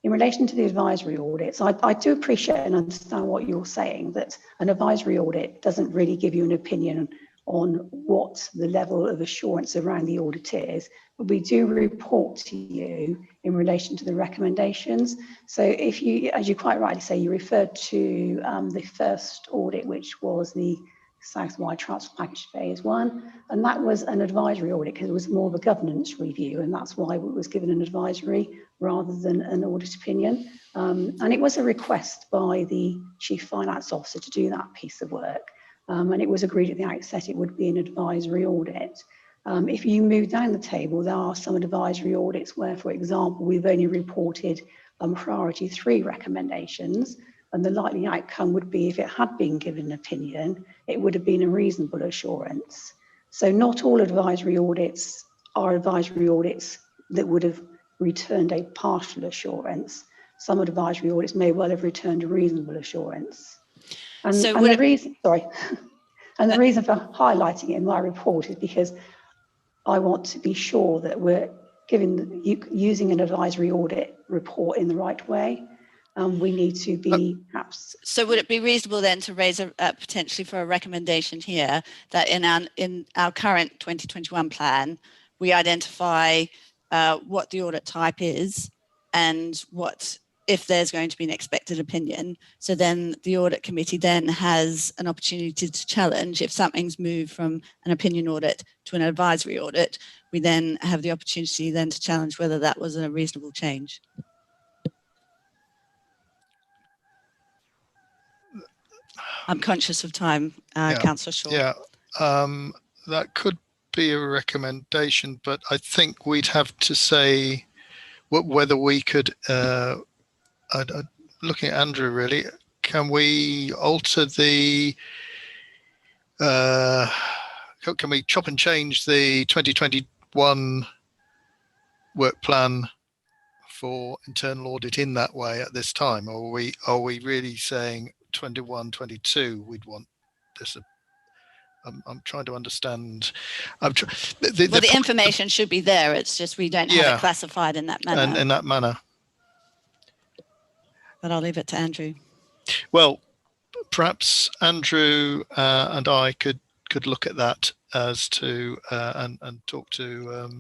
In relation to the advisory audits, I do appreciate and understand what you're saying, that an advisory audit doesn't really give you an opinion on what the level of assurance around the audit is, but we do report to you in relation to the recommendations. So if you, as you quite rightly say, you referred to the first audit, which was the South Wye Transport Package Phase 1, and that was an advisory audit because it was more of a governance review, and that's why it was given an advisory rather than an audit opinion. And it was a request by the Chief Finance Officer to do that piece of work, and it was agreed at the outset it would be an advisory audit. If you move down the table, there are some advisory audits where, for example, we've only reported priority 3 recommendations, and the likely outcome would be, if it had been given an opinion, it would have been a reasonable assurance. So not all advisory audits are advisory audits that would have returned a partial assurance. Some advisory audits may well have returned a reasonable assurance. And,
so
and the reason, sorry, and the reason for highlighting it in my report is because I want to be sure that we're using an advisory audit report in the right way. We need to be perhaps.
So would it be reasonable then to raise potentially for a recommendation here that in our current 2021 plan, we identify what the audit type is and what, if there's going to be an expected opinion. So then the audit committee then has an opportunity to challenge if something's moved from an opinion audit to an advisory audit. We then have the opportunity then to challenge whether that was a reasonable change. I'm conscious of time, Councillor Shaw.
Yeah, that could be a recommendation, but I think we'd have to say whether we could, looking at Andrew really, can we alter the, can we chop and change the 2021 work plan for internal audit in that way at this time? Or are we really saying 21, 22, we'd want this? I'm trying to understand.
The information should be there. It's just we don't have it classified in that manner.
And in that manner.
But I'll leave it to Andrew.
Well, perhaps Andrew and I could look at that as to and talk to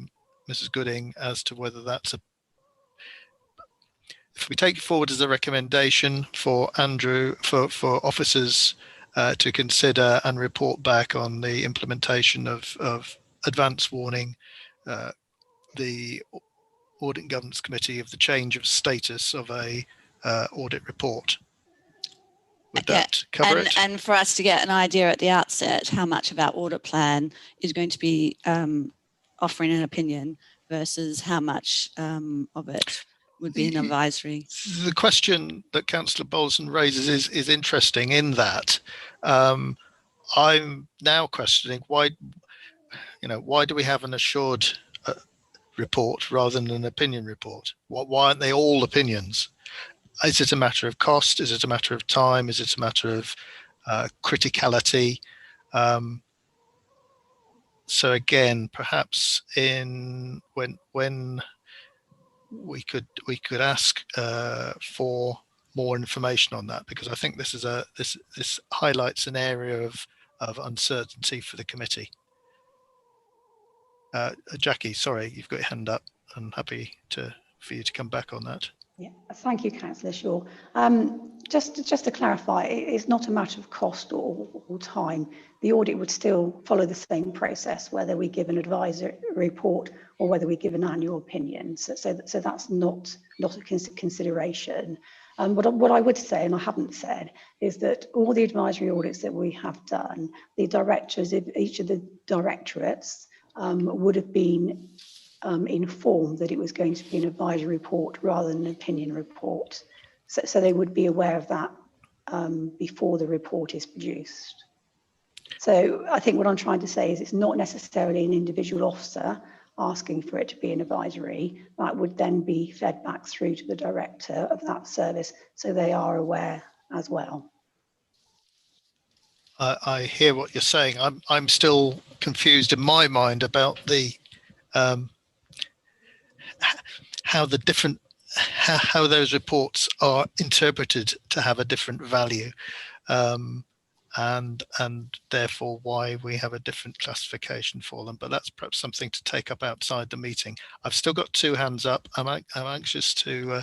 Mrs. Gooding as to whether that's if we take it forward as a recommendation for Andrew for officers to consider and report back on the implementation of advance warning, the Audit and Governance Committee, of the change of status of a audit report. Would that cover it?
And for us to get an idea at the outset how much of our audit plan is going to be offering an opinion versus how much of it would be an advisory.
The question that Councillor Bolson raises is interesting in that I'm now questioning why do we have an assured report rather than an opinion report? Why aren't they all opinions? Is it a matter of cost? Is it a matter of time? Is it a matter of criticality? So again, perhaps when we could ask for more information on that, because I think this is this highlights an area of uncertainty for the committee. Jackie, sorry, you've got your hand up. I'm happy for you to come back on that.
Yeah, thank you, Councillor Shaw. Just to clarify, it's not a matter of cost or time. The audit would still follow the same process, whether we give an advisory report or whether we give an annual opinion. So that's not a consideration. What I would say, and I haven't said, is that all the advisory audits that we have done, the directors of each of the directorates would have been informed that it was going to be an advisory report rather than an opinion report. So they would be aware of that before the report is produced. So I think what I'm trying to say is it's not necessarily an individual officer asking for it to be an advisory. That would then be fed back through to the director of that service, so they are aware as well.
I hear what you're saying. I'm still confused in my mind about the how those reports are interpreted to have a different value, and therefore why we have a different classification for them. But that's perhaps something to take up outside the meeting. I've still got two hands up. I'm anxious to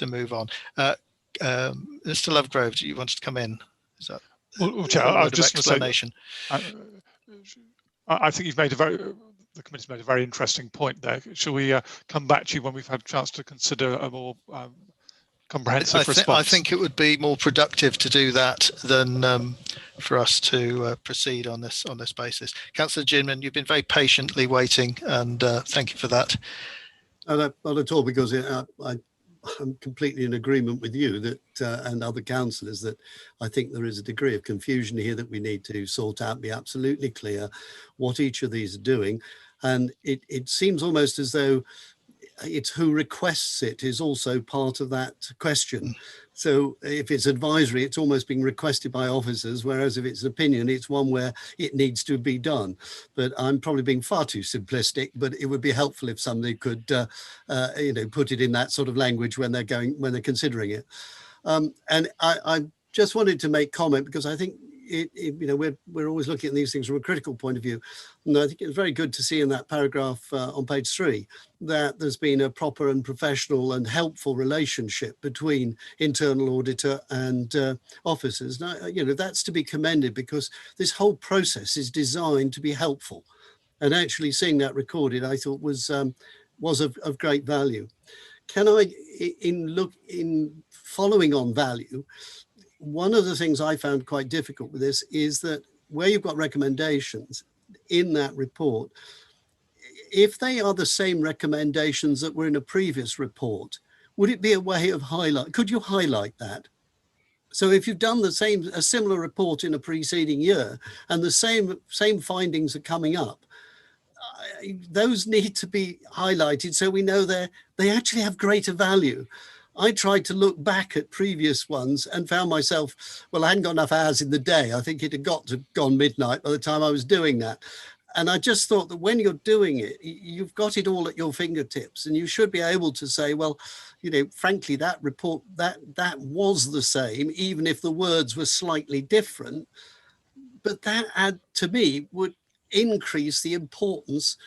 move on. Mr. Lovegrove, do you want to come in? Is that
Chair, I've just
explanation?
I think you've made the committee's made a very interesting point there. Shall we come back to you when we've had a chance to consider a more comprehensive response?
I think it would be more productive to do that than for us to proceed on this basis. Councillor Ginman, you've been very patiently waiting, and thank you for that.
Not at all, because I'm completely in agreement with you that and other councillors that I think there is a degree of confusion here that we need to sort out, be absolutely clear what each of these are doing. And it seems almost as though it's who requests it is also part of that question. So if it's advisory, it's almost being requested by officers, whereas if it's an opinion, it's one where it needs to be done. But I'm probably being far too simplistic, but it would be helpful if somebody could put it in that sort of language when they're considering it. And I just wanted to make comment, because I think we're always looking at these things from a critical point of view. And I think it's very good to see in that paragraph on page 3 that there's been a proper and professional and helpful relationship between internal auditor and officers. Now, that's to be commended, because this whole process is designed to be helpful. And actually seeing that recorded, I thought was of great value. Can I, in following on value, one of the things I found quite difficult with this is that where you've got recommendations in that report, if they are the same recommendations that were in a previous report, would it be a way of could you highlight that? So if you've done a similar report in a preceding year and the same findings are coming up, those need to be highlighted so we know they actually have greater value. I tried to look back at previous ones and found myself, well, I hadn't got enough hours in the day. I think it had gone midnight by the time I was doing that. And I just thought that when you're doing it, you've got it all at your fingertips, and you should be able to say, well, frankly, that report, that was the same, even if the words were slightly different. But that, to me, would increase the importance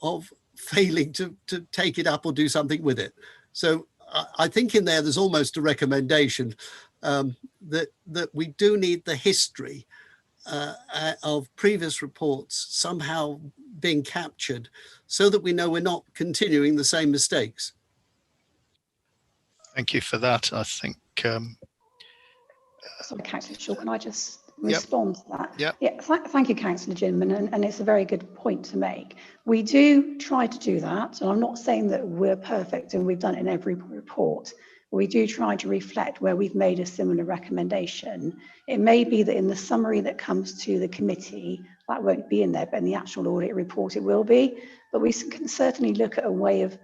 of failing to take it up or do something with it. So I think in there's almost a recommendation that we do need the history of previous reports somehow being captured so that we know we're not continuing the same mistakes.
Thank you for that. I think.
Sorry, Councillor Shaw, can I just respond to that? Yeah, thank you, Councillor Jim, and it's a very good point to make. We do try to do that, and I'm not saying that we're perfect and we've done it in every report. We do try to reflect where we've made a similar recommendation. It may be that in the summary that comes to the committee, that won't be in there, but in the actual audit report it will be. But we can certainly look at a way of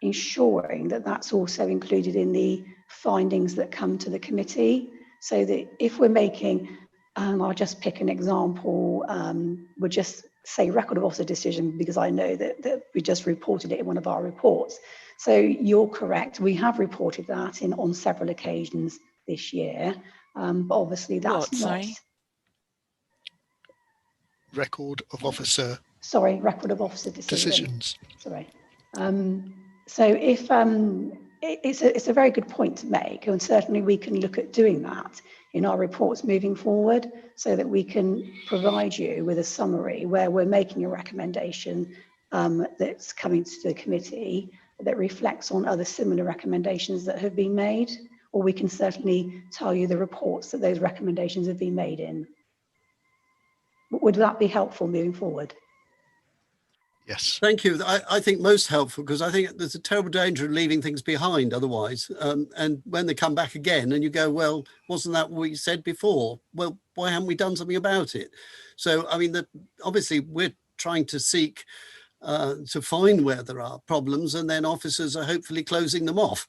ensuring that that's also included in the findings that come to the committee, so that if we're making, I'll just pick an example, we'll just say record of officer decision, because I know that we just reported it in one of our reports. So you're correct, we have reported that on several occasions this year, but obviously that's
Sorry?
Record of officer.
Sorry, record of officer
decisions.
Sorry. So if it's a very good point to make, and certainly we can look at doing that in our reports moving forward, so that we can provide you with a summary where we're making a recommendation that's coming to the committee that reflects on other similar recommendations that have been made, or we can certainly tell you the reports that those recommendations have been made in. Would that be helpful moving forward?
Yes.
Thank you. I think most helpful, because I think there's a terrible danger of leaving things behind otherwise. And when they come back again and you go, well, wasn't that what you said before? Well, why haven't we done something about it? So, I mean, obviously we're trying to seek to find where there are problems, and then officers are hopefully closing them off.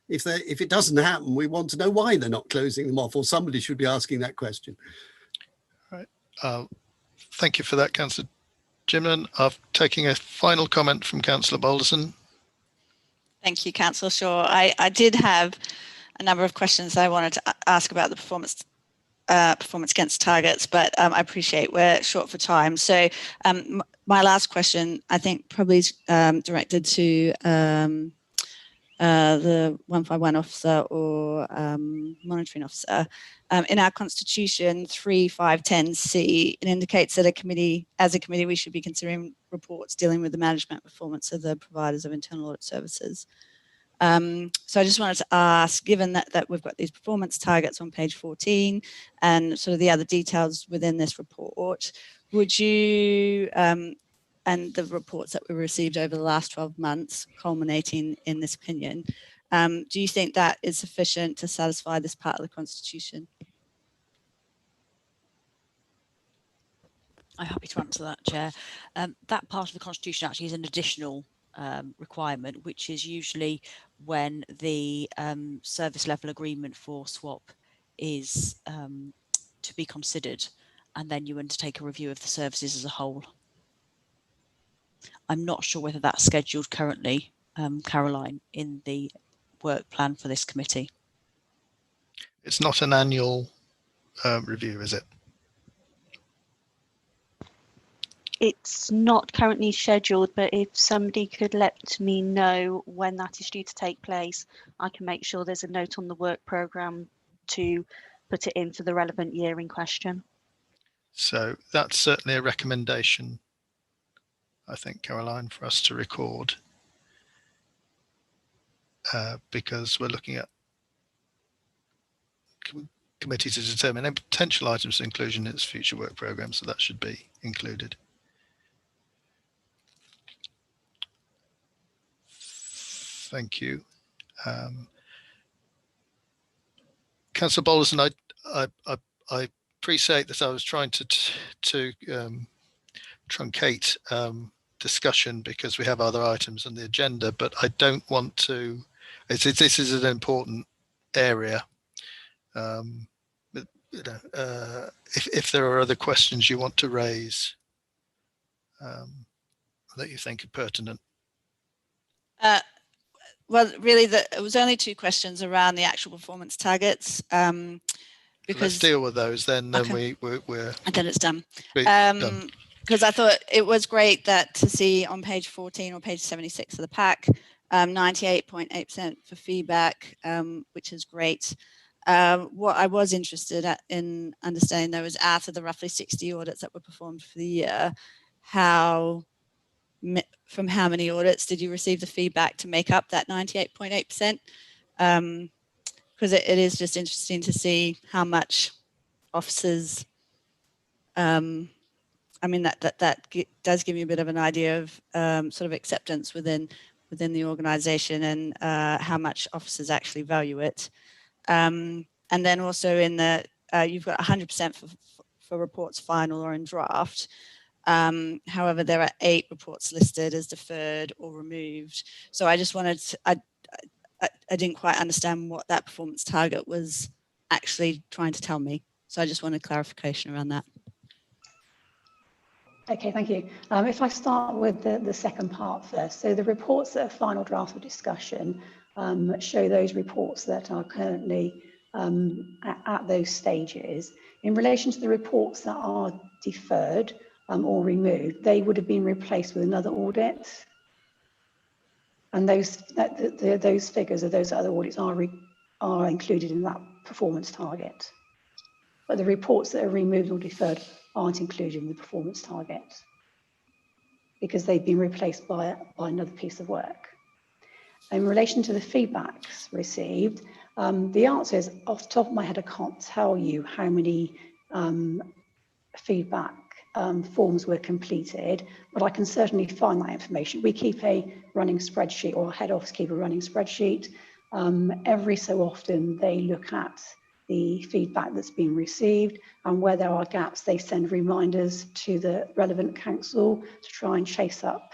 If it doesn't happen, we want to know why they're not closing them off, or somebody should be asking that question.
Right. Thank you for that, Councillor Jimman. I'm taking a final comment from Councillor Balderson.
Thank you, Councillor Shaw. I did have a number of questions I wanted to ask about the performance against targets, but I appreciate we're short for time. So my last question, I think, probably is directed to the 151 officer or monitoring officer. In our constitution 3.5.10c, it indicates that as a committee we should be considering reports dealing with the management performance of the providers of internal audit services. So I just wanted to ask, given that we've got these performance targets on page 14 and sort of the other details within this report, would you, and the reports that we received over the last 12 months culminating in this opinion, do you think that is sufficient to satisfy this part of the Constitution?
I'm happy to answer that, Chair. That part of the Constitution actually is an additional requirement, which is usually when the service level agreement for swap is to be considered, and then you undertake a review of the services as a whole. I'm not sure whether that's scheduled currently, Caroline, in the work plan for this committee.
It's not an annual review, is it?
It's not currently scheduled, but if somebody could let me know when that is due to take place, I can make sure there's a note on the work programme to put it in for the relevant year in question.
So that's certainly a recommendation, I think, Caroline, for us to record, because we're looking at committee to determine any potential items for inclusion in its future work programme, so that should be included. Thank you. Councillor Balderson, I appreciate that I was trying to truncate discussion because we have other items on the agenda, but I don't want to, this is an important area. If there are other questions you want to raise that you think are pertinent.
Well, really, it was only two questions around the actual performance targets. Because
let's deal with those then.
Okay.
Then we're
and then it's done.
Done.
Because I thought it was great to see on page 14 or page 76 of the pack, 98.8% for feedback, which is great. What I was interested in understanding, though, was out of the roughly 60 audits that were performed for the year, from how many audits did you receive the feedback to make up that 98.8%? Because it is just interesting to see how much officers, I mean, that does give me a bit of an idea of sort of acceptance within the organisation, and how much officers actually value it. And then also in the, you've got 100% for reports final or in draft. However, there are 8 reports listed as deferred or removed. So I just wanted to, I didn't quite understand what that performance target was actually trying to tell me. So I just wanted clarification around that.
Okay, thank you. If I start with the second part first. So the reports that are final draft or discussion show those reports that are currently at those stages. In relation to the reports that are deferred or removed, they would have been replaced with another audit. And those figures of those other audits are included in that performance target. But the reports that are removed or deferred aren't included in the performance target because they've been replaced by another piece of work. In relation to the feedbacks received, the answer is, off the top of my head, I can't tell you how many feedback forms were completed, but I can certainly find that information. We keep a running spreadsheet, or our head office keep a running spreadsheet. Every so often they look at the feedback that's been received, and where there are gaps, they send reminders to the relevant council to try and chase up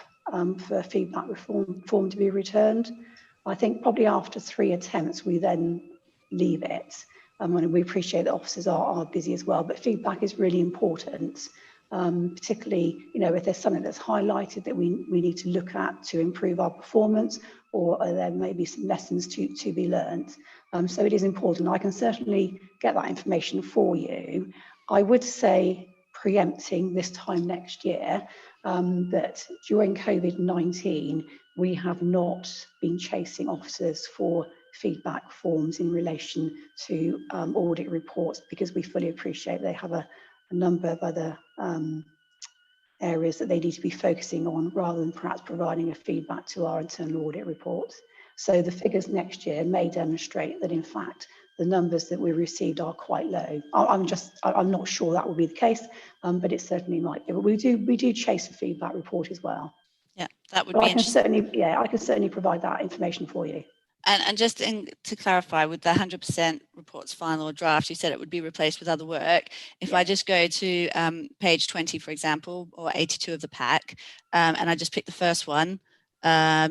for feedback form to be returned. I think probably after 3 attempts, we then leave it. And we appreciate that officers are busy as well, but feedback is really important, particularly, you know, if there's something that's highlighted that we need to look at to improve our performance, or there may be some lessons to be learned. So it is important. I can certainly get that information for you. I would say, preempting this time next year, that during COVID-19, we have not been chasing officers for feedback forms in relation to audit reports, because we fully appreciate they have a number of other areas that they need to be focusing on, rather than perhaps providing a feedback to our internal audit report. So the figures next year may demonstrate that, in fact, the numbers that we received are quite low. I'm not sure that will be the case, but it certainly might be. But we do chase a feedback report as well.
Yeah, that would
but
be
I can
interesting.
I can certainly provide that information for you.
And just to clarify, with the 100% reports final or draft, you said it would be replaced with other work. If I just go to page 20, for example, or 82 of the pack, and I just pick the first one,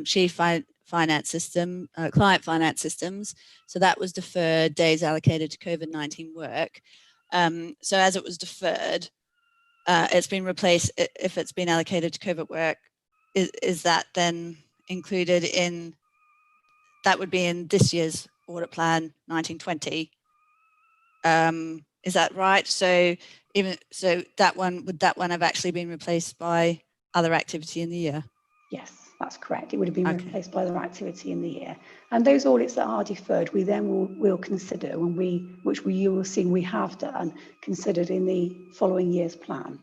Chief Finance System, Client Finance Systems. So that was deferred, days allocated to COVID-19 work. So as it was deferred, it's been replaced. If it's been allocated to COVID work, is that then included in? That would be in this year's audit plan 1920. Is that right? So that one, would that one have actually been replaced by other activity in the year?
Yes, that's correct. It would have been replaced by other activity in the year. And those audits that are deferred, we then will consider you will see we have done, considered in the following year's plan.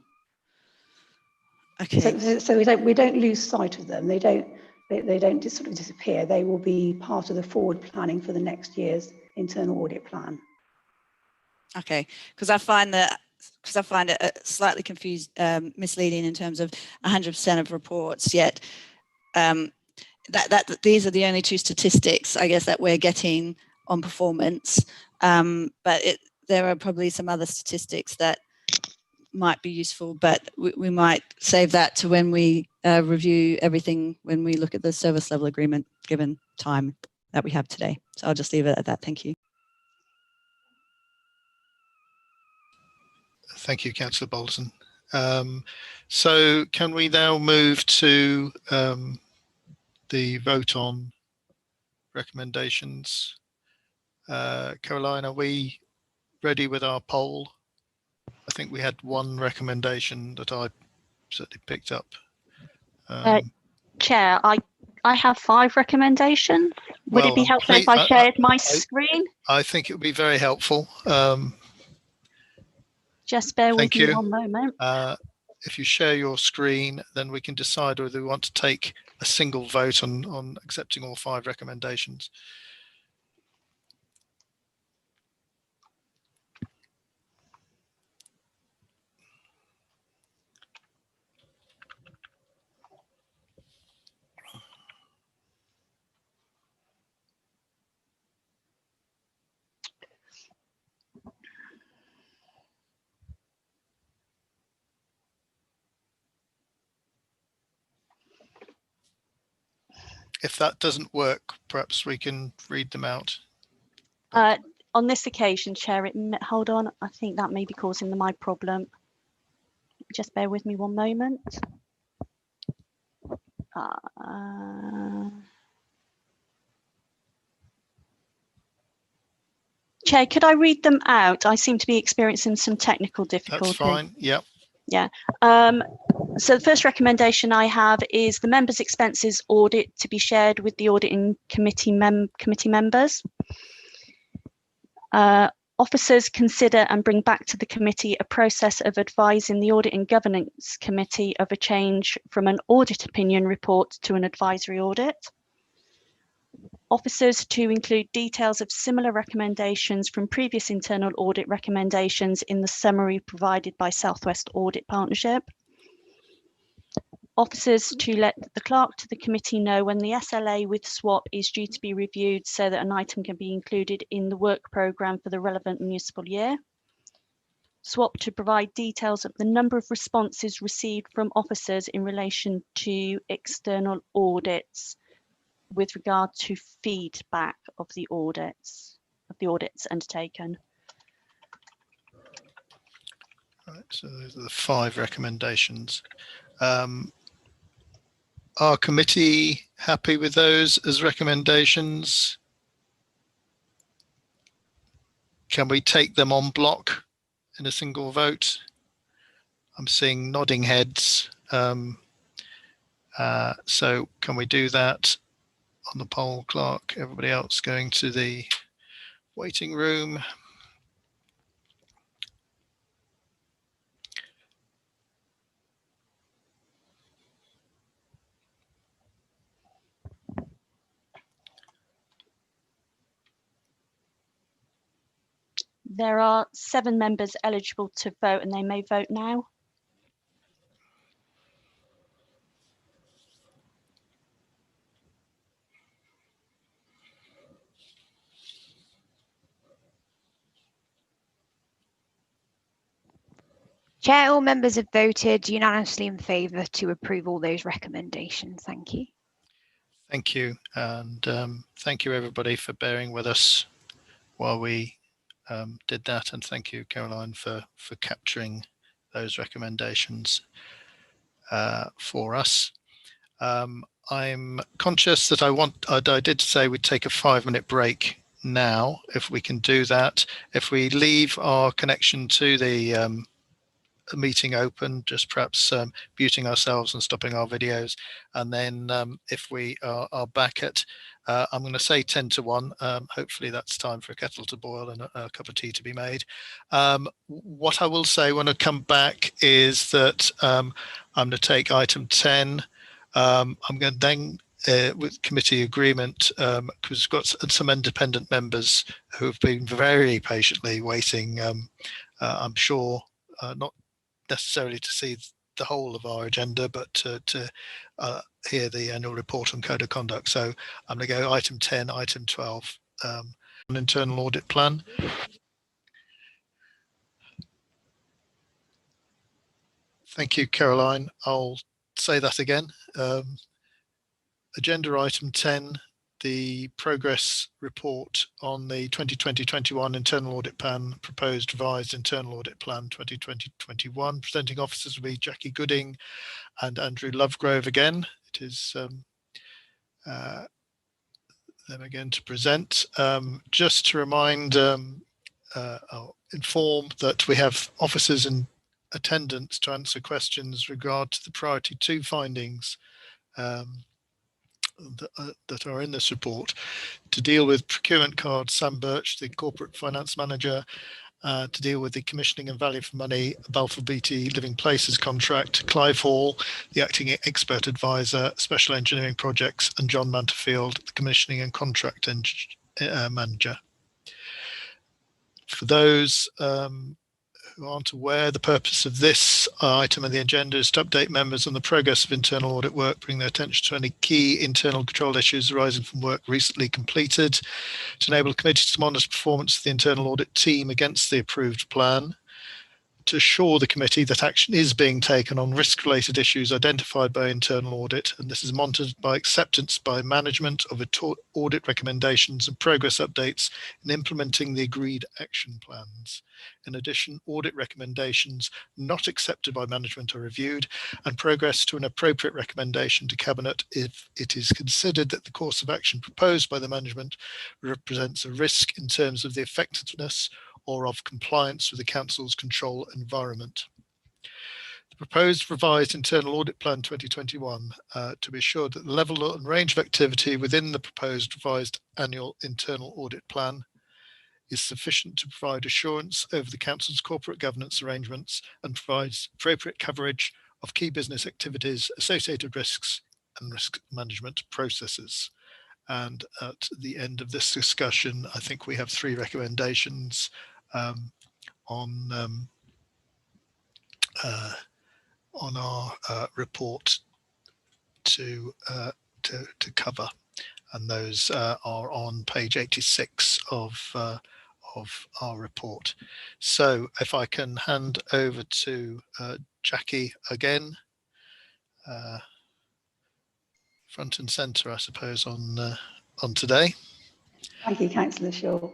Okay.
So we don't lose sight of them. They don't just sort of disappear. They will be part of the forward planning for the next year's internal audit plan. Okay, because I find it slightly misleading in terms of 100% of reports. Yet that these are the only 2 statistics, I guess, that we're getting on performance. But there are probably some other statistics that might be useful, but we might save that to when we review everything, when we look at the service level agreement, given time that we have today. So I'll just leave it at that. Thank you.
Thank you, Councillor Bolton. So can we now move to the vote on recommendations? Caroline, are we ready with our poll? I think we had one recommendation that I certainly picked up.
Chair, I have 5 recommendations. Would it be helpful if I shared my screen?
I think it would be very helpful.
Just bear with me one moment.
If you share your screen, then we can decide whether we want to take a single vote on accepting all 5 recommendations. If that doesn't work, perhaps we can read them out.
On this occasion, Chair, hold on, I think that may be causing the mic problem. Just bear with me one moment. Chair, could I read them out? I seem to be experiencing some technical difficulty.
That's fine, yep.
Yeah. So the first recommendation I have is the members' expenses audit to be shared with the auditing committee members. Officers consider and bring back to the committee a process of advising the Audit and Governance Committee of a change from an audit opinion report to an advisory audit. Officers to include details of similar recommendations from previous internal audit recommendations in the summary provided by South West Audit Partnership. Officers to let the clerk to the committee know when the SLA with SWAP is due to be reviewed so that an item can be included in the work programme for the relevant municipal year. SWAP to provide details of the number of responses received from officers in relation to external audits with regard to feedback of the audits undertaken.
Right, so those are the 5 recommendations. Are committee happy with those as recommendations? Can we take them on block in a single vote? I'm seeing nodding heads. So can we do that on the poll clerk? Everybody else going to the waiting room.
There are 7 members eligible to vote and they may vote now.
Chair, all members have voted unanimously in favour to approve all those recommendations. Thank you.
Thank you. And thank you everybody for bearing with us while we did that. And thank you, Caroline, for capturing those recommendations for us. I'm conscious that I did say we'd take a 5-minute break now, if we can do that. If we leave our connection to the meeting open, just perhaps muting ourselves and stopping our videos, and then if we are back at I'm going to say 10 to 1, hopefully that's time for a kettle to boil and a cup of tea to be made. What I will say when I come back is that I'm going to take item 10. I'm going to then with committee agreement, because we've got some independent members who have been very patiently waiting, I'm sure, not necessarily to see the whole of our agenda, but to hear the annual report on code of conduct. So I'm going to go item 10, item 12, an internal audit plan. Thank you, Caroline. I'll say that again. Agenda item 10, the progress report on the 2020-21 internal audit plan, proposed revised internal audit plan 2020-21. Presenting officers will be Jackie Gooding and Andrew Lovegrove again. It is them again to present. Just to remind, I'll inform that we have officers in attendance to answer questions regard to the priority 2 findings that are in this report to deal with procurement card, Sam Birch, the corporate finance manager, to deal with the commissioning and value for money, Balfour Beatty Living Places contract, Clive Hall, the acting expert advisor, special engineering projects, and John Manterfield, the commissioning and contract manager. For those who aren't aware, the purpose of this item on the agenda is to update members on the progress of internal audit work, bring their attention to any key internal control issues arising from work recently completed, to enable the committee to monitor performance of the internal audit team against the approved plan, to assure the committee that action is being taken on risk-related issues identified by internal audit, and this is monitored by acceptance by management of audit recommendations and progress updates in implementing the agreed action plans. In addition, audit recommendations not accepted by management are reviewed, and progress to an appropriate recommendation to Cabinet if it is considered that the course of action proposed by the management represents a risk in terms of the effectiveness or of compliance with the Council's control environment. The proposed revised Internal Audit Plan 2021 to be assured that the level and range of activity within the proposed revised annual Internal Audit Plan is sufficient to provide assurance over the Council's corporate governance arrangements and provides appropriate coverage of key business activities, associated risks and risk management processes. And at the end of this discussion, I think we have 3 recommendations on our report to cover, and those are on page 86 of our report. So if I can hand over to Jackie again, front and centre, I suppose, on today.
Thank you, Councillor Shaw.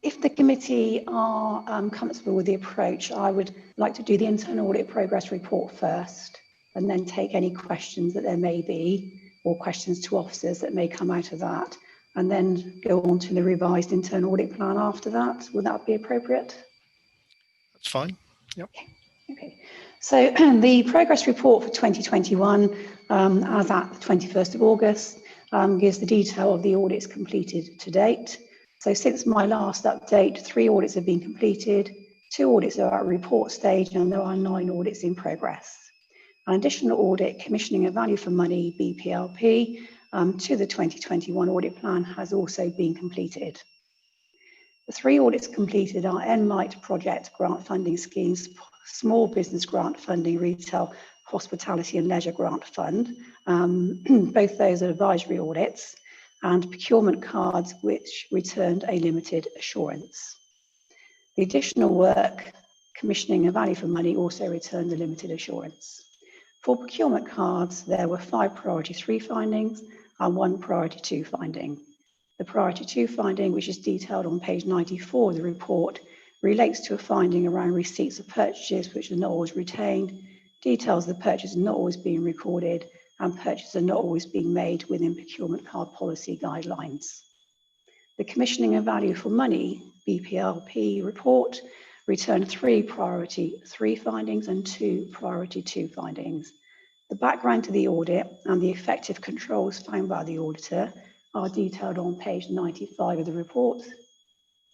If the committee are comfortable with the approach, I would like to do the internal audit progress report first, and then take any questions that there may be, or questions to officers that may come out of that, and then go on to the revised internal audit plan after that. Would that be appropriate?
That's fine. Yep.
Okay. So the progress report for 2021, as at the 21st of August, gives the detail of the audits completed to date. So since my last update, 3 audits have been completed, 2 audits are at report stage, and there are 9 audits in progress. An additional audit, commissioning of value for money, BPLP, to the 2021 audit plan has also been completed. The 3 audits completed are NMITE project grant funding schemes, small business grant funding, retail, hospitality and leisure grant fund. Both those are advisory audits, and procurement cards, which returned a limited assurance. The additional work, commissioning of value for money, also returned a limited assurance. For procurement cards, there were 5 priority 3 findings and 1 priority 2 finding. The priority 2 finding, which is detailed on page 94 of the report, relates to a finding around receipts of purchases which are not always retained, details the purchase not always being recorded, and purchases are not always being made within procurement card policy guidelines. The commissioning of value for money, BPLP report, returned 3 priority 3 findings and 2 priority 2 findings. The background to the audit and the effective controls found by the auditor are detailed on page 95 of the report.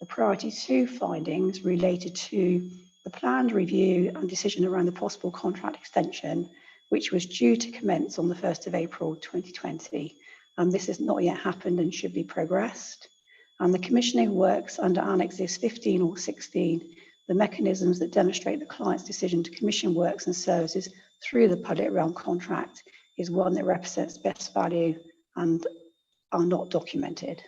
The priority 2 findings related to the planned review and decision around the possible contract extension, which was due to commence on the 1st of April 2020. This has not yet happened and should be progressed. And the commissioning works under annexes 15 or 16, the mechanisms that demonstrate the client's decision to commission works and services through the public realm contract is one that represents best value and are not documented.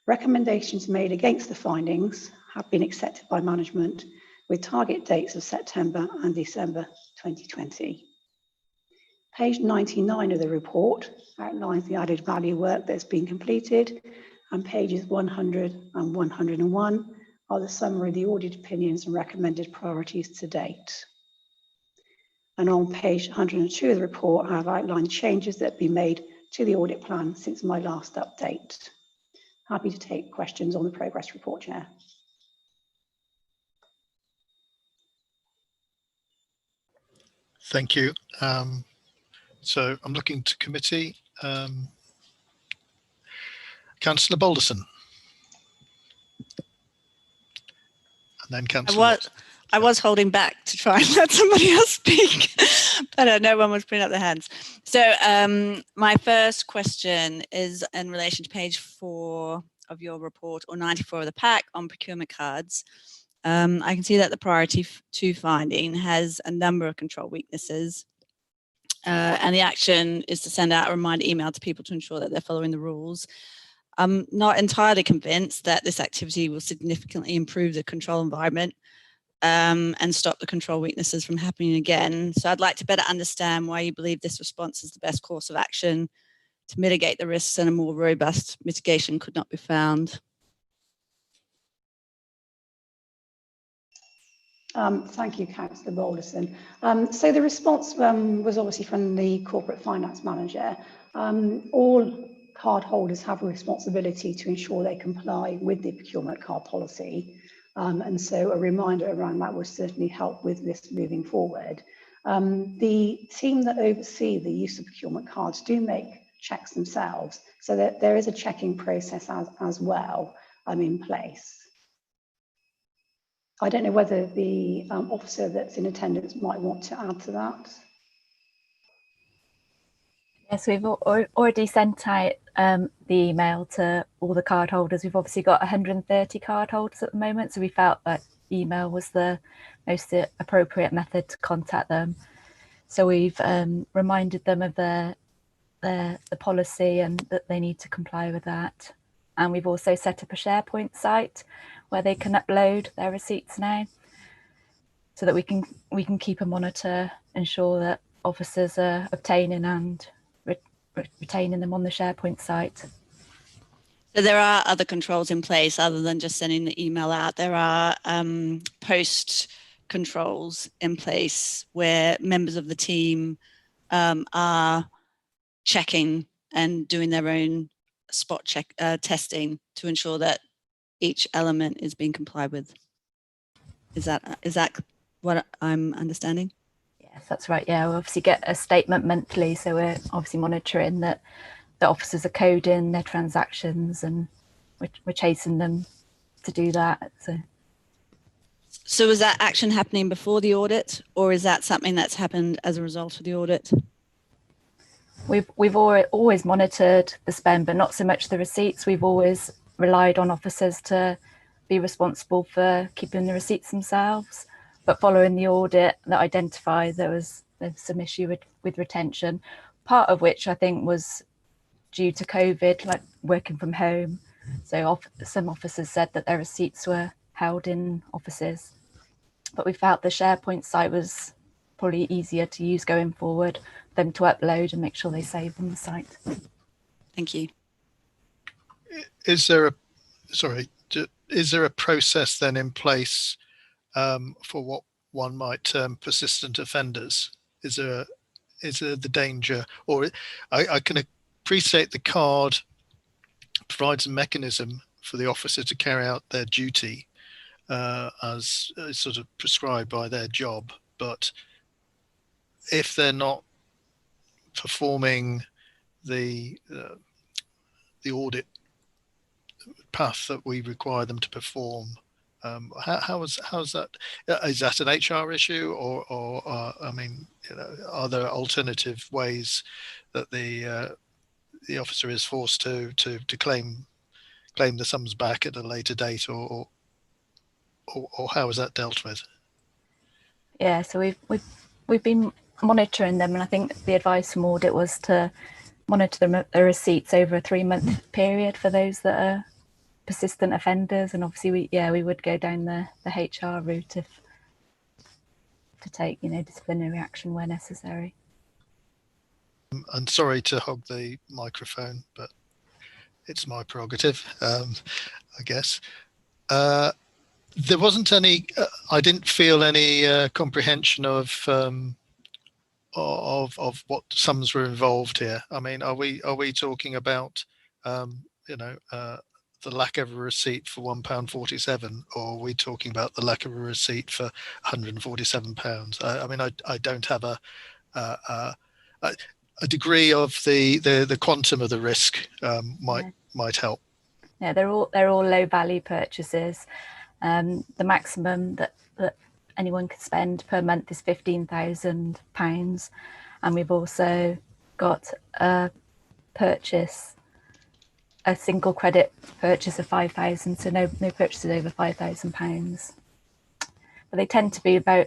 Recommendations made against the findings have been accepted by management with target dates of September and December 2020. Page 99 of the report outlines the added value work that's been completed, and pages 100 and 101 are the summary of the audit opinions and recommended priorities to date. And on page 102 of the report, I have outlined changes that have been made to the audit plan since my last update. Happy to take questions on the progress report, Chair.
Thank you. So I'm looking to committee. Councillor Balderson. And then Councillor
I was holding back to try and let somebody else speak, but no one was putting up their hands. So my first question is in relation to page 4 of your report, or 94 of the pack, on procurement cards. I can see that the priority 2 finding has a number of control weaknesses, and the action is to send out a reminder email to people to ensure that they're following the rules. I'm not entirely convinced that this activity will significantly improve the control environment and stop the control weaknesses from happening again. So I'd like to better understand why you believe this response is the best course of action to mitigate the risks, and a more robust mitigation could not be found.
Thank you, Councillor Balderson. So the response was obviously from the corporate finance manager. All card holders have a responsibility to ensure they comply with the procurement card policy. And so a reminder around that would certainly help with this moving forward. The team that oversee the use of procurement cards do make checks themselves, so that there is a checking process as well in place. I don't know whether the officer that's in attendance might want to add to that.
Yes, we've already sent out the email to all the card holders. We've obviously got 130 card holders at the moment, so we felt that email was the most appropriate method to contact them. So we've reminded them of the policy and that they need to comply with that. And we've also set up a SharePoint site where they can upload their receipts now, so that we can keep a monitor, ensure that officers are obtaining and retaining them on the SharePoint site.
So there are other controls in place other than just sending the email out. There are post controls in place where members of the team are checking and doing their own spot check testing to ensure that each element is being complied with. Is that what I'm understanding?
Yes, that's right. Yeah, we obviously get a statement monthly, so we're obviously monitoring that the officers are coding their transactions, and we're chasing them to do that.
So is that action happening before the audit, or is that something that's happened as a result of the audit?
We've always monitored the spend, but not so much the receipts. We've always relied on officers to be responsible for keeping the receipts themselves. But following the audit that identified there was some issue with retention, part of which I think was due to COVID, like working from home. So some officers said that their receipts were held in offices. But we felt the SharePoint site was probably easier to use going forward, them to upload and make sure they save on the site.
Thank you.
Is there a process then in place for what one might term persistent offenders? Is there the danger, or I can appreciate the card provides a mechanism for the officer to carry out their duty as sort of prescribed by their job, but if they're not performing the audit path that we require them to perform, how's that? Is that an HR issue, or I mean, are there alternative ways that the officer is forced to claim the sums back at a later date, or how is that dealt with?
Yeah, so we've been monitoring them, and I think the advice from audit was to monitor the receipts over a 3-month period for those that are persistent offenders, and obviously we would go down the HR route to take disciplinary action where necessary.
I'm sorry to hog the microphone, but it's my prerogative, I guess. There wasn't any. I didn't feel any comprehension of what sums were involved here. I mean, are we talking about the lack of a receipt for £1.47, or are we talking about the lack of a receipt for £147? I mean, I don't have a degree of the quantum of the risk might help.
Yeah, they're all low value purchases. The maximum that anyone could spend per month is £15,000, and we've also got a single credit purchase of £5,000, so no purchases over £5,000. But they tend to be about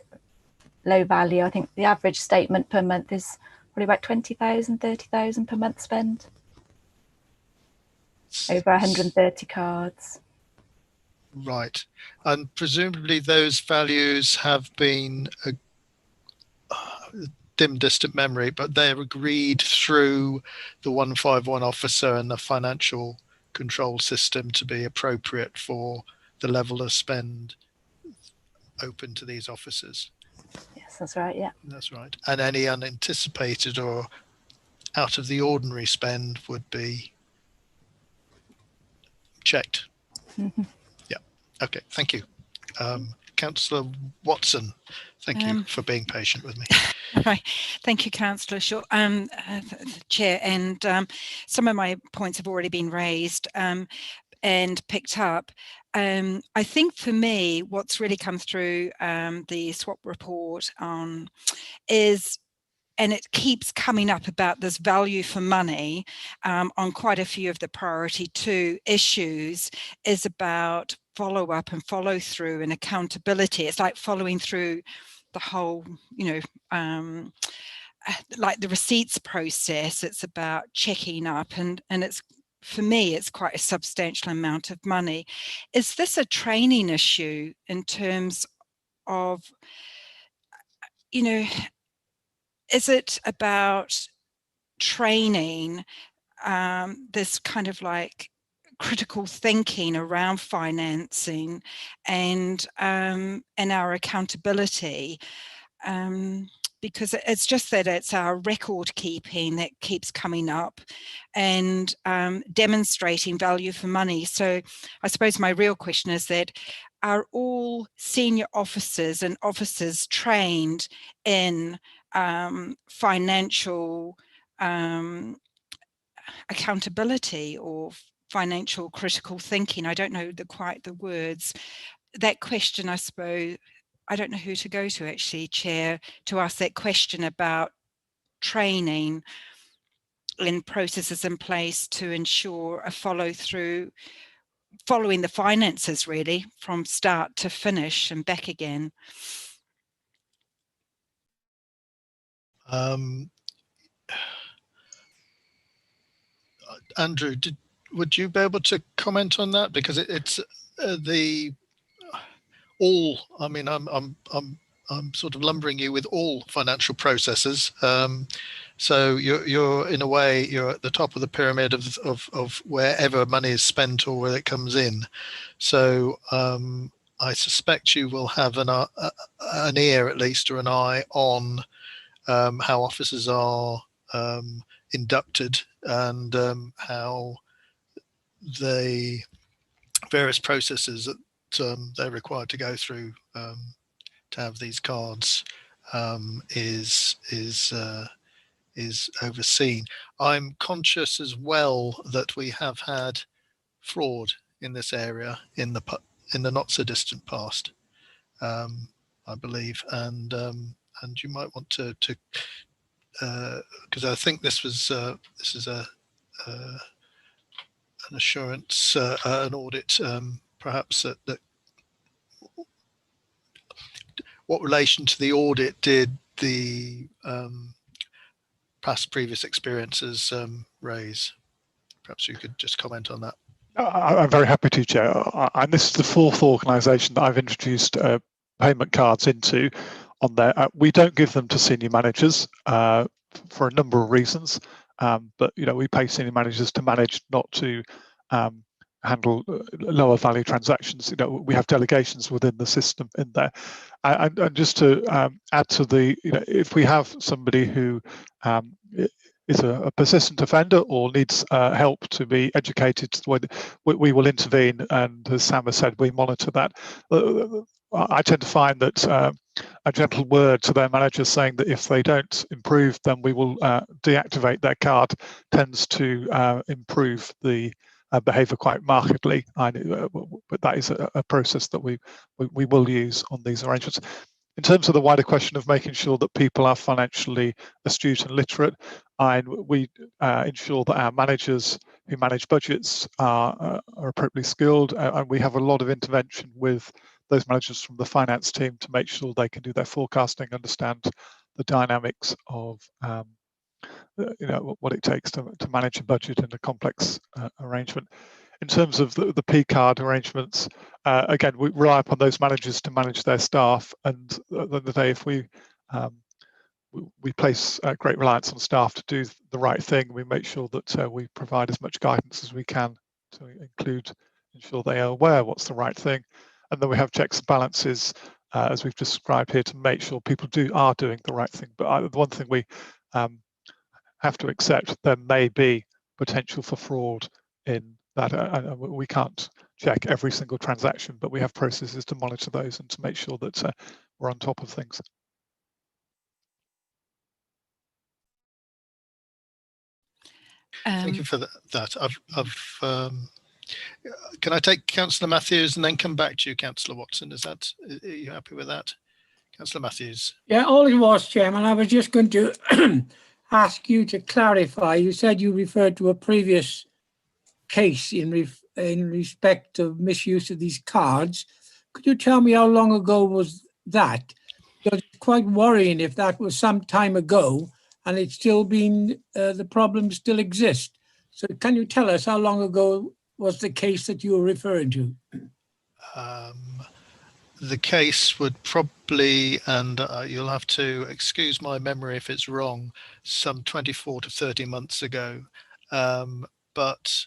low value. I think the average statement per month is probably about 20,000, 30,000 per month spent. Over 130 cards.
Right, and presumably those values have been dim distant memory, but they're agreed through the 151 officer and the financial control system to be appropriate for the level of spend open to these officers.
Yes, that's right. Yeah,
that's right. And any unanticipated or out of the ordinary spend would be checked.
Mm-hmm.
Yeah. Okay. Thank you. Councillor Watson, thank you for being patient with me.
Right. Thank you, Councillor Shaw, Chair. And some of my points have already been raised and picked up. I think for me, what's really come through the SWOP report is, and it keeps coming up about this value for money on quite a few of the priority 2 issues, is about follow up and follow through and accountability. It's like following through the whole, like the receipts process. It's about checking up, and it's, for me, it's quite a substantial amount of money. Is this a training issue in terms of, is it about training this kind of like critical thinking around financing and our accountability? Because it's just that it's our record keeping that keeps coming up and demonstrating value for money. So I suppose my real question is that, are all senior officers and officers trained in financial accountability or financial critical thinking? I don't know quite the words. That question, I suppose, I don't know who to go to actually, Chair, to ask that question about training in processes in place to ensure a follow through, following the finances really from start to finish and back again.
Andrew, would you be able to comment on that? Because it's I mean, I'm sort of lumbering you with all financial processes. So you're in a way, you're at the top of the pyramid of wherever money is spent or where it comes in. So I suspect you will have an ear at least, or an eye on how officers are inducted and how the various processes that they're required to go through to have these cards is overseen. I'm conscious as well that we have had fraud in this area in the not so distant past, I believe, and you might want to because I think this is an assurance, an audit, perhaps that what relation to the audit did the past previous experiences raise? Perhaps you could just comment on that.
I'm very happy to, Chair. And this is the 4th organisation that I've introduced payment cards into on there. We don't give them to senior managers for a number of reasons, but we pay senior managers to manage, not to handle lower value transactions. We have delegations within the system in there. And just to add to if we have somebody who is a persistent offender or needs help to be educated, we will intervene, and as Sam has said, we monitor that. I tend to find that a gentle word to their managers saying that if they don't improve, then we will deactivate their card tends to improve the behaviour quite markedly. But that is a process that we will use on these arrangements. In terms of the wider question of making sure that people are financially astute and literate, we ensure that our managers who manage budgets are appropriately skilled, and we have a lot of intervention with those managers from the finance team to make sure they can do their forecasting, understand the dynamics of what it takes to manage a budget in a complex arrangement. In terms of the P card arrangements, again, we rely upon those managers to manage their staff, and at the end of the day, if we place great reliance on staff to do the right thing, we make sure that we provide as much guidance as we can to ensure they are aware what's the right thing, and then we have checks and balances as we've described here to make sure people are doing the right thing. But the one thing we have to accept, there may be potential for fraud in that. We can't check every single transaction, but we have processes to monitor those and to make sure that we're on top of things.
Thank you for that. Can I take Councillor Matthews and then come back to you, Councillor Watson? Are you happy with that? Councillor Matthews.
Yeah, all it was, Chairman, I was just going to ask you to clarify. You said you referred to a previous case in respect of misuse of these cards. Could you tell me how long ago was that? Because it's quite worrying if that was some time ago and it's still been, the problem still exists. So can you tell us how long ago was the case that you were referring to?
The case would probably, and you'll have to excuse my memory if it's wrong, some 24 to 30 months ago. But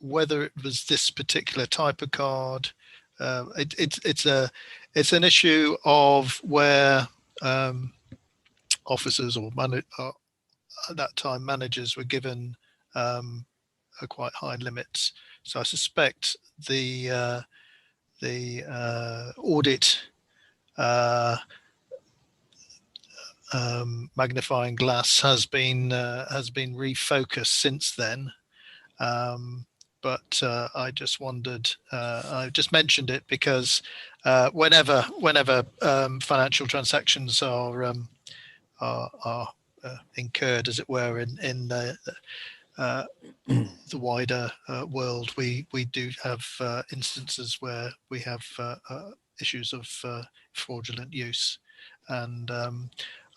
whether it was this particular type of card, it's an issue of where officers or at that time managers were given a quite high limits. So I suspect the audit magnifying glass has been refocused since then. But I just wondered, I just mentioned it because whenever financial transactions are incurred, as it were, in the wider world, we do have instances where we have issues of fraudulent use, and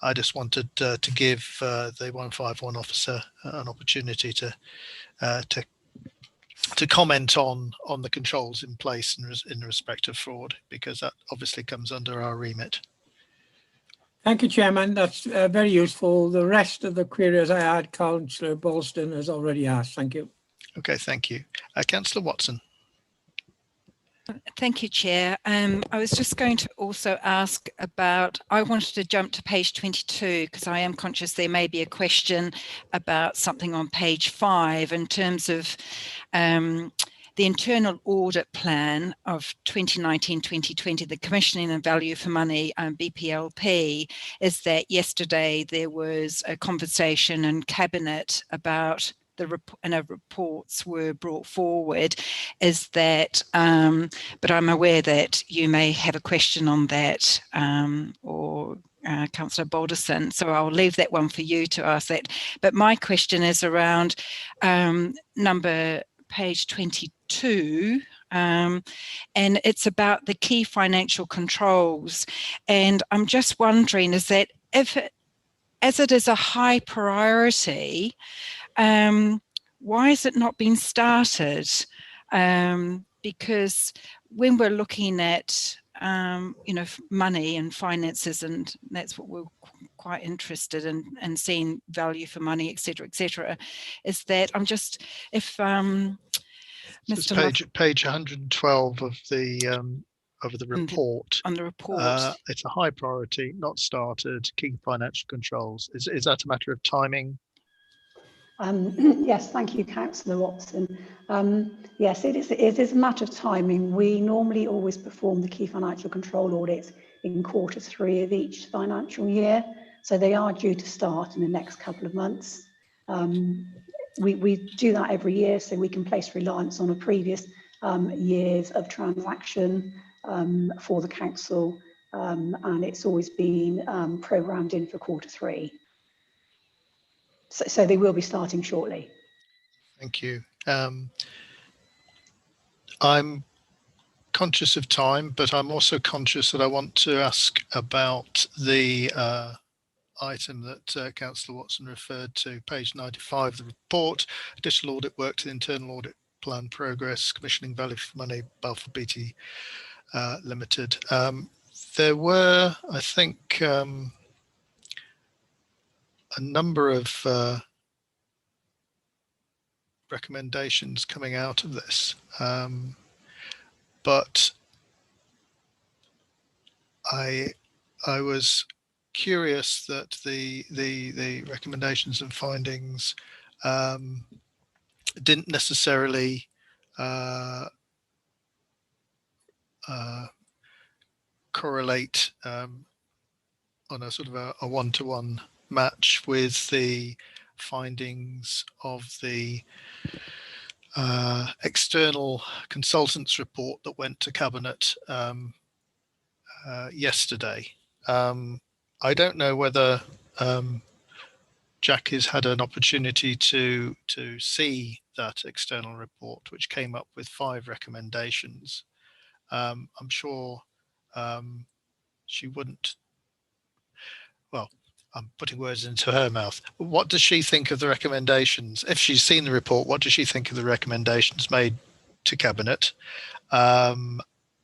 I just wanted to give the 151 officer an opportunity to comment on the controls in place in respect of fraud, because that obviously comes under our remit.
Thank you, Chairman. That's very useful. The rest of the queries I had, Councillor Bolston has already asked. Thank you.
Okay, thank you. Councillor Watson.
Thank you, Chair. I was just going to also ask about, I wanted to jump to page 22 because I am conscious there may be a question about something on page 5 in terms of the internal audit plan of 2019-2020, the commissioning and value for money, BPLP, is that yesterday there was a conversation in Cabinet about reports were brought forward, is that, but I'm aware that you may have a question on that, or Councillor Balderson, so I'll leave that one for you to ask that. But my question is around page 22, and it's about the key financial controls. And I'm just wondering, is that as it is a high priority, why has it not been started? Because when we're looking at money and finances, and that's what we're quite interested in, and seeing value for money, etc., is that I'm just, if
It's page 112 of the report.
On the report,
it's a high priority, not started. Key financial controls. Is that a matter of timing?
Yes, thank you, Councillor Watson. Yes, it is a matter of timing. We normally always perform the key financial control audits in Q3 of each financial year, so they are due to start in the next couple of months. We do that every year so we can place reliance on a previous years of transaction for the council, and it's always been programmed in for Q3. So they will be starting shortly.
Thank you. I'm conscious of time, but I'm also conscious that I want to ask about the item that Councillor Watson referred to, page 95 of the report, additional audit work to the internal audit plan progress, commissioning value for money, Balfour BT Limited. There were, I think, a number of recommendations coming out of this, but I was curious that the recommendations and findings didn't necessarily correlate on a sort of a one-to-one match with the findings of the external consultants report that went to Cabinet yesterday. I don't know whether Jack has had an opportunity to see that external report, which came up with 5 recommendations. I'm sure she wouldn't. Well, I'm putting words into her mouth. What does she think of the recommendations? If she's seen the report, what does she think of the recommendations made to Cabinet?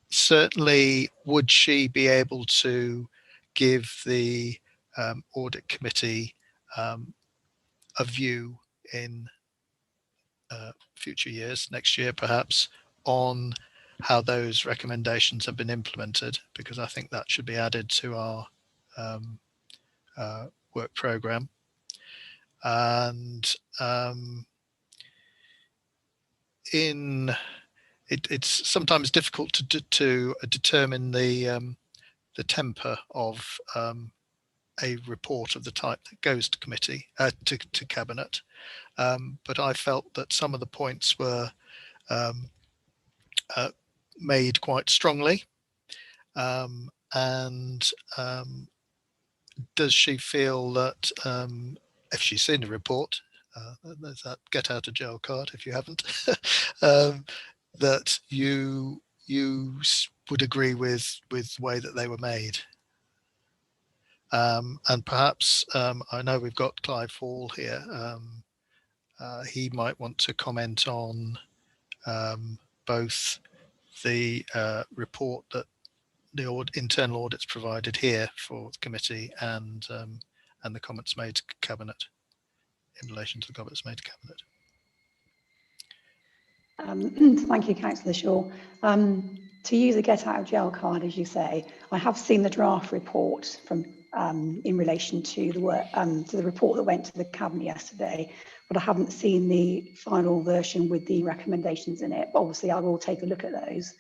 Certainly, would she be able to give the audit committee a view in future years, next year perhaps, on how those recommendations have been implemented? Because I think that should be added to our work programme. And it's sometimes difficult to determine the temper of a report of the type that goes to committee to Cabinet, but I felt that some of the points were made quite strongly, and does she feel that if she's seen the report, there's that get out of jail card if you haven't, that you would agree with the way that they were made? And perhaps I know we've got Clive Hall here. He might want to comment on both the report that the internal audits provided here for the committee and the comments made to Cabinet, in relation to the comments made to Cabinet.
Thank you, Councillor Shaw. To use a get out of jail card, as you say, I have seen the draft report from in relation to the work to the report that went to the Cabinet yesterday, but I haven't seen the final version with the recommendations in it. But obviously, I will take a look at those.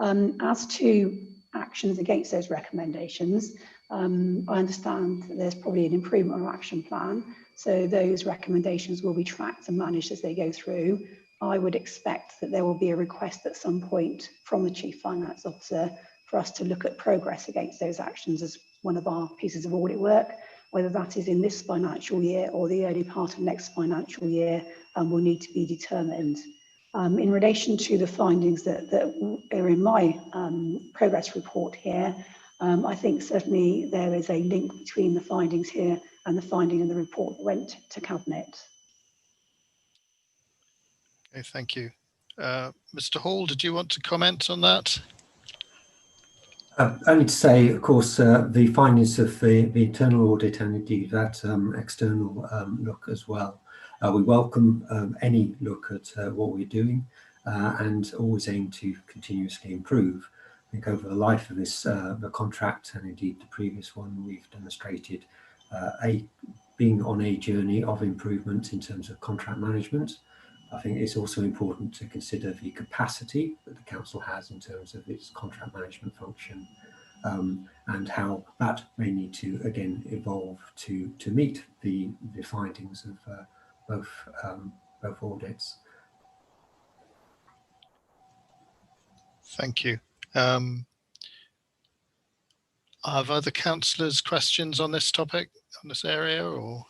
As to actions against those recommendations, I understand that there's probably an improvement or action plan, so those recommendations will be tracked and managed as they go through. I would expect that there will be a request at some point from the Chief Finance Officer for us to look at progress against those actions as one of our pieces of audit work, whether that is in this financial year or the early part of next financial year, will need to be determined. In relation to the findings that are in my progress report here, I think certainly there is a link between the findings here and the finding in the report that went to Cabinet.
Okay, thank you. Mr. Hall, did you want to comment on that?
Only to say, of course, the findings of the internal audit and indeed that external look as well. We welcome any look at what we're doing and always aim to continuously improve. I think over the life of this the contract and indeed the previous one, we've demonstrated a being on a journey of improvement in terms of contract management. I think it's also important to consider the capacity that the council has in terms of its contract management function, and how that may need to again evolve to meet the findings of both audits.
Thank you. Have other councillors questions on this topic, on this area, or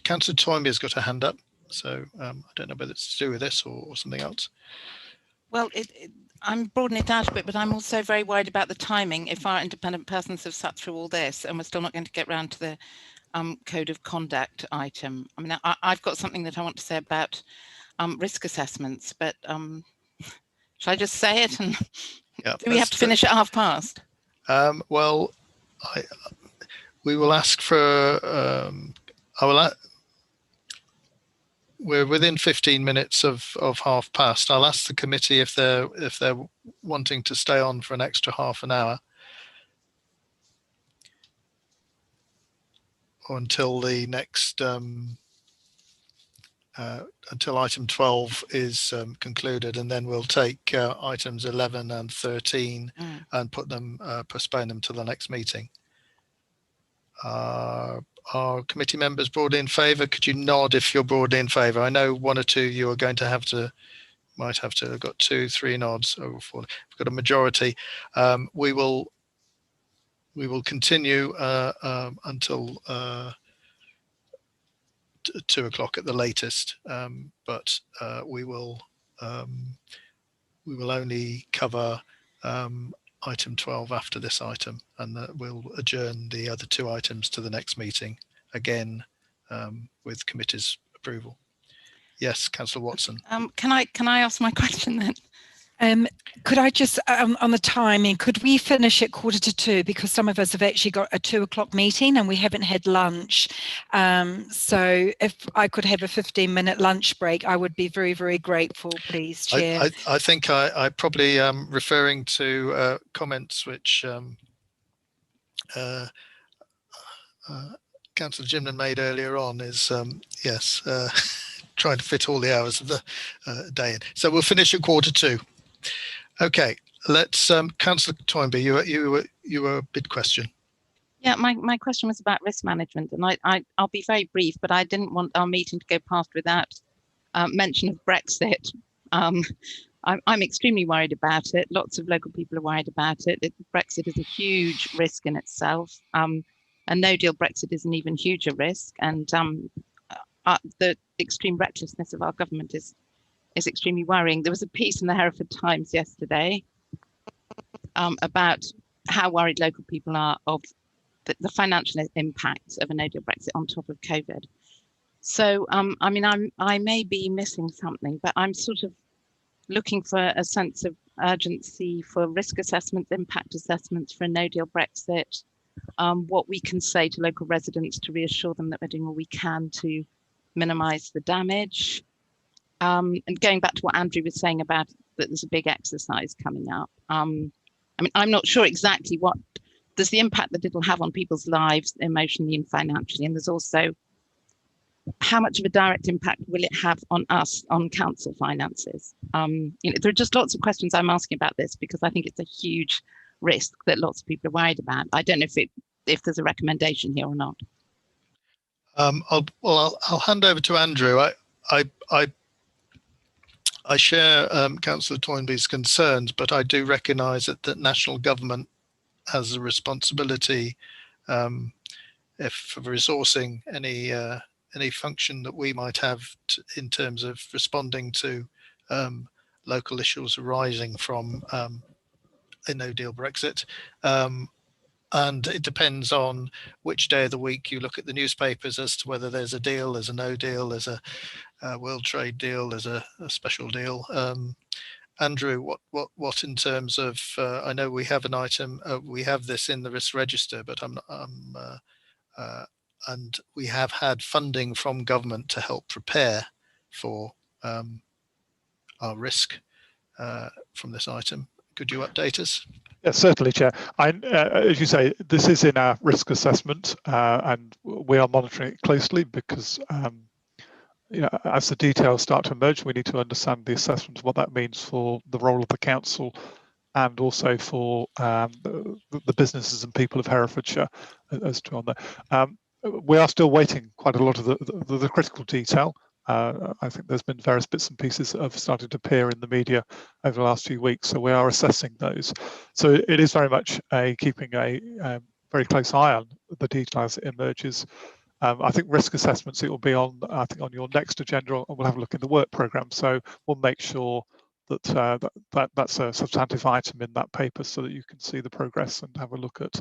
Councillor Toynbee has got a hand up, so I don't know whether it's to do with this or something else.
Well, I'm broadening it out a bit, but I'm also very worried about the timing. If our independent persons have sat through all this and we're still not going to get round to the code of conduct item. I mean, I've got something that I want to say about risk assessments, but shall I just say it? And
yeah,
do we have to finish at past?
Well, we will ask for. We're within 15 minutes of past. I'll ask the committee if they're wanting to stay on for an extra half an hour, or until the next until item 12 is concluded, and then we'll take items 11 and 13 and put them postpone them to the next meeting. Are committee members broadly in favour? Could you nod if you're broadly in favour? I know one or two you are going to might have to have got 2, 3 nods over 4. We've got a majority. We will continue until 2 o'clock at the latest, but we will only cover item 12 after this item, and we'll adjourn the other 2 items to the next meeting, again with committee's approval. Yes, Councillor Watson.
Can I ask my question then?
Could I just, on the timing, could we finish at 1:45, because some of us have actually got a 2 o'clock meeting and we haven't had lunch. So if I could have a 15-minute lunch break, I would be very, very grateful, please, Chair.
I think I probably am referring to comments which Councillor Jimnan made earlier on, is yes, trying to fit all the hours of the day in. So we'll finish at 1:45. Okay, let's Councillor Toynbee, you were a bid question.
Yeah, my question was about risk management, and I'll be very brief, but I didn't want our meeting to go past without mention of Brexit. I'm extremely worried about it. Lots of local people are worried about it. Brexit is a huge risk in itself. A no-deal Brexit is an even huger risk, and the extreme recklessness of our government is extremely worrying. There was a piece in the Hereford Times yesterday about how worried local people are of the financial impact of a no-deal Brexit on top of COVID. So, I mean, I may be missing something, but I'm sort of looking for a sense of urgency for risk assessments, impact assessments for a no-deal Brexit, what we can say to local residents to reassure them that we're doing all we can to minimise the damage. And going back to what Andrew was saying about that there's a big exercise coming up. I mean, I'm not sure exactly what, there's the impact that it'll have on people's lives emotionally and financially, and there's also how much of a direct impact will it have on us, on council finances? You know, there are just lots of questions I'm asking about this because I think it's a huge risk that lots of people are worried about. I don't know if there's a recommendation here or not.
I'll hand over to Andrew. I share Councillor Toynbee's concerns, but I do recognise that national government has a responsibility for resourcing any function that we might have in terms of responding to local issues arising from a no-deal Brexit. And it depends on which day of the week you look at the newspapers as to whether there's a deal, there's a no deal, there's a World Trade deal, there's a special deal. Andrew, what in terms of? I know we have an item. We have this in the risk register, but and we have had funding from government to help prepare for our risk from this item. Could you update us?
Yes, certainly, Chair. As you say, this is in our risk assessment, and we are monitoring it closely because, as the details start to emerge, we need to understand the assessment of what that means for the role of the council and also for the businesses and people of Herefordshire as to on that. We are still waiting quite a lot of the critical detail. I think there's been various bits and pieces that have started to appear in the media over the last few weeks, so we are assessing those. So it is very much keeping a very close eye on the detail as it emerges. I think risk assessments, it will be on, I think, on your next agenda, and we'll have a look in the work programme. So we'll make sure that that's a substantive item in that paper so that you can see the progress and have a look at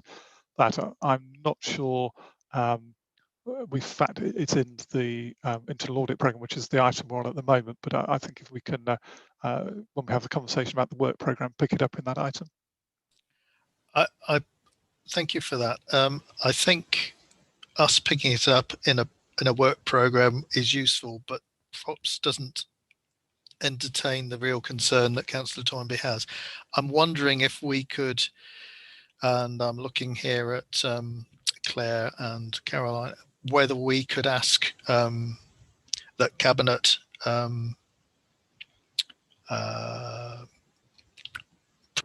that. I'm not sure it's in the internal audit programme, which is the item we're on at the moment, but I think if we can, when we have the conversation about the work programme, pick it up in that item.
I thank you for that. I think us picking it up in a work programme is useful, but perhaps doesn't entertain the real concern that Councillor Toynbee has. I'm wondering if we could, and I'm looking here at Claire and Caroline, whether we could ask that Cabinet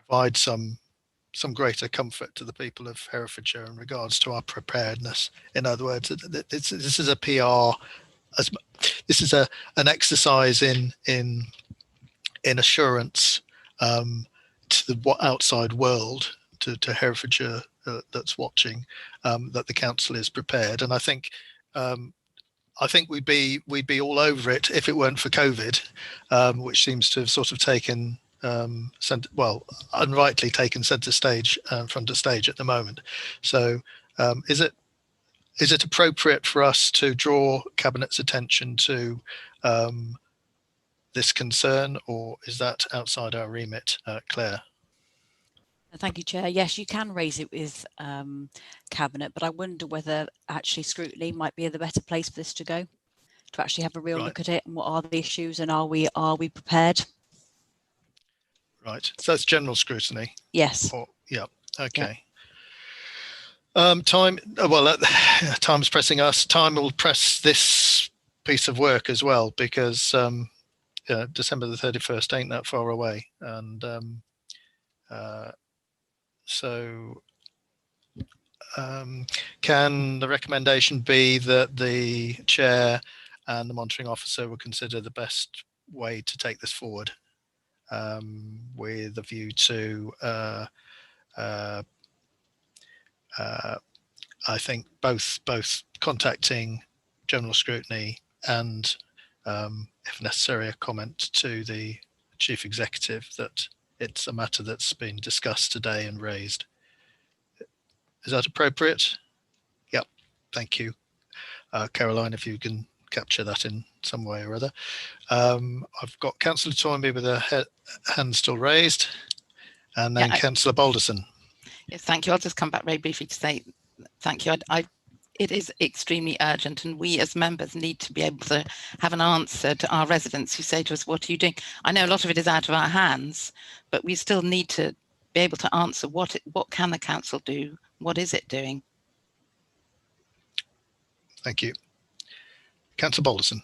provide some greater comfort to the people of Herefordshire in regards to our preparedness. In other words, this is a PR, this is an exercise in assurance to the outside world, to Herefordshire that's watching, that the council is prepared. And I think we'd be all over it if it weren't for COVID, which seems to have sort of taken unrightly taken centre stage, front of stage at the moment. So is it appropriate for us to draw Cabinet's attention to this concern, or is that outside our remit, Claire?
Thank you, Chair. Yes, you can raise it with Cabinet, but I wonder whether actually scrutiny might be the better place for this to go, to actually have a real look at it and what are the issues and are we prepared?
Right. So it's general scrutiny.
Yes.
Yeah. Okay. Yeah. Time's pressing us. Time will press this piece of work as well, because December the 31st ain't that far away, and can the recommendation be that the chair and the monitoring officer will consider the best way to take this forward, with a view to I think both contacting general scrutiny and, if necessary, a comment to the chief executive that it's a matter that's been discussed today and raised. Is that appropriate? Yep. Thank you. Caroline, if you can capture that in some way or other. I've got Councillor Toynbee with her hand still raised, and then Councillor Balderson.
Yes, thank you. I'll just come back very briefly to say thank you. It is extremely urgent, and we as members need to be able to have an answer to our residents who say to us, what are you doing? I know a lot of it is out of our hands, but we still need to be able to answer what can the council do? What is it doing?
Thank you. Councillor Balderson.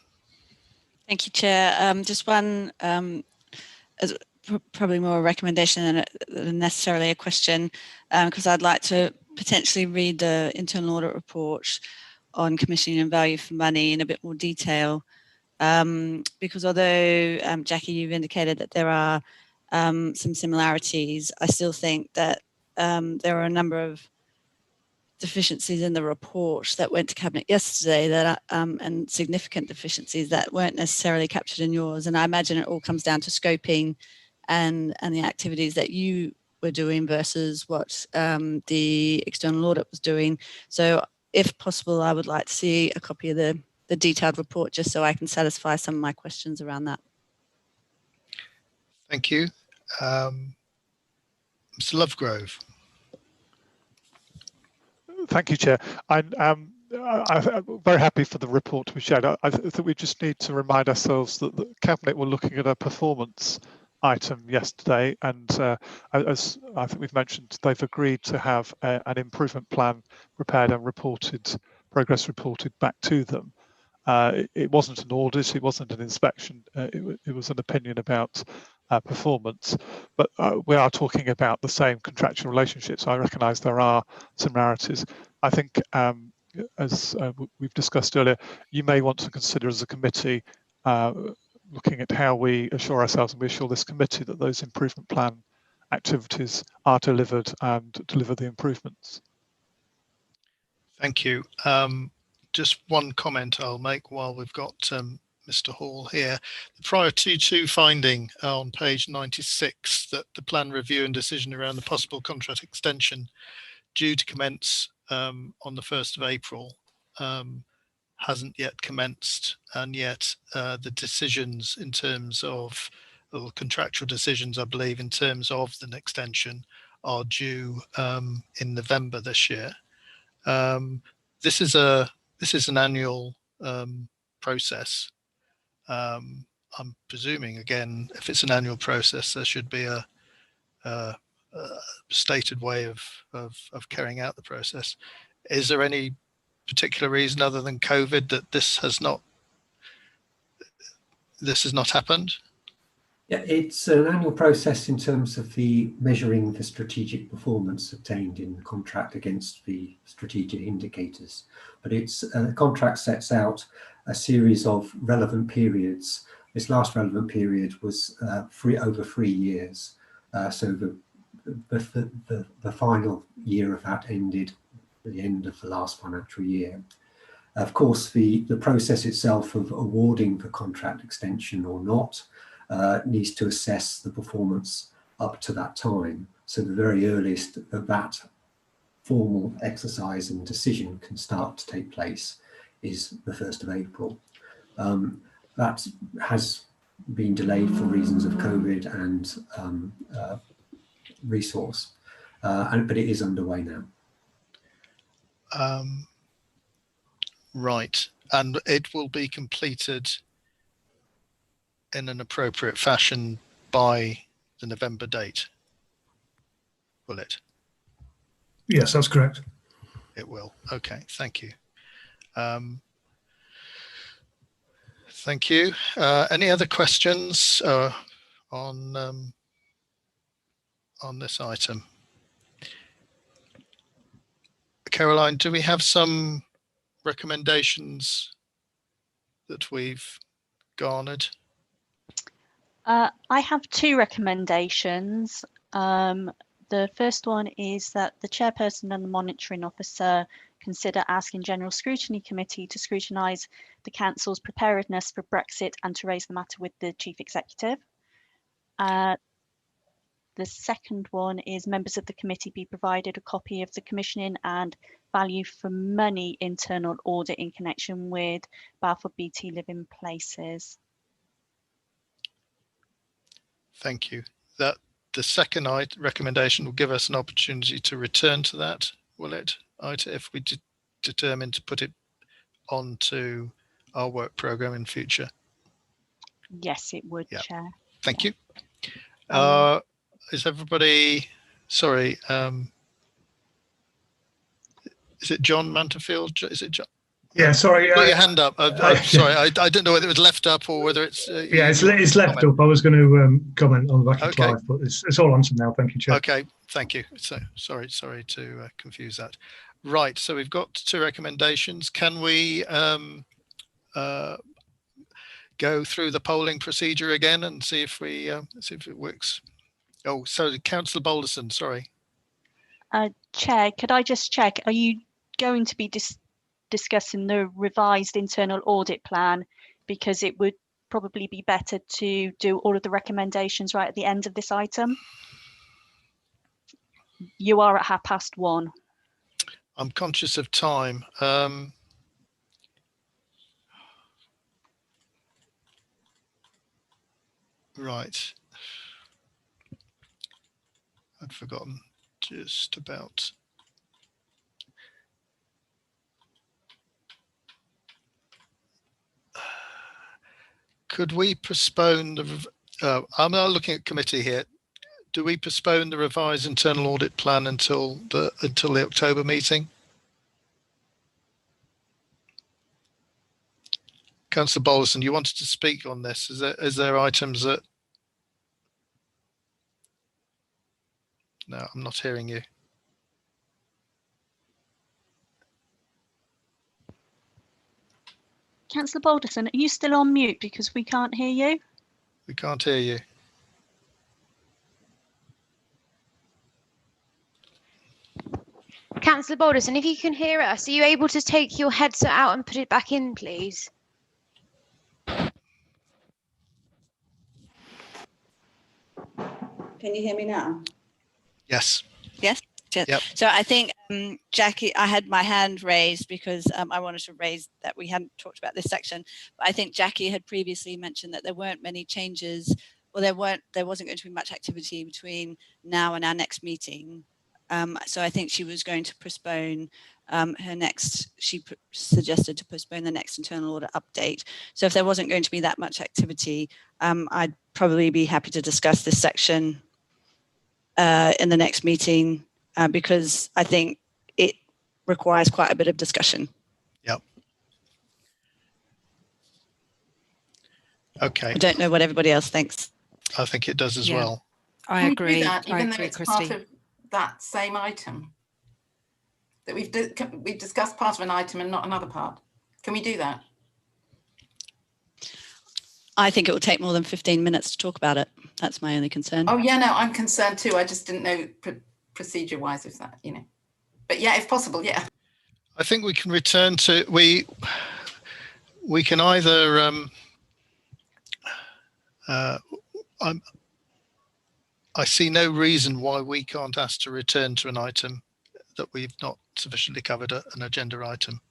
Thank you, Chair. Just one, as probably more a recommendation than necessarily a question, because I'd like to potentially read the internal audit report on commissioning and value for money in a bit more detail, because although Jackie, you've indicated that there are some similarities, I still think that there are a number of deficiencies in the report that went to Cabinet yesterday that and significant deficiencies that weren't necessarily captured in yours, and I imagine it all comes down to scoping and the activities that you were doing versus what the external audit was doing. So if possible, I would like to see a copy of the detailed report just so I can satisfy some of my questions around that.
Thank you. Mr. Lovegrove.
Thank you, Chair. I'm very happy for the report to be shared. I think we just need to remind ourselves that the Cabinet were looking at a performance item yesterday, and as I think we've mentioned, they've agreed to have an improvement plan prepared and progress reported back to them. It wasn't an audit, it wasn't an inspection, it was an opinion about performance, but we are talking about the same contractual relationships. I recognise there are similarities. I think, as we've discussed earlier, you may want to consider as a committee looking at how we assure ourselves, and we assure this committee, that those improvement plan activities are delivered and deliver the improvements.
Thank you. Just one comment I'll make while we've got Mr. Hall here. The prior to finding on page 96 that the plan review and decision around the possible contract extension due to commence on the 1st of April hasn't yet commenced, and yet the decisions in terms of contractual decisions, I believe, in terms of the extension are due in November this year. This is an annual process. I'm presuming, again, if it's an annual process, there should be a stated way of carrying out the process. Is there any particular reason other than COVID that this has not happened?
Yeah, it's an annual process in terms of the measuring the strategic performance obtained in the contract against the strategic indicators. But the contract sets out a series of relevant periods. This last relevant period was over 3 years. So the final year of that ended at the end of the last financial year. Of course, the process itself of awarding the contract extension or not needs to assess the performance up to that time. So the very earliest that formal exercise and decision can start to take place is the 1st of April. That has been delayed for reasons of COVID and resource, but it is underway now.
Right, and it will be completed in an appropriate fashion by the November date, will it?
Yes, that's correct.
It will. Okay, thank you. Thank you. Any other questions on this item? Caroline, do we have some recommendations that we've garnered?
I have 2 recommendations. The first one is that the chairperson and the monitoring officer consider asking General Scrutiny Committee to scrutinise the Council's preparedness for Brexit and to raise the matter with the Chief Executive. The second one is members of the committee be provided a copy of the commissioning and value for money internal audit in connection with Balfour BT Living Places.
Thank you. The second recommendation will give us an opportunity to return to that, will it, if we determine to put it onto our work programme in future?
Yes, it would,
yeah.
Chair.
Thank you. Is everybody, sorry, is it John Manterfield? Is it John?
Yeah, sorry.
Put your hand up. I'm sorry, I don't know whether it was left up or whether it's...
yeah, it's left up. I was going to comment on the back of Clive, but it's all answered now. Thank you, Chair.
Okay, thank you. So sorry to confuse that. Right, so we've got 2 recommendations. Can we go through the polling procedure again and see if it works? Oh, sorry, Councillor Balderson, sorry.
Chair, could I just check, are you going to be discussing the revised internal audit plan, because it would probably be better to do all of the recommendations right at the end of this item? You are at 1:30.
I'm conscious of time. Right. I'd forgotten just about. Could we postpone I'm now looking at committee here. Do we postpone the revised internal audit plan until the October meeting? Councillor Bolson, you wanted to speak on this. Is there items that? No, I'm not hearing you.
Councillor Balderson, are you still on mute because we can't hear you?
We can't hear you.
Councillor Balderson, if you can hear us, are you able to take your headset out and put it back in, please?
Can you hear me now?
Yes.
Yes. Yes.
Yep.
So I think Jackie, I had my hand raised because I wanted to raise that we hadn't talked about this section. But I think Jackie had previously mentioned that there weren't many changes, or there wasn't going to be much activity between now and our next meeting. So I think she was going to postpone her next. She suggested to postpone the next internal audit update. So if there wasn't going to be that much activity, I'd probably be happy to discuss this section in the next meeting. Because I think it requires quite a bit of discussion.
Yep. Okay.
I don't know what everybody else thinks.
I think it does as well.
I
Can
agree.
we do that, even though
agree,
it's
Christy.
part of that same item? That we've discussed part of an item and not another part. Can we do that?
I think it will take more than 15 minutes to talk about it. That's my only concern.
Oh yeah, no, I'm concerned too. I just didn't know procedure-wise if that, But yeah, if possible, yeah.
I think we can return to we can either I see no reason why we can't ask to return to an item that we've not sufficiently covered, an agenda item.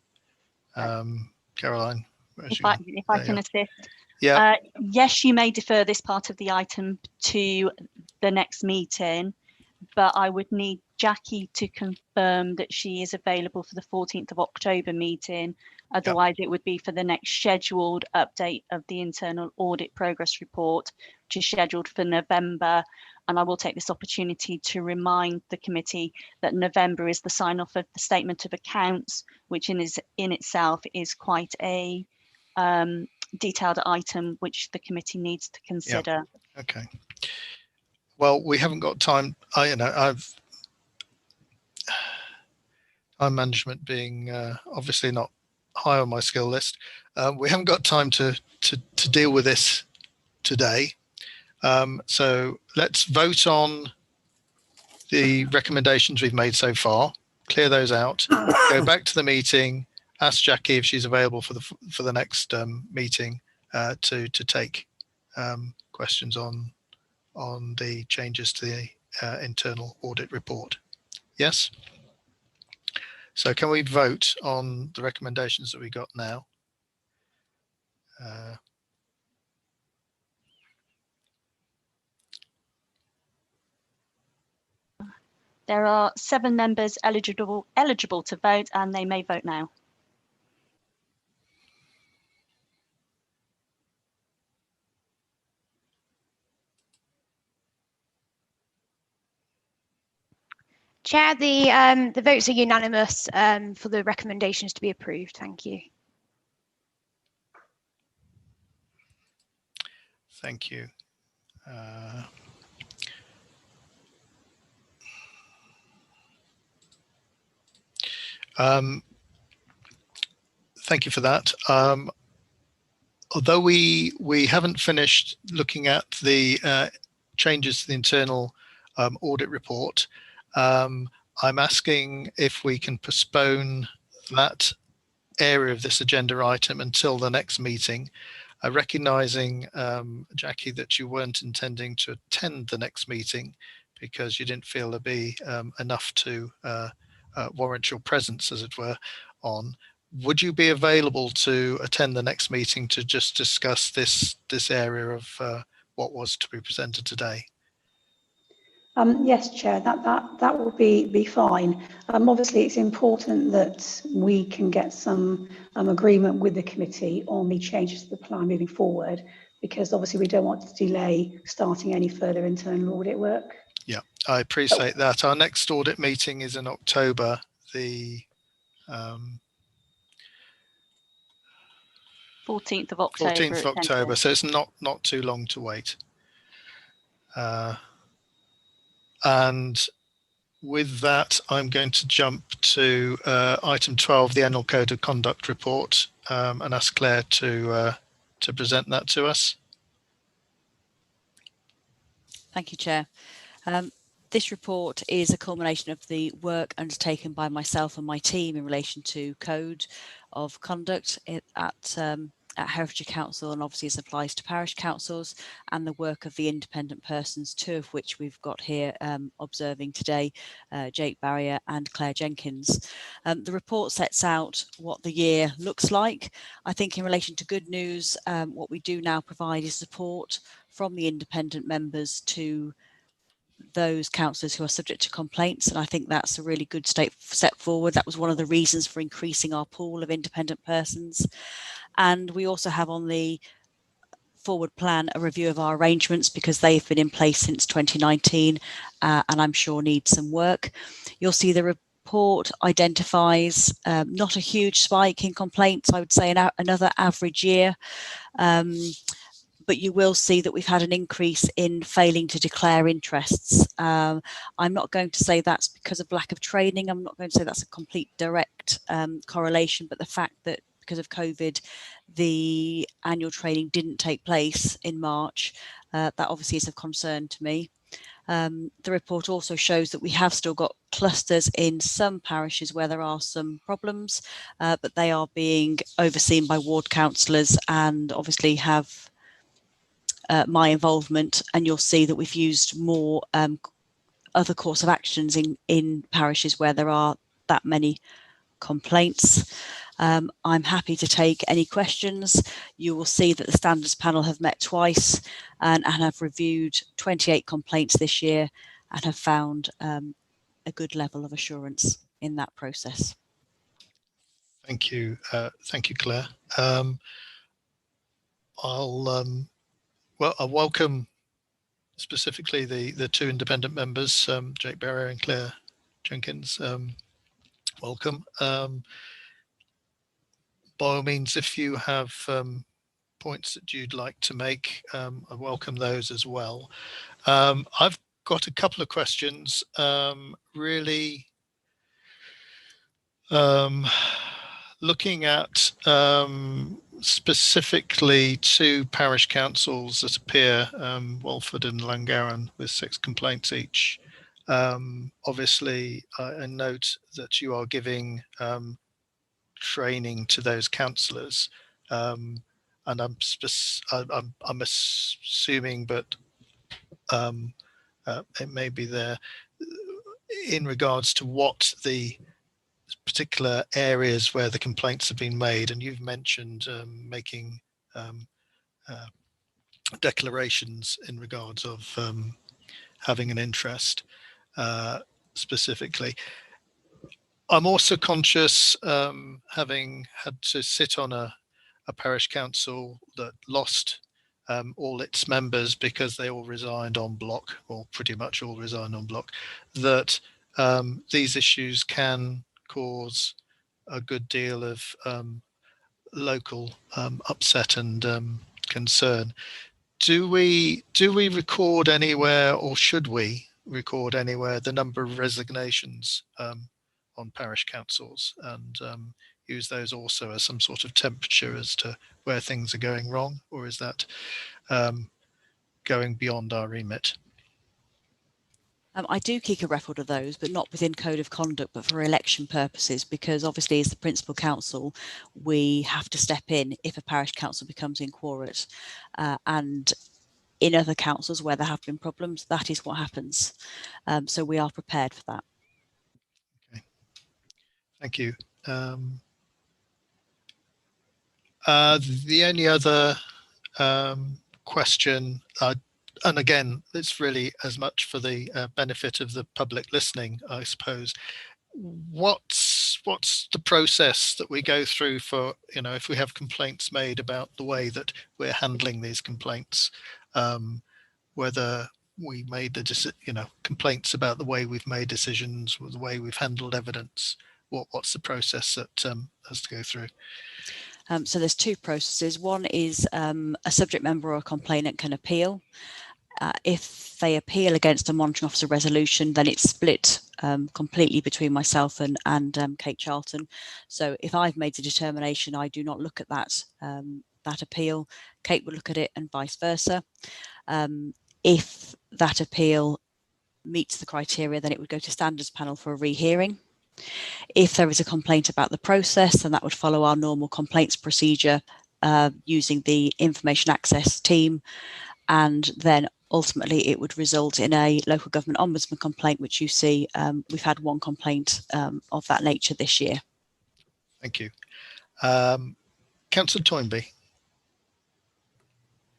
Caroline,
if I can assist.
Yeah.
Yes, you may defer this part of the item to the next meeting, but I would need Jackie to confirm that she is available for the 14th of October meeting. Otherwise, it would be for the next scheduled update of the internal audit progress report, which is scheduled for November. And I will take this opportunity to remind the committee that November is the sign off of the statement of accounts, which in itself is quite a detailed item which the committee needs to consider.
Yeah. Okay. Well, we haven't got time. I've time management being obviously not high on my skill list. We haven't got time to deal with this today. So let's vote on the recommendations we've made so far. Clear those out. Go back to the meeting. Ask Jackie if she's available for the next meeting to take questions on the changes to the internal audit report. Yes. So can we vote on the recommendations that we got now?
There are 7 members eligible to vote, and they may vote now.
Chair, the votes are unanimous for the recommendations to be approved. Thank you.
Thank you. Thank you for that. Although we haven't finished looking at the changes to the internal audit report, I'm asking if we can postpone that area of this agenda item until the next meeting, recognizing, Jackie, that you weren't intending to attend the next meeting because you didn't feel there'd be enough to warrant your presence, as it were, on. Would you be available to attend the next meeting to just discuss this area of what was to be presented today?
Yes, Chair, that will be fine. Obviously, it's important that we can get some agreement with the committee on the changes to the plan moving forward. because obviously we don't want to delay starting any further internal audit work.
Yeah, I appreciate that. Our next audit meeting is in October, the
14th of October.
14th of October, so it's not too long to wait. And with that, I'm going to jump to item 12, the annual code of conduct report, and ask Claire to present that to us.
Thank you, Chair. This report is a culmination of the work undertaken by myself and my team in relation to code of conduct at Herefordshire Council, and obviously this applies to parish councils, and the work of the independent persons, two of which we've got here observing today, Jake Barrier and Claire Jenkins. The report sets out what the year looks like. I think in relation to good news, what we do now provide is support from the independent members to those councillors who are subject to complaints, and I think that's a really good step forward. That was one of the reasons for increasing our pool of independent persons. And we also have on the forward plan a review of our arrangements, because they've been in place since 2019 and I'm sure need some work. You'll see the report identifies not a huge spike in complaints, I would say another average year. But you will see that we've had an increase in failing to declare interests. I'm not going to say that's because of lack of training. I'm not going to say that's a complete direct correlation, but the fact that because of COVID, the annual training didn't take place in March, that obviously is of concern to me. The report also shows that we have still got clusters in some parishes where there are some problems, but they are being overseen by ward councillors and obviously have my involvement, and you'll see that we've used more other course of actions in parishes where there are that many complaints. I'm happy to take any questions. You will see that the standards panel have met twice and have reviewed 28 complaints this year and have found a good level of assurance in that process.
Thank you, Claire. I welcome specifically the two independent members, Jake Barrier and Claire Jenkins. Welcome. By all means, if you have points that you'd like to make, I welcome those as well. I've got a couple of questions, really looking at specifically two parish councils that appear, Walford and Llangowren, with 6 complaints each. Obviously, I note that you are giving training to those councillors, and I'm assuming, but it may be there in regards to what the particular areas where the complaints have been made, and you've mentioned making declarations in regards of having an interest specifically. I'm also conscious, having had to sit on a parish council that lost all its members because they all resigned en bloc, or pretty much all resigned en bloc, that these issues can cause a good deal of local upset and concern. Do we record anywhere, or should we record anywhere, the number of resignations on parish councils, and use those also as some sort of temperature as to where things are going wrong, or is that going beyond our remit?
I do keep a record of those, but not within code of conduct, but for election purposes, because obviously as the principal council, we have to step in if a parish council becomes inquirate. And in other councils where there have been problems, that is what happens. So we are prepared for that.
Okay. Thank you. The only other question, and again, it's really as much for the benefit of the public listening, I suppose. What's what's the process that we go through for, if we have complaints made about the way that we're handling these complaints, whether we made the complaints about the way we've made decisions or the way we've handled evidence? What's the process that has to go through?
So there's two processes. One is a subject member or a complainant can appeal. If they appeal against a monitoring officer resolution, then it's split completely between myself and Kate Charlton. So if I've made the determination, I do not look at that appeal. Kate will look at it, and vice versa. If that appeal meets the criteria, then it would go to standards panel for a rehearing. If there is a complaint about the process, then that would follow our normal complaints procedure using the information access team, and then ultimately it would result in a local government ombudsman complaint, which you see we've had one complaint of that nature this year.
Thank you. Councillor Toynbee.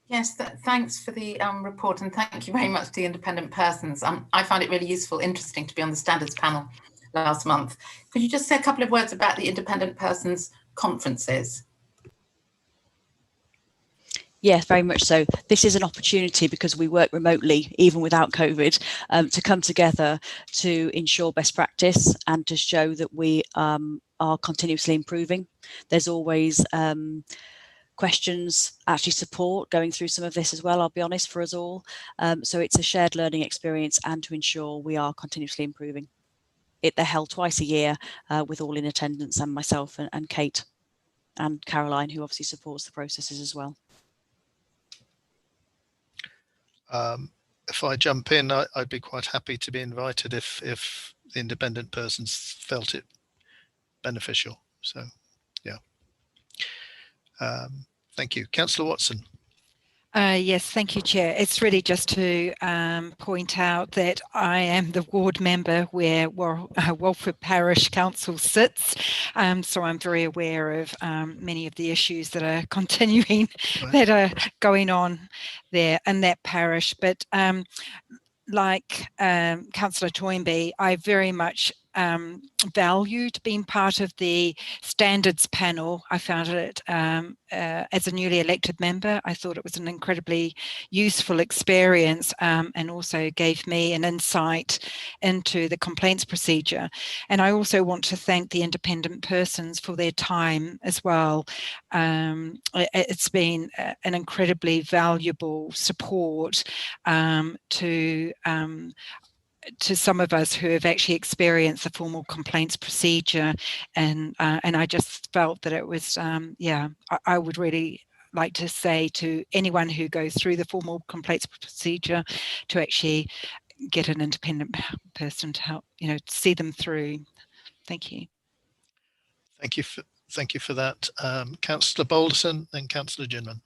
Yes, thanks for the report, and thank you very much to the independent persons. I found it really useful, interesting to be on the standards panel last month. Could you just say a couple of words about the independent persons conferences?
Yes, very much so. This is an opportunity, because we work remotely, even without COVID, to come together to ensure best practice and to show that we are continuously improving. There's always questions, actually support going through some of this as well, I'll be honest, for us all. So it's a shared learning experience, and to ensure we are continuously improving. They're held twice a year with all in attendance, and myself and Kate and Caroline, who obviously supports the processes as well.
If I jump in, I'd be quite happy to be invited if the independent persons felt it beneficial. So, yeah. Thank you. Councillor Watson.
Yes, thank you, Chair. It's really just to point out that I am the ward member where Walford Parish Council sits, so I'm very aware of many of the issues that are continuing, that are going on there in that parish. But like Councillor Toynbee, I very much valued being part of the standards panel. I found it as a newly elected member, I thought it was an incredibly useful experience, and also gave me an insight into the complaints procedure. And I also want to thank the independent persons for their time as well. It's been an incredibly valuable support to some of us who have actually experienced the formal complaints procedure, and I just felt that it was I would really like to say to anyone who goes through the formal complaints procedure to actually get an independent person to help see them through. Thank you.
Thank you for that, Councillor Balderson and Councillor Ginman.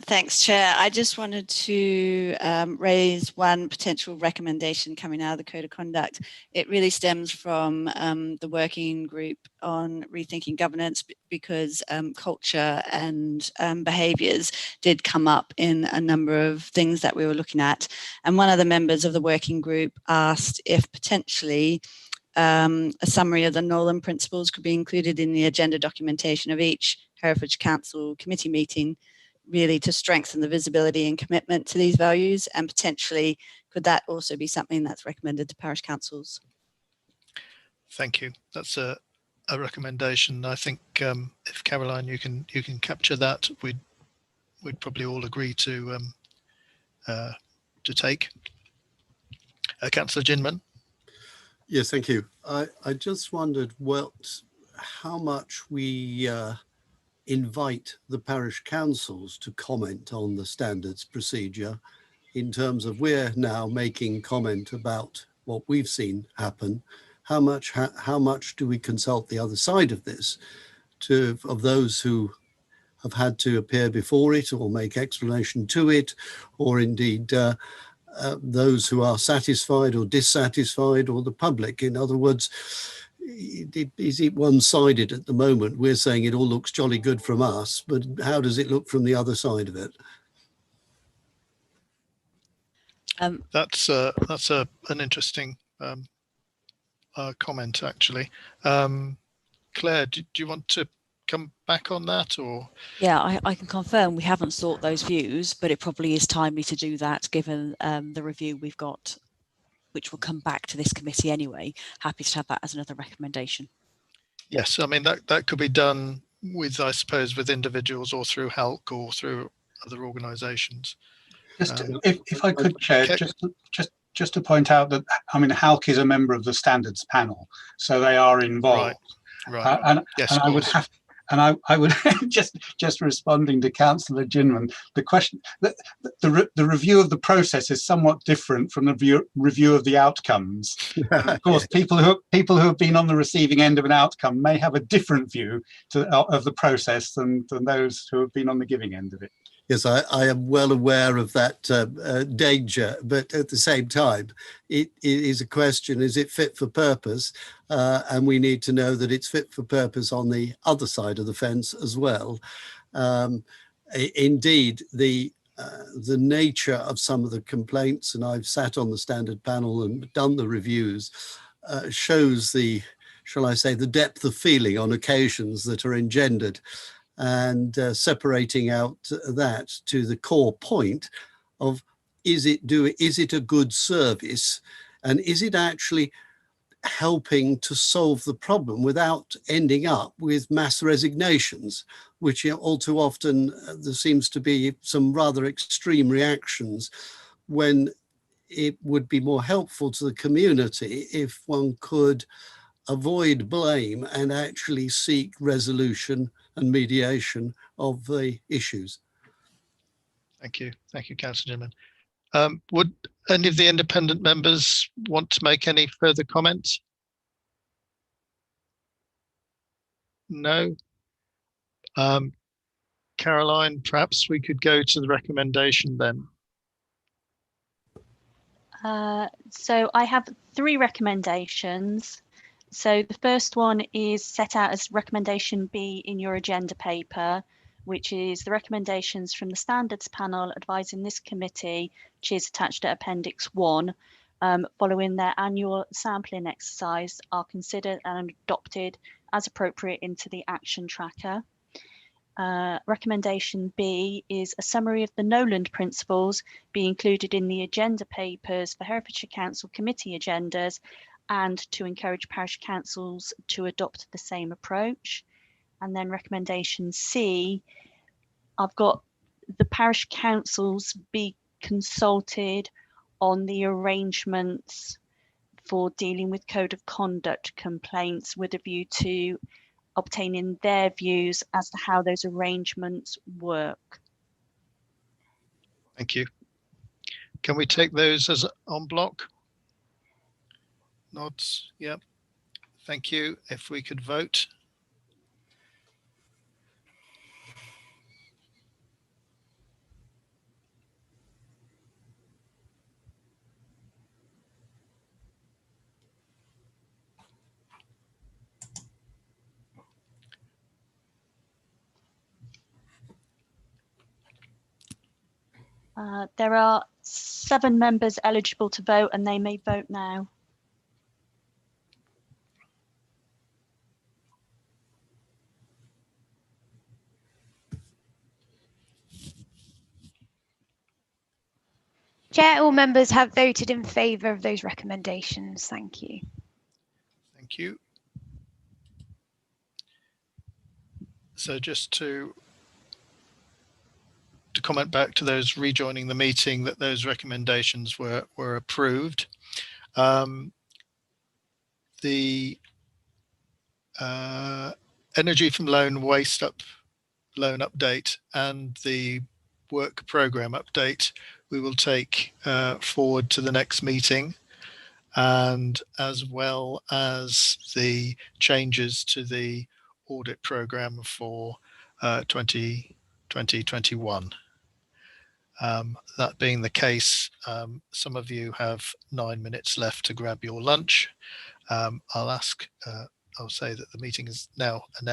Thanks, Chair. I just wanted to raise one potential recommendation coming out of the Code of Conduct. It really stems from the working group on rethinking governance, because culture and behaviours did come up in a number of things that we were looking at. And one of the members of the working group asked if potentially a summary of the Nolan principles could be included in the agenda documentation of each Herefordshire Council committee meeting, really to strengthen the visibility and commitment to these values, and potentially could that also be something that's recommended to parish councils?
Thank you. That's a recommendation. I think if Caroline, you can capture that, we'd probably all agree to take. Councillor Ginman.
Yes, thank you. I just wondered how much we invite the parish councils to comment on the standards procedure, in terms of we're now making comment about what we've seen happen. How much do we consult the other side of this, of those who have had to appear before it or make explanation to it, or indeed those who are satisfied or dissatisfied, or the public? In other words, is it one-sided at the moment? We're saying it all looks jolly good from us, but how does it look from the other side of it?
That's an interesting comment actually. Claire, do you want to come back on that, or?
Yeah, I can confirm we haven't sought those views, but it probably is timely to do that given the review we've got, which will come back to this committee anyway. Happy to have that as another recommendation. Yes, I mean that could be done with, I suppose, with individuals or through HELC or through other organisations.
Just if I could, Chair, just to point out that, I mean, HELC is a member of the standards panel, so they are involved.
Right. Yes,
and I would have, and I would just responding to Councillor Ginman, the question that the review of the process is somewhat different from the review of the outcomes. And of course, people who have been on the receiving end of an outcome may have a different view of the process than those who have been on the giving end of it.
Yes, I am well aware of that danger, but at the same time, it is a question, is it fit for purpose? And we need to know that it's fit for purpose on the other side of the fence as well. Indeed, the nature of some of the complaints, and I've sat on the standard panel and done the reviews, shows the, shall I say, the depth of feeling on occasions that are engendered. And separating out that to the core point of, is it a good service, and is it actually helping to solve the problem without ending up with mass resignations, which all too often there seems to be some rather extreme reactions, when it would be more helpful to the community if one could avoid blame and actually seek resolution and mediation of the issues.
Thank you, Councillor Ginman. Would any of the independent members want to make any further comments? No. Caroline, perhaps we could go to the recommendation then.
So I have 3 recommendations. So the first one is set out as recommendation B in your agenda paper, which is the recommendations from the standards panel advising this committee, which is attached to Appendix 1, following their annual sampling exercise, are considered and adopted as appropriate into the action tracker. Recommendation B is a summary of the Noland principles be included in the agenda papers for Herefordshire Council committee agendas, and to encourage parish councils to adopt the same approach. And then recommendation C, I've got the parish councils be consulted on the arrangements for dealing with code of conduct complaints with a view to obtaining their views as to how those arrangements work.
Thank you. Can we take those as en bloc? Nods, yep. Thank you. If we could vote.
There are 7 members eligible to vote, and they may vote now.
Chair, all members have voted in favour of those recommendations. Thank you.
Thank you. So just to comment back to those rejoining the meeting, that those recommendations were approved. The energy from loan waste loan update and the work programme update we will take forward to the next meeting, and as well as the changes to the audit programme for 2020-21. That being the case, some of you have 9 minutes left to grab your lunch. I'll say that the meeting is now an